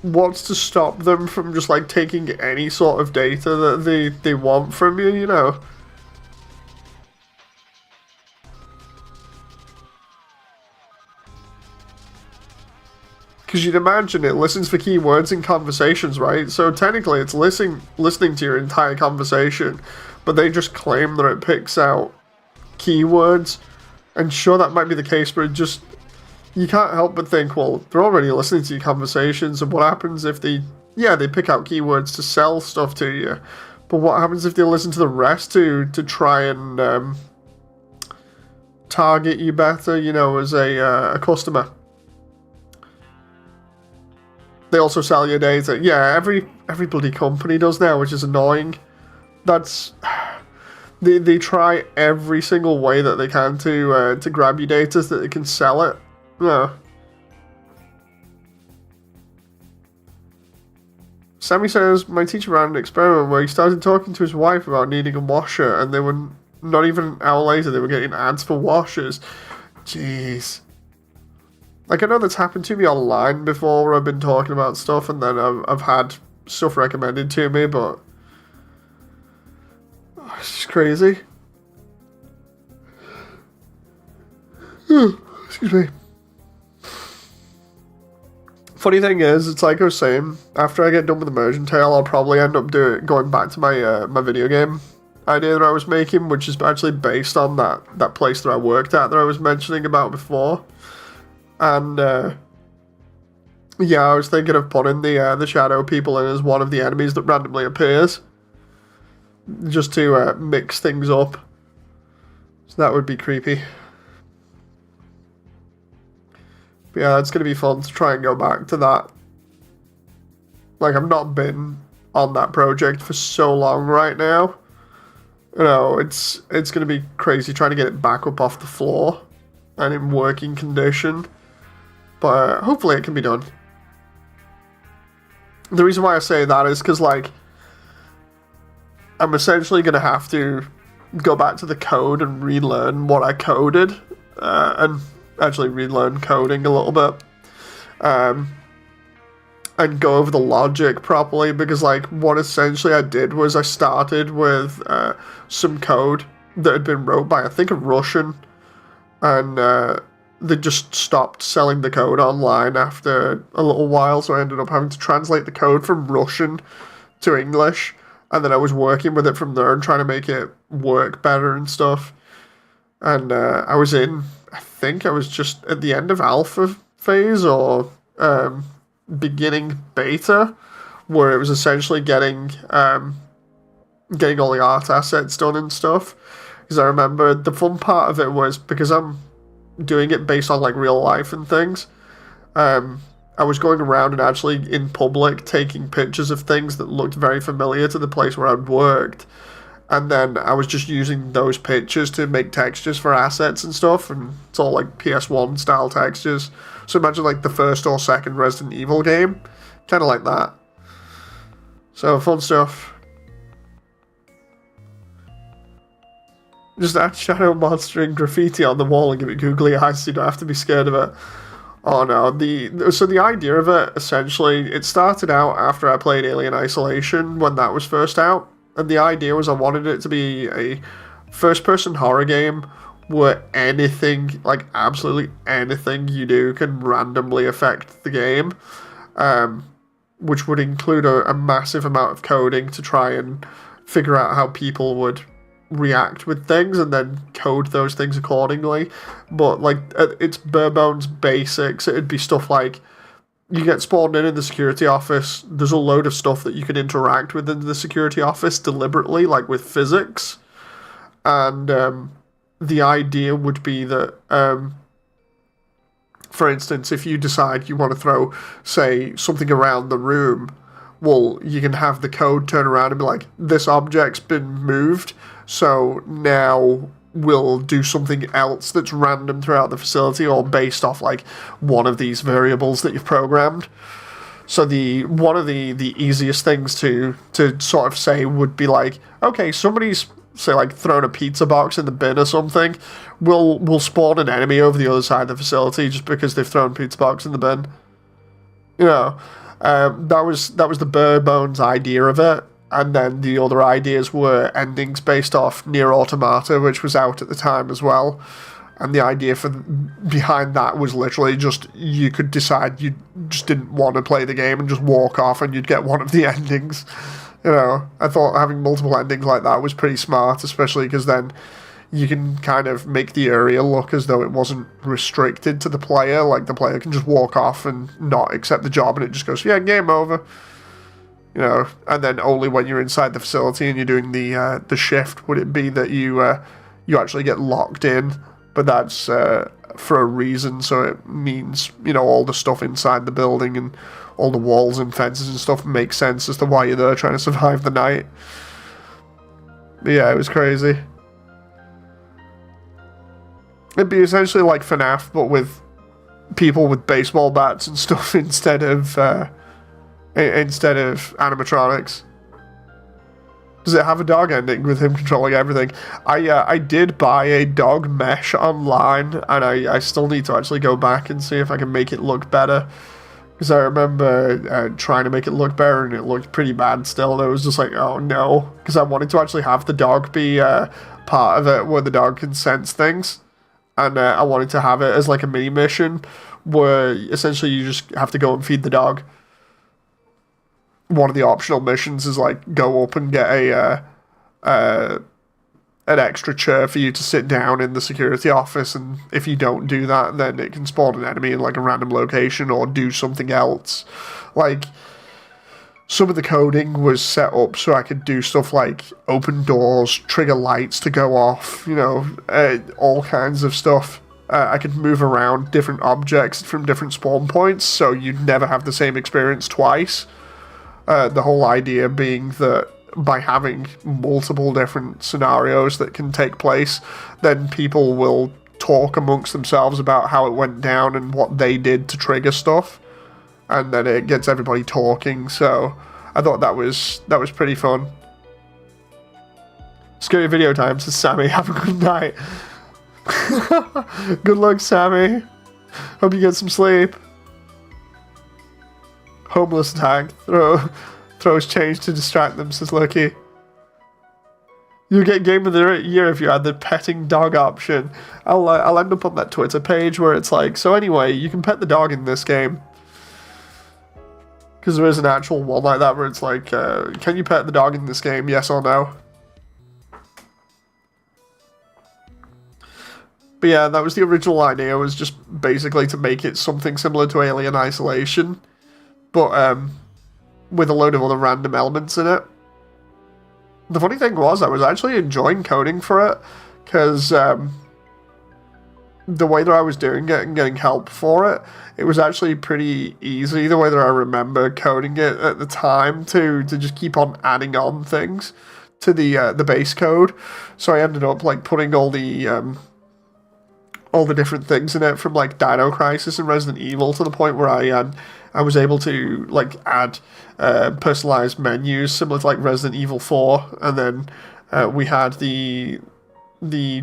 what's to stop them from just like taking any sort of data that they want from you, you know? Because you'd imagine it listens for keywords in conversations, right? So technically it's listening to your entire conversation, but they just claim that it picks out keywords. And sure, that might be the case, but it just, you can't help but think, well, they're already listening to your conversations, and what happens if they pick out keywords to sell stuff to you, But what happens if they listen to the rest to try and target you better, you know, as a customer? They also sell your data. Yeah, every bloody company does now, which is annoying. That's they try every single way that they can to grab your data so that they can sell it. Yeah. Sammy says, my teacher ran an experiment where he started talking to his wife about needing a washer, and they were not even an hour later, they were getting ads for washers. Jeez. Like, I know that's happened to me online before, where I've been talking about stuff, and then I've had stuff recommended to me, but it's just crazy. Excuse me. Funny thing is, it's like I was saying, after I get done with Immersiontale, I'll probably end up going back to my my video game idea that I was making, which is actually based on that place that I worked at that I was mentioning about before. And yeah, I was thinking of putting the shadow people in as one of the enemies that randomly appears, just to mix things up. So that would be creepy. But yeah, it's going to be fun to try and go back to that. Like, I've not been on that project for so long right now. You know, it's going to be crazy trying to get it back up off the floor and in working condition. But hopefully it can be done. The reason why I say that is because, like, I'm essentially going to have to go back to the code and relearn what I coded. And actually relearn coding a little bit. And go over the logic properly, because, like, what essentially I did was I started with some code that had been wrote by, I think, a Russian, and they just stopped selling the code online after a little while, so I ended up having to translate the code from Russian to English, and then I was working with it from there and trying to make it work better and stuff. And I think I was just at the end of alpha phase, or beginning beta, where it was essentially getting all the art assets done and stuff. Because I remember the fun part of it was, because I'm doing it based on, like, real life and things, I was going around and actually in public taking pictures of things that looked very familiar to the place where I'd worked. And then I was just using those pictures to make textures for assets and stuff, and it's all like PS1 style textures. So imagine like the first or second Resident Evil game, kind of like that. So fun stuff. Just add shadow monster and graffiti on the wall and give it googly eyes so you don't have to be scared of it. Oh no, so the idea of it, essentially, it started out after I played Alien Isolation when that was first out. And the idea was I wanted it to be a first-person horror game where anything, like absolutely anything you do can randomly affect the game, which would include a massive amount of coding to try and figure out how people would react with things and then code those things accordingly. But, like, at its bare bones basics, it'd be stuff like, you get spawned in the security office, there's a load of stuff that you can interact with in the security office deliberately, like with physics. And the idea would be that, for instance, if you decide you want to throw, say, something around the room, well, you can have the code turn around and be like, this object's been moved, so now will do something else that's random throughout the facility or based off like one of these variables that you've programmed. So one of the easiest things to sort of say would be like, okay, somebody's, say, like thrown a pizza box in the bin or something, we'll spawn an enemy over the other side of the facility just because they've thrown a pizza box in the bin. You know, that was the bare bones idea of it. And then the other ideas were endings based off Nier Automata, which was out at the time as well. And the idea behind that was literally just, you could decide you just didn't want to play the game and just walk off and you'd get one of the endings. You know, I thought having multiple endings like that was pretty smart, especially because then you can kind of make the area look as though it wasn't restricted to the player. Like, the player can just walk off and not accept the job and it just goes, yeah, game over. you know, and then only when you're inside the facility and you're doing the shift would it be that you actually get locked in. But that's for a reason, so it means, you know, all the stuff inside the building and all the walls and fences and stuff make sense as to why you're there trying to survive the night. But yeah, it was crazy. It'd be essentially like FNAF, but with people with baseball bats and stuff instead of animatronics. Does it have a dog ending with him controlling everything? I did buy a dog mesh online, and I still need to actually go back and see if I can make it look better. Because I remember trying to make it look better, and it looked pretty bad still. And it was just like, oh no. Because I wanted to actually have the dog be part of it, where the dog can sense things. And I wanted to have it as like a mini mission, where essentially you just have to go and feed the dog. One of the optional missions is like go up and get an extra chair for you to sit down in the security office, and if you don't do that, then it can spawn an enemy in like a random location or do something else. Like, some of the coding was set up so I could do stuff like open doors, trigger lights to go off, you know, all kinds of stuff. I could move around different objects from different spawn points, so you'd never have the same experience twice. The whole idea being that by having multiple different scenarios that can take place, then people will talk amongst themselves about how it went down and what they did to trigger stuff, and then it gets everybody talking. So I thought that was pretty fun. Scary video time, says Sammy. Have a good night. Good luck, Sammy. Hope you get some sleep. Homeless tag. Throws change to distract them, says Lucky. You'll get Game of the Year if you add the petting dog option. I'll end up on that Twitter page where it's like, so anyway, you can pet the dog in this game. Because there is an actual one like that where it's like, can you pet the dog in this game, yes or no? But yeah, that was the original idea, was just basically to make it something similar to Alien Isolation, but with a load of other random elements in it. The funny thing was, I was actually enjoying coding for it, because the way that I was doing it and getting help for it, it was actually pretty easy, the way that I remember coding it at the time, to just keep on adding on things to the base code. So I ended up like putting all the different things in it, from like Dino Crisis and Resident Evil, to the point where I was able to like add personalized menus similar to like Resident Evil 4, and then we had the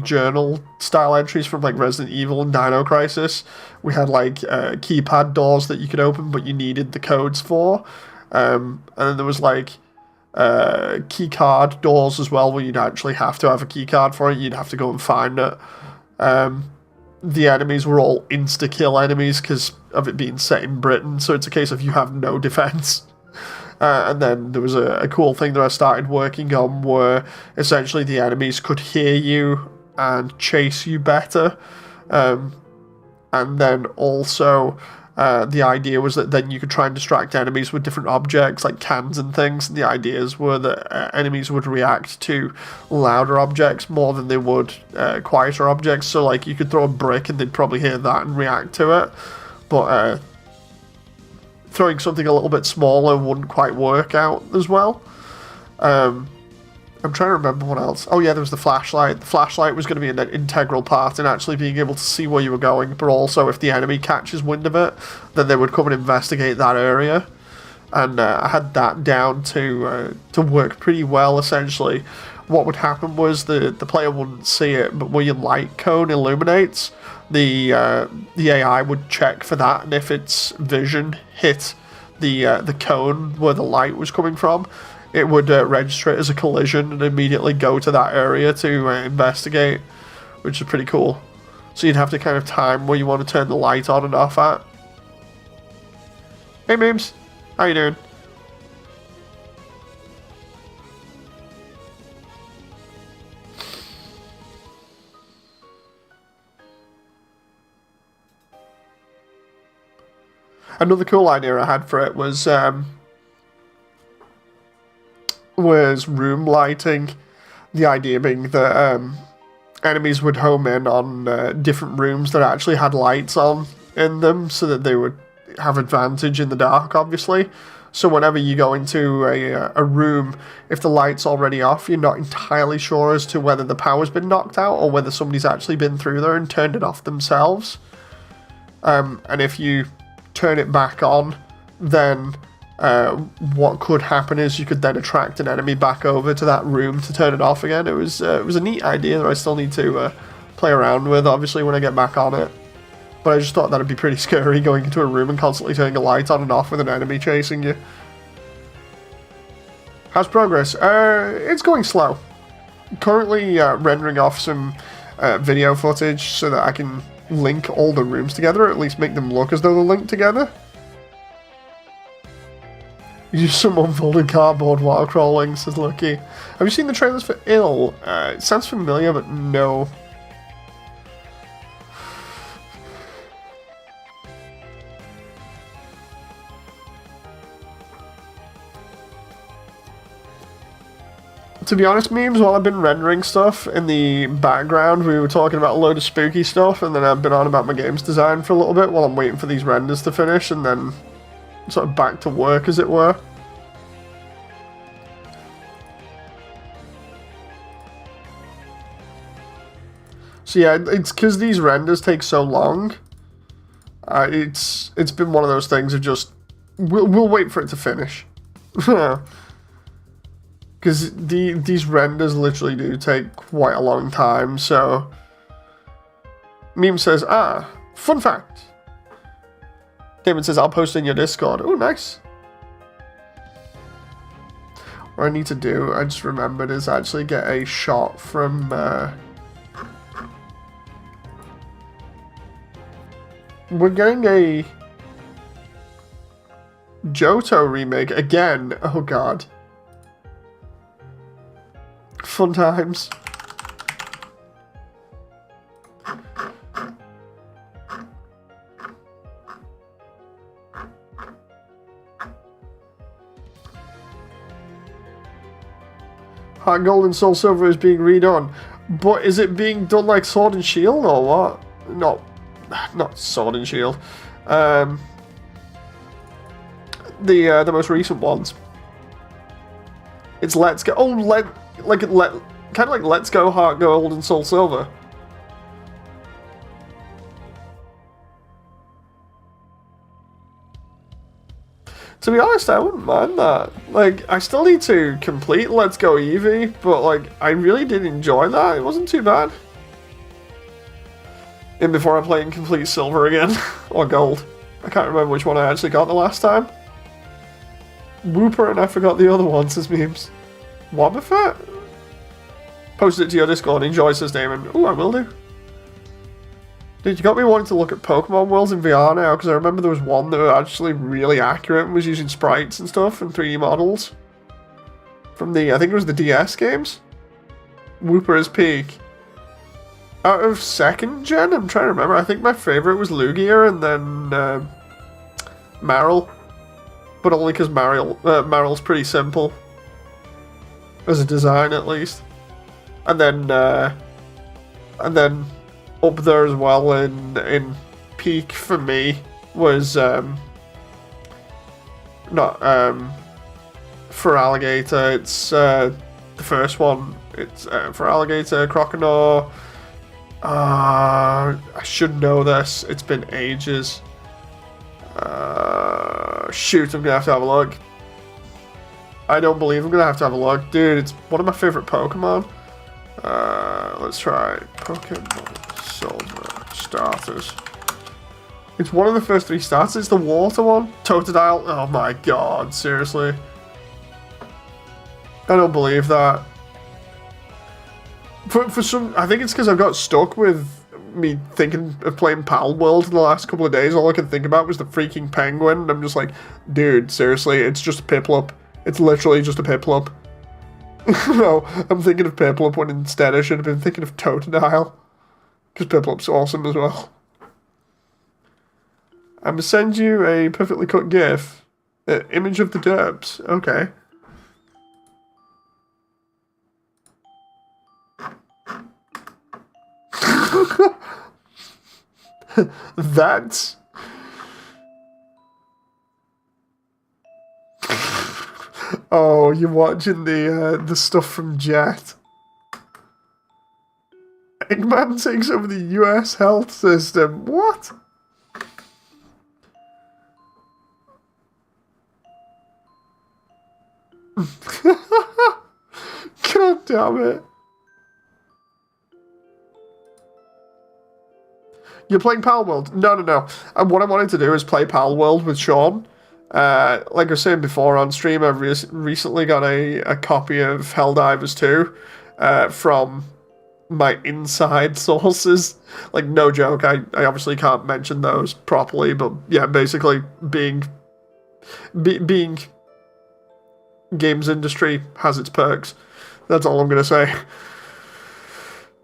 journal style entries from like Resident Evil and Dino Crisis. We had like keypad doors that you could open, but you needed the codes for, and then there was like keycard doors as well, where you'd actually have to have a keycard for it. You'd have to go and find it. The enemies were all insta-kill enemies because of it being set in Britain, so it's a case of you have no defense. And then there was a cool thing that I started working on, where essentially the enemies could hear you and chase you better. And then also the idea was that then you could try and distract enemies with different objects like cans and things. And the ideas were that enemies would react to louder objects more than they would quieter objects. So like you could throw a brick and they'd probably hear that and react to it. But throwing something a little bit smaller wouldn't quite work out as well. I'm trying to remember what else. Oh yeah, there was the flashlight. The flashlight was going to be an integral part in actually being able to see where you were going, but also if the enemy catches wind of it, then they would come and investigate that area. And I had that down to work pretty well, essentially. What would happen was the player wouldn't see it, but where your light cone illuminates, the AI would check for that, and if its vision hit the cone where the light was coming from, it would register it as a collision and immediately go to that area to investigate, which is pretty cool. So you'd have to kind of time where you want to turn the light on and off at. Hey Memes, how you doing? Another cool idea I had for it was was room lighting. The idea being that enemies would home in on different rooms that actually had lights on in them so that they would have advantage in the dark, obviously. So whenever you go into a room, if the light's already off, you're not entirely sure as to whether the power's been knocked out or whether somebody's actually been through there and turned it off themselves. And if you turn it back on, then what could happen is you could then attract an enemy back over to that room to turn it off again. It was a neat idea that I still need to play around with, obviously, when I get back on it. But I just thought that'd be pretty scary, going into a room and constantly turning a light on and off with an enemy chasing you. How's progress? It's going slow. Currently rendering off some video footage so that I can link all the rooms together, or at least make them look as though they're linked together. Use some unfolded cardboard while crawling, says Lucky. Have you seen the trailers for Ill? It sounds familiar, but no. To be honest, memes, while I've been rendering stuff in the background, we were talking about a load of spooky stuff, and then I've been on about my games design for a little bit while I'm waiting for these renders to finish, and then sort of back to work, as it were. So yeah, it's because these renders take so long. It's been one of those things of just, we'll wait for it to finish. Because these renders literally do take quite a long time, so... Meme says, fun fact. David says, I'll post in your Discord. Oh, nice. What I need to do, I just remembered, is actually get a shot from... We're getting a... Johto remake again. Oh, God. Fun times. Heart Gold and Soul Silver is being redone, but is it being done like Sword and Shield or what? Not Sword and Shield. The most recent ones. It's Let's Go. Oh, kind of like Let's Go, Heart Gold and Soul Silver. To be honest, I wouldn't mind that. Like, I still need to complete Let's Go Eevee, but like, I really did enjoy that. It wasn't too bad. And before I play in complete Silver again, or Gold. I can't remember which one I actually got the last time. Wooper and I forgot the other ones as memes. Wobbuffet? Post it to your Discord. Enjoy, says Damon. Oh, I will do. Dude, you got me wanting to look at Pokemon Worlds in VR now, because I remember there was one that was actually really accurate and was using sprites and stuff and 3D models. From the, I think it was the DS games? Wooper is peak. Out of second gen, I'm trying to remember. I think my favourite was Lugia and then Marill. But only because Marill's pretty simple. As a design, at least. And then up there as well in peak for me was for Alligator. It's the first one. It's for Alligator, Croconaw. I should know this. It's been ages. Shoot, I'm gonna have to have a look. I don't believe I'm gonna have to have a look. Dude, it's one of my favorite Pokemon. Let's try Pokemon Silver starters. It's one of the first 3 starters. It's the water one. Totodile. Oh my god, seriously. I don't believe that. For some, I think it's because I've got stuck with me thinking of playing Pal World in the last couple of days. All I could think about was the freaking penguin. And I'm just like, dude, seriously, it's just a Piplup. It's literally just a Piplup. No, I'm thinking of Piplup when instead I should have been thinking of Totodile. Because Piplup's awesome as well. I'm going to send you a perfectly cut GIF. Image of the derps. Okay. That's... Oh, you're watching the stuff from Jet. Eggman takes over the US health system. What? God damn it. You're playing Pal World? No. And what I wanted to do is play Pal World with Sean. Like I was saying before on stream, I've recently got a copy of Helldivers 2 from my inside sources. Like, no joke, I obviously can't mention those properly, but yeah, basically being games industry has its perks. That's all I'm going to say.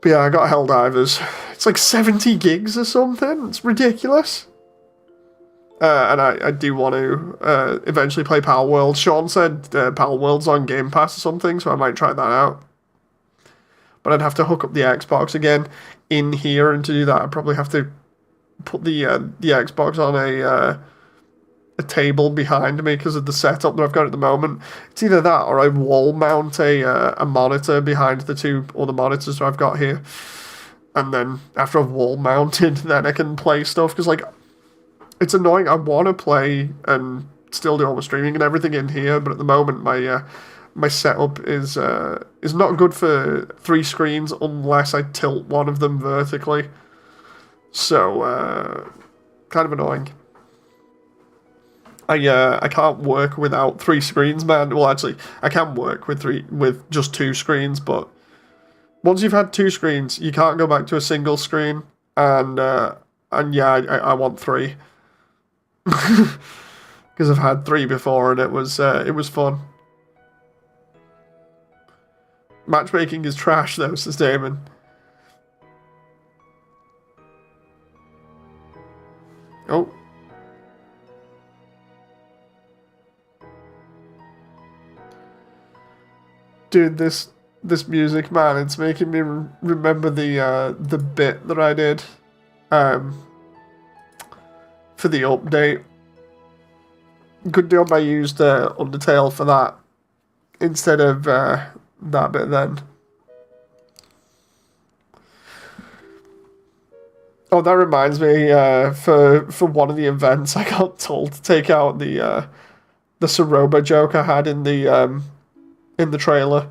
But yeah, I got Helldivers. It's like 70 gigs or something. It's ridiculous. And I do want to eventually play Pal World. Sean said Pal World's on Game Pass or something, so I might try that out. But I'd have to hook up the Xbox again in here, and to do that, I'd probably have to put the Xbox on a table behind me because of the setup that I've got at the moment. It's either that or I wall mount a monitor behind the two other monitors that I've got here. And then after I've wall mounted, then I can play stuff. Because, like, it's annoying. I want to play and still do all my streaming and everything in here, but at the moment my setup is not good for 3 screens unless I tilt one of them vertically. So, kind of annoying. I can't work without 3 screens, man. Well, actually, I can work with just 2 screens, but once you've had 2 screens, you can't go back to a single screen. And yeah, I want 3 because I've had 3 before, and it was fun. Matchmaking is trash, though, says Damon. Oh. Dude, this music, man, it's making me remember the bit that I did for the update. Good job I used Undertale for that instead of that bit then. Oh, that reminds me, for one of the events, I got told to take out the Saroba joke I had in the trailer,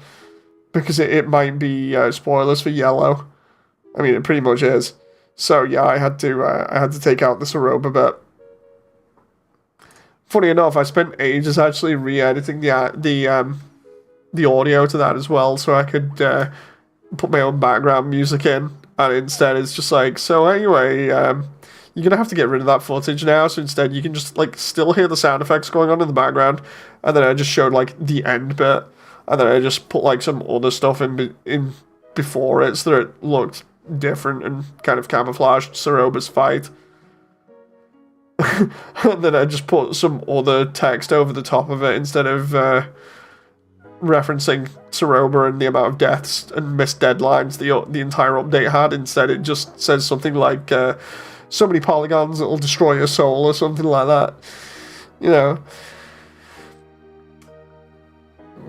because it might be spoilers for Yellow. I mean, it pretty much is. So yeah, I had to take out the Saroba bit. Funny enough, I spent ages actually re-editing the audio to that as well, so I could put my own background music in. And instead, it's just like, so anyway, you're gonna have to get rid of that footage now. So instead, you can just like still hear the sound effects going on in the background, and then I just showed like the end bit. And then I just put like some other stuff in before it so that it looked different and kind of camouflaged Saroba's fight. And then I just put some other text over the top of it instead of referencing Saroba and the amount of deaths and missed deadlines the entire update had. Instead, it just says something like so many polygons that will destroy your soul or something like that. You know.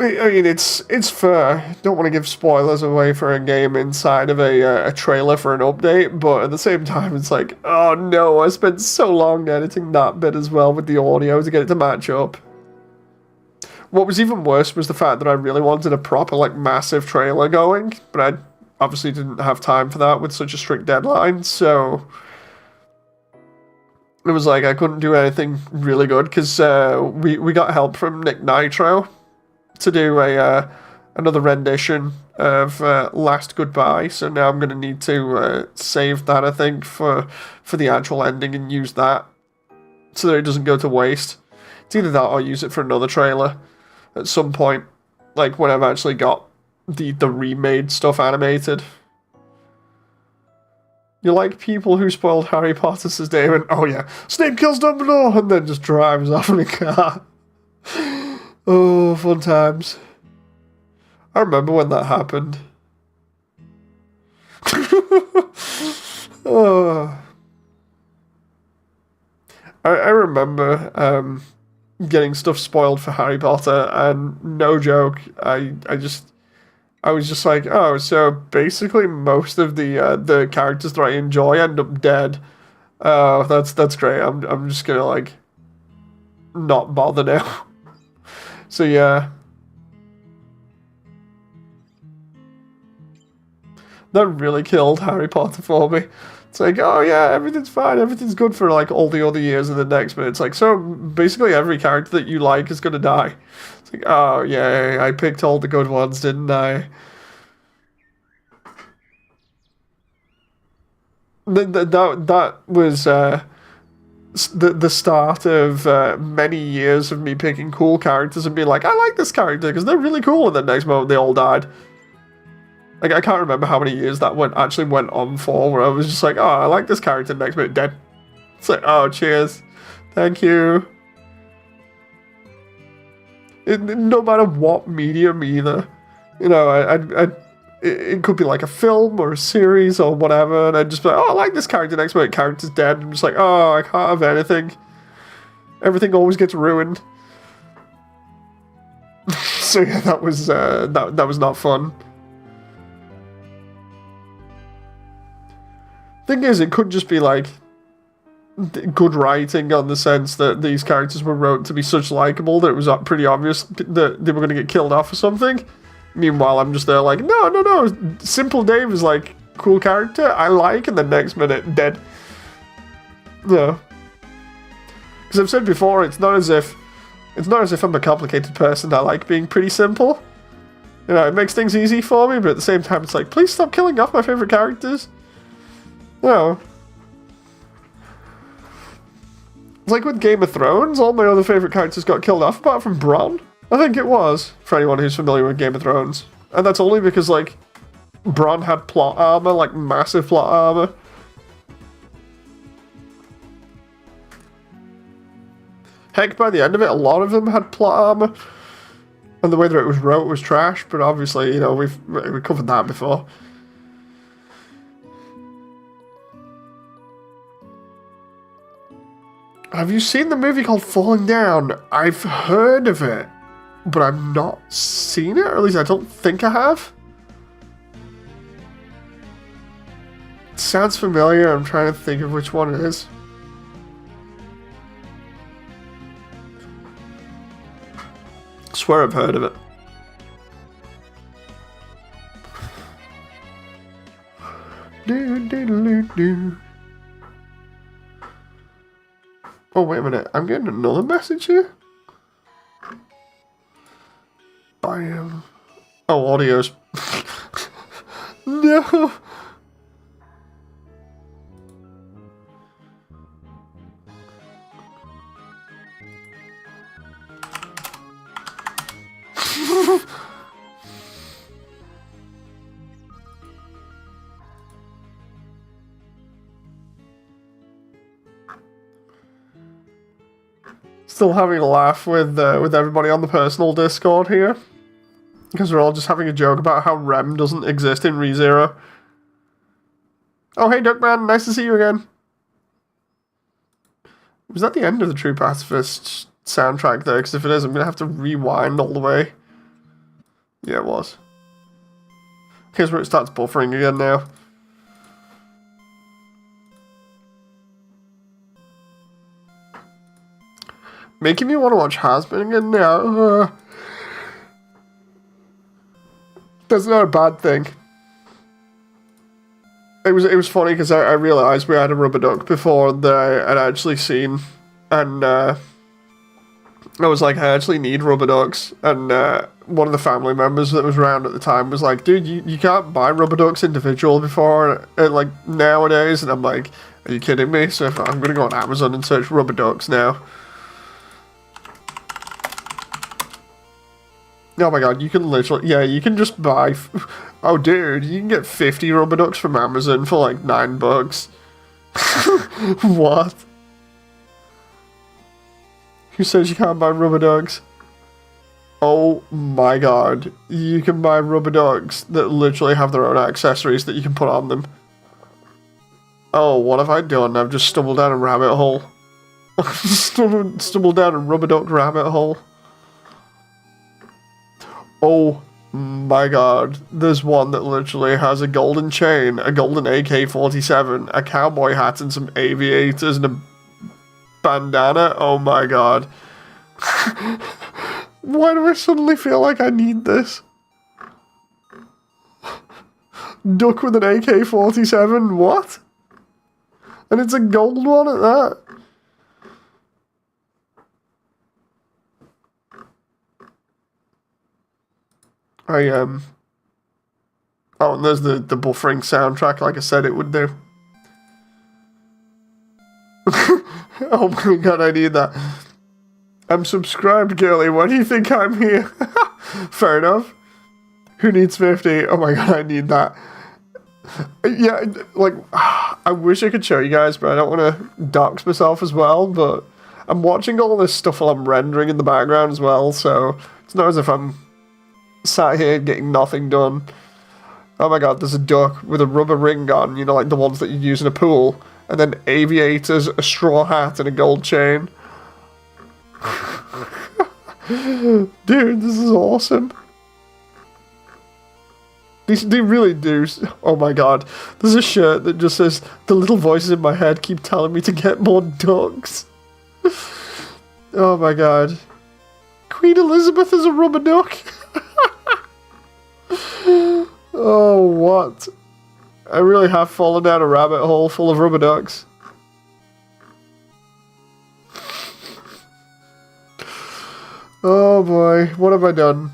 I mean, it's fair. Don't want to give spoilers away for a game inside of a trailer for an update, but at the same time, it's like, oh no, I spent so long editing that bit as well with the audio to get it to match up. What was even worse was the fact that I really wanted a proper, like, massive trailer going, but I obviously didn't have time for that with such a strict deadline, so it was like I couldn't do anything really good, because we got help from Nick Nitro to do another rendition of Last Goodbye, so now I'm going to need to save that, I think, for the actual ending and use that so that it doesn't go to waste. It's either that or use it for another trailer at some point, like when I've actually got the remade stuff animated. You like people who spoiled Harry Potter, says Damon. Oh yeah, Snape kills Dumbledore and then just drives off in a car. Oh, fun times. I remember when that happened. Oh. I remember getting stuff spoiled for Harry Potter, and no joke, I was just like, oh, so basically most of the characters that I enjoy end up dead. Oh, that's great. I'm just gonna like not bother now. So yeah, that really killed Harry Potter for me. It's like, oh yeah, everything's fine, everything's good for like all the other years in the next, but it's like, so basically every character that you like is gonna die. It's like, oh yeah, I picked all the good ones, didn't I? That was the start of many years of me picking cool characters and being like, I like this character because they're really cool, and the next moment they all died. Like, I can't remember how many years that actually went on for, where I was just like, oh, I like this character, next minute dead. It's like, oh, cheers. Thank you. No matter what medium either. You know, it could be like a film or a series or whatever, and I'd just be like, oh, I like this character, next minute character's dead. I'm just like, oh, I can't have anything. Everything always gets ruined. So yeah, that was not fun. Thing is, it could just be like good writing on the sense that these characters were wrote to be such likable that it was pretty obvious that they were going to get killed off or something. Meanwhile, I'm just there like, no. Simple Dave is like cool character I like, and the next minute dead. Yeah. Because I've said before, it's not as if I'm a complicated person. I like being pretty simple. You know, it makes things easy for me, but at the same time, it's like, please stop killing off my favorite characters. No. It's like with Game of Thrones, all my other favourite characters got killed off apart from Bronn. I think it was, for anyone who's familiar with Game of Thrones. And that's only because, like, Bronn had plot armor, like massive plot armor. Heck, by the end of it, a lot of them had plot armor. And the way that it was wrote was trash, but obviously, you know, we've covered that before. Have you seen the movie called Falling Down? I've heard of it, but I've not seen it, or at least I don't think I have. It sounds familiar, I'm trying to think of which one it is. I swear I've heard of it. Do. Oh, wait a minute. I'm getting another message here? Bam. Oh, audio's... No! Still having a laugh with everybody on the personal Discord here, because we're all just having a joke about how Rem doesn't exist in ReZero. Oh, hey, Duckman, nice to see you again. Was that the end of the True Pacifist soundtrack there? Because if it is, I'm going to have to rewind all the way. Yeah, it was. Here's where it starts buffering again now. Making me want to watch Has-Been again now. That's not a bad thing. It was funny because I realised we had a rubber duck before that I had actually seen, and I was like, I actually need rubber ducks, and one of the family members that was around at the time was like, dude, you can't buy rubber ducks individual before, like, nowadays, and I'm like, are you kidding me? So I'm going to go on Amazon and search rubber ducks now. Oh my god, you can literally... Yeah, you can just buy... Oh, dude, you can get 50 rubber ducks from Amazon for like $9. What? Who says you can't buy rubber ducks? Oh my god. You can buy rubber ducks that literally have their own accessories that you can put on them. Oh, what have I done? I've just stumbled down a rabbit hole. Stumbled down a rubber duck rabbit hole. Oh my god. There's one that literally has a golden chain, a golden AK-47, a cowboy hat and some aviators and a bandana. Oh my god. Why do I suddenly feel like I need this? Duck with an AK-47? What? And it's a gold one at that. Oh, and there's the buffering soundtrack, like I said it would do. Oh my god, I need that. I'm subscribed, girly. Why do you think I'm here? Fair enough. Who needs 50? Oh my god, I need that. Yeah, like, I wish I could show you guys, but I don't want to dox myself as well, but I'm watching all this stuff while I'm rendering in the background as well, so it's not as if I'm sat here getting nothing done. Oh my god, there's a duck with a rubber ring on, you know, like the ones that you use in a pool, and then aviators, a straw hat, and a gold chain. Dude, this is awesome. They really do. Oh my god. There's a shirt that just says, the little voices in my head keep telling me to get more ducks. Oh my god. Queen Elizabeth is a rubber duck. Oh, what? I really have fallen down a rabbit hole full of rubber ducks. Oh boy, what have I done?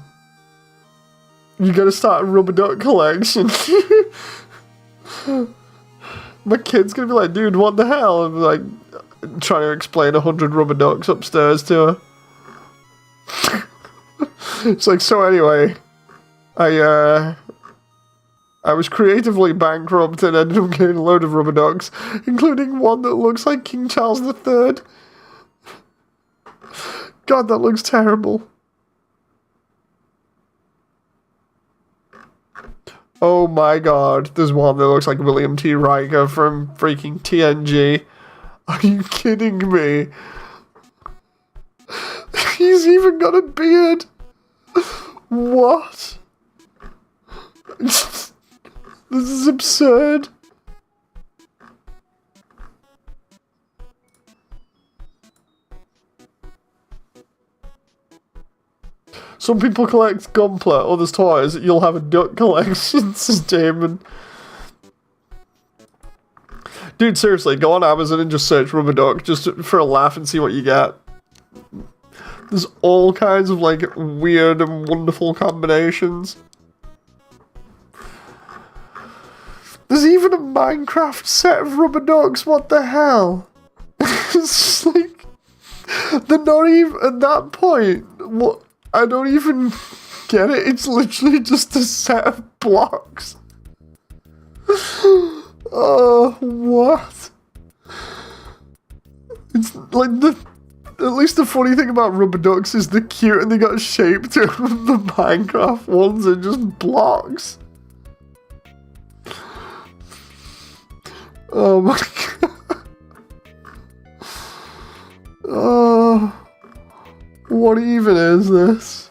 You gotta start a rubber duck collection. My kid's gonna be like, dude, what the hell? I'm like, trying to explain 100 rubber ducks upstairs to her. It's like, so anyway, I was creatively bankrupt and ended up getting a load of rubber ducks, including one that looks like King Charles III. God, that looks terrible. Oh my god, there's one that looks like William T. Riker from freaking TNG. Are you kidding me? He's even got a beard. What? This is absurd. Some people collect Gunpla, others toys. You'll have a duck collection, says Damon. Dude, seriously, go on Amazon and just search rubber duck just for a laugh and see what you get. There's all kinds of, like, weird and wonderful combinations. There's even a Minecraft set of rubber ducks, what the hell? It's like, they're not even, at that point, what? I don't even get it. It's literally just a set of blocks. Oh, what? It's like at least the funny thing about rubber ducks is they're cute and they got shape to them. The Minecraft ones are just blocks. Oh my god. Oh. What even is this?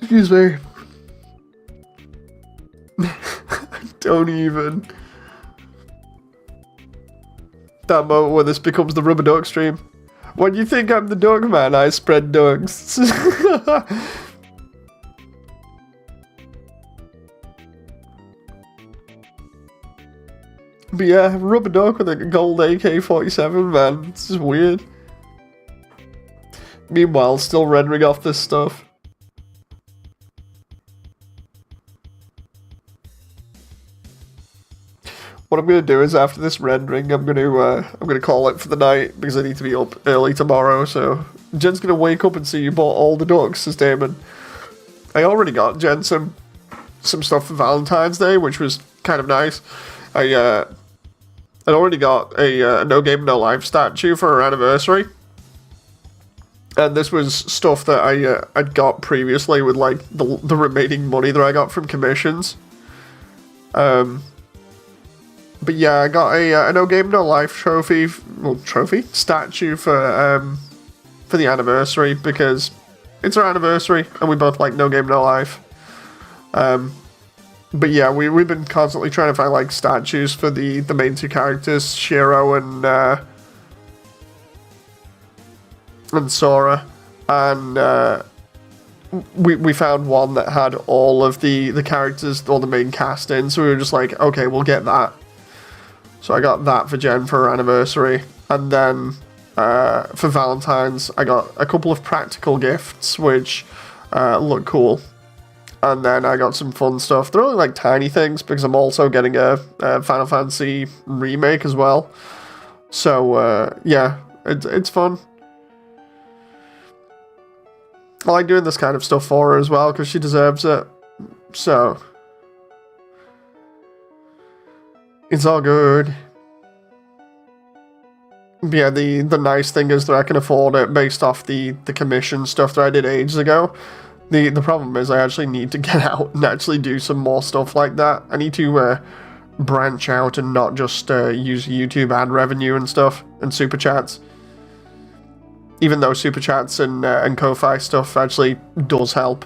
Excuse me. Don't even. That moment where this becomes the rubber duck stream. When you think I'm the duck man, I spread ducks. But yeah, rubber duck with a gold AK-47, man. This is weird. Meanwhile, still rendering off this stuff. What I'm gonna do is after this rendering, I'm gonna call it for the night because I need to be up early tomorrow. So Jen's gonna wake up and see you bought all the ducks, says Damon. I already got Jen some some stuff for Valentine's Day, which was kind of nice. I'd already got a No Game No Life statue for her anniversary. And this was stuff that I'd got previously with like the remaining money that I got from commissions. But yeah, I got a No Game No Life statue for the anniversary because it's our anniversary and we both like No Game No Life. But yeah, we've been constantly trying to find like statues for the main two characters, Shiro and Sora, and we found one that had all of the characters, all the main cast in, so we were just like, okay, we'll get that. So I got that for Jen for her anniversary, and then for Valentine's, I got a couple of practical gifts, which look cool. And then I got some fun stuff. They're only like tiny things, because I'm also getting a Final Fantasy remake as well. So, yeah, it's fun. I like doing this kind of stuff for her as well, because she deserves it. So, it's all good. But yeah, the nice thing is that I can afford it based off the commission stuff that I did ages ago. The problem is I actually need to get out and actually do some more stuff like that. I need to branch out and not just use YouTube ad revenue and stuff and super chats. Even though super chats and Ko-Fi stuff actually does help.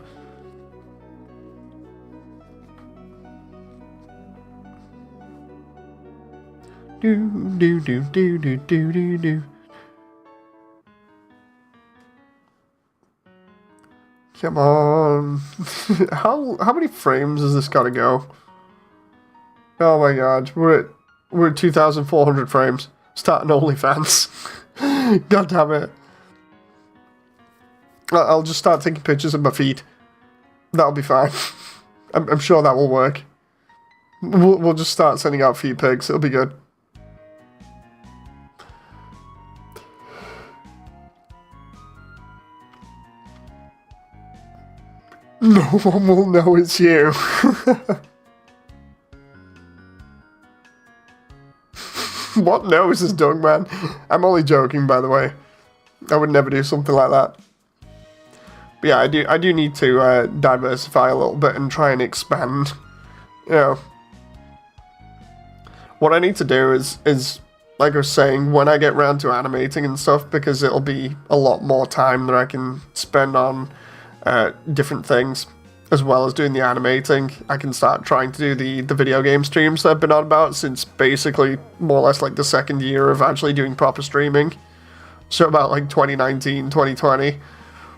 Do do do do do do do do. Come on. How many frames has this gotta go? Oh my god, we're at 2,400 frames. Starting OnlyFans. God damn it. I'll just start taking pictures of my feet. That'll be fine. I'm sure that will work. We'll just start sending out feet pics. It'll be good. No one will know it's you. What nose is Doug, man? I'm only joking, by the way. I would never do something like that. But yeah, I do need to diversify a little bit and try and expand. You know, what I need to do is like I was saying, when I get around to animating and stuff, because it'll be a lot more time that I can spend on different things, as well as doing the animating. I can start trying to do the video game streams that I've been on about since basically more or less like the second year of actually doing proper streaming. So about like 2019, 2020,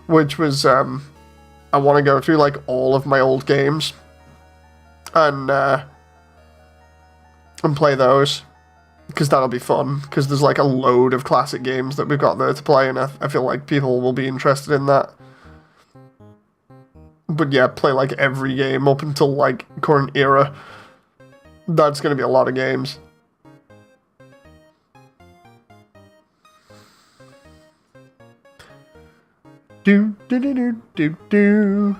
which was, I want to go through like all of my old games and play those, because that'll be fun, because there's like a load of classic games that we've got there to play, and I feel like people will be interested in that. But yeah, play like every game up until like current era. That's gonna be a lot of games. Do do do do do do.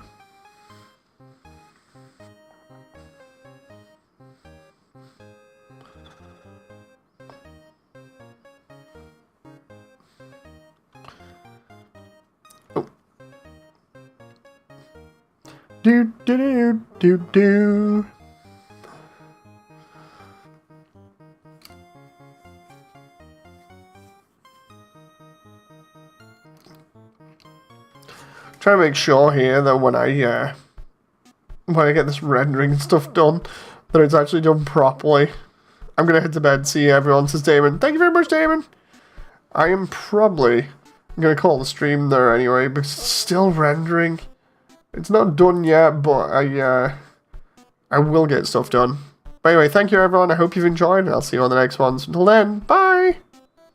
Do do do do do. Try to make sure here that when I get this rendering and stuff done, that it's actually done properly. I'm gonna head to bed. See you, everyone. Says Damon. Thank you very much, Damon. I am probably gonna call the stream there anyway, because it's still rendering. It's not done yet, but I will get stuff done. But anyway, thank you everyone. I hope you've enjoyed, and I'll see you on the next ones. Until then, bye!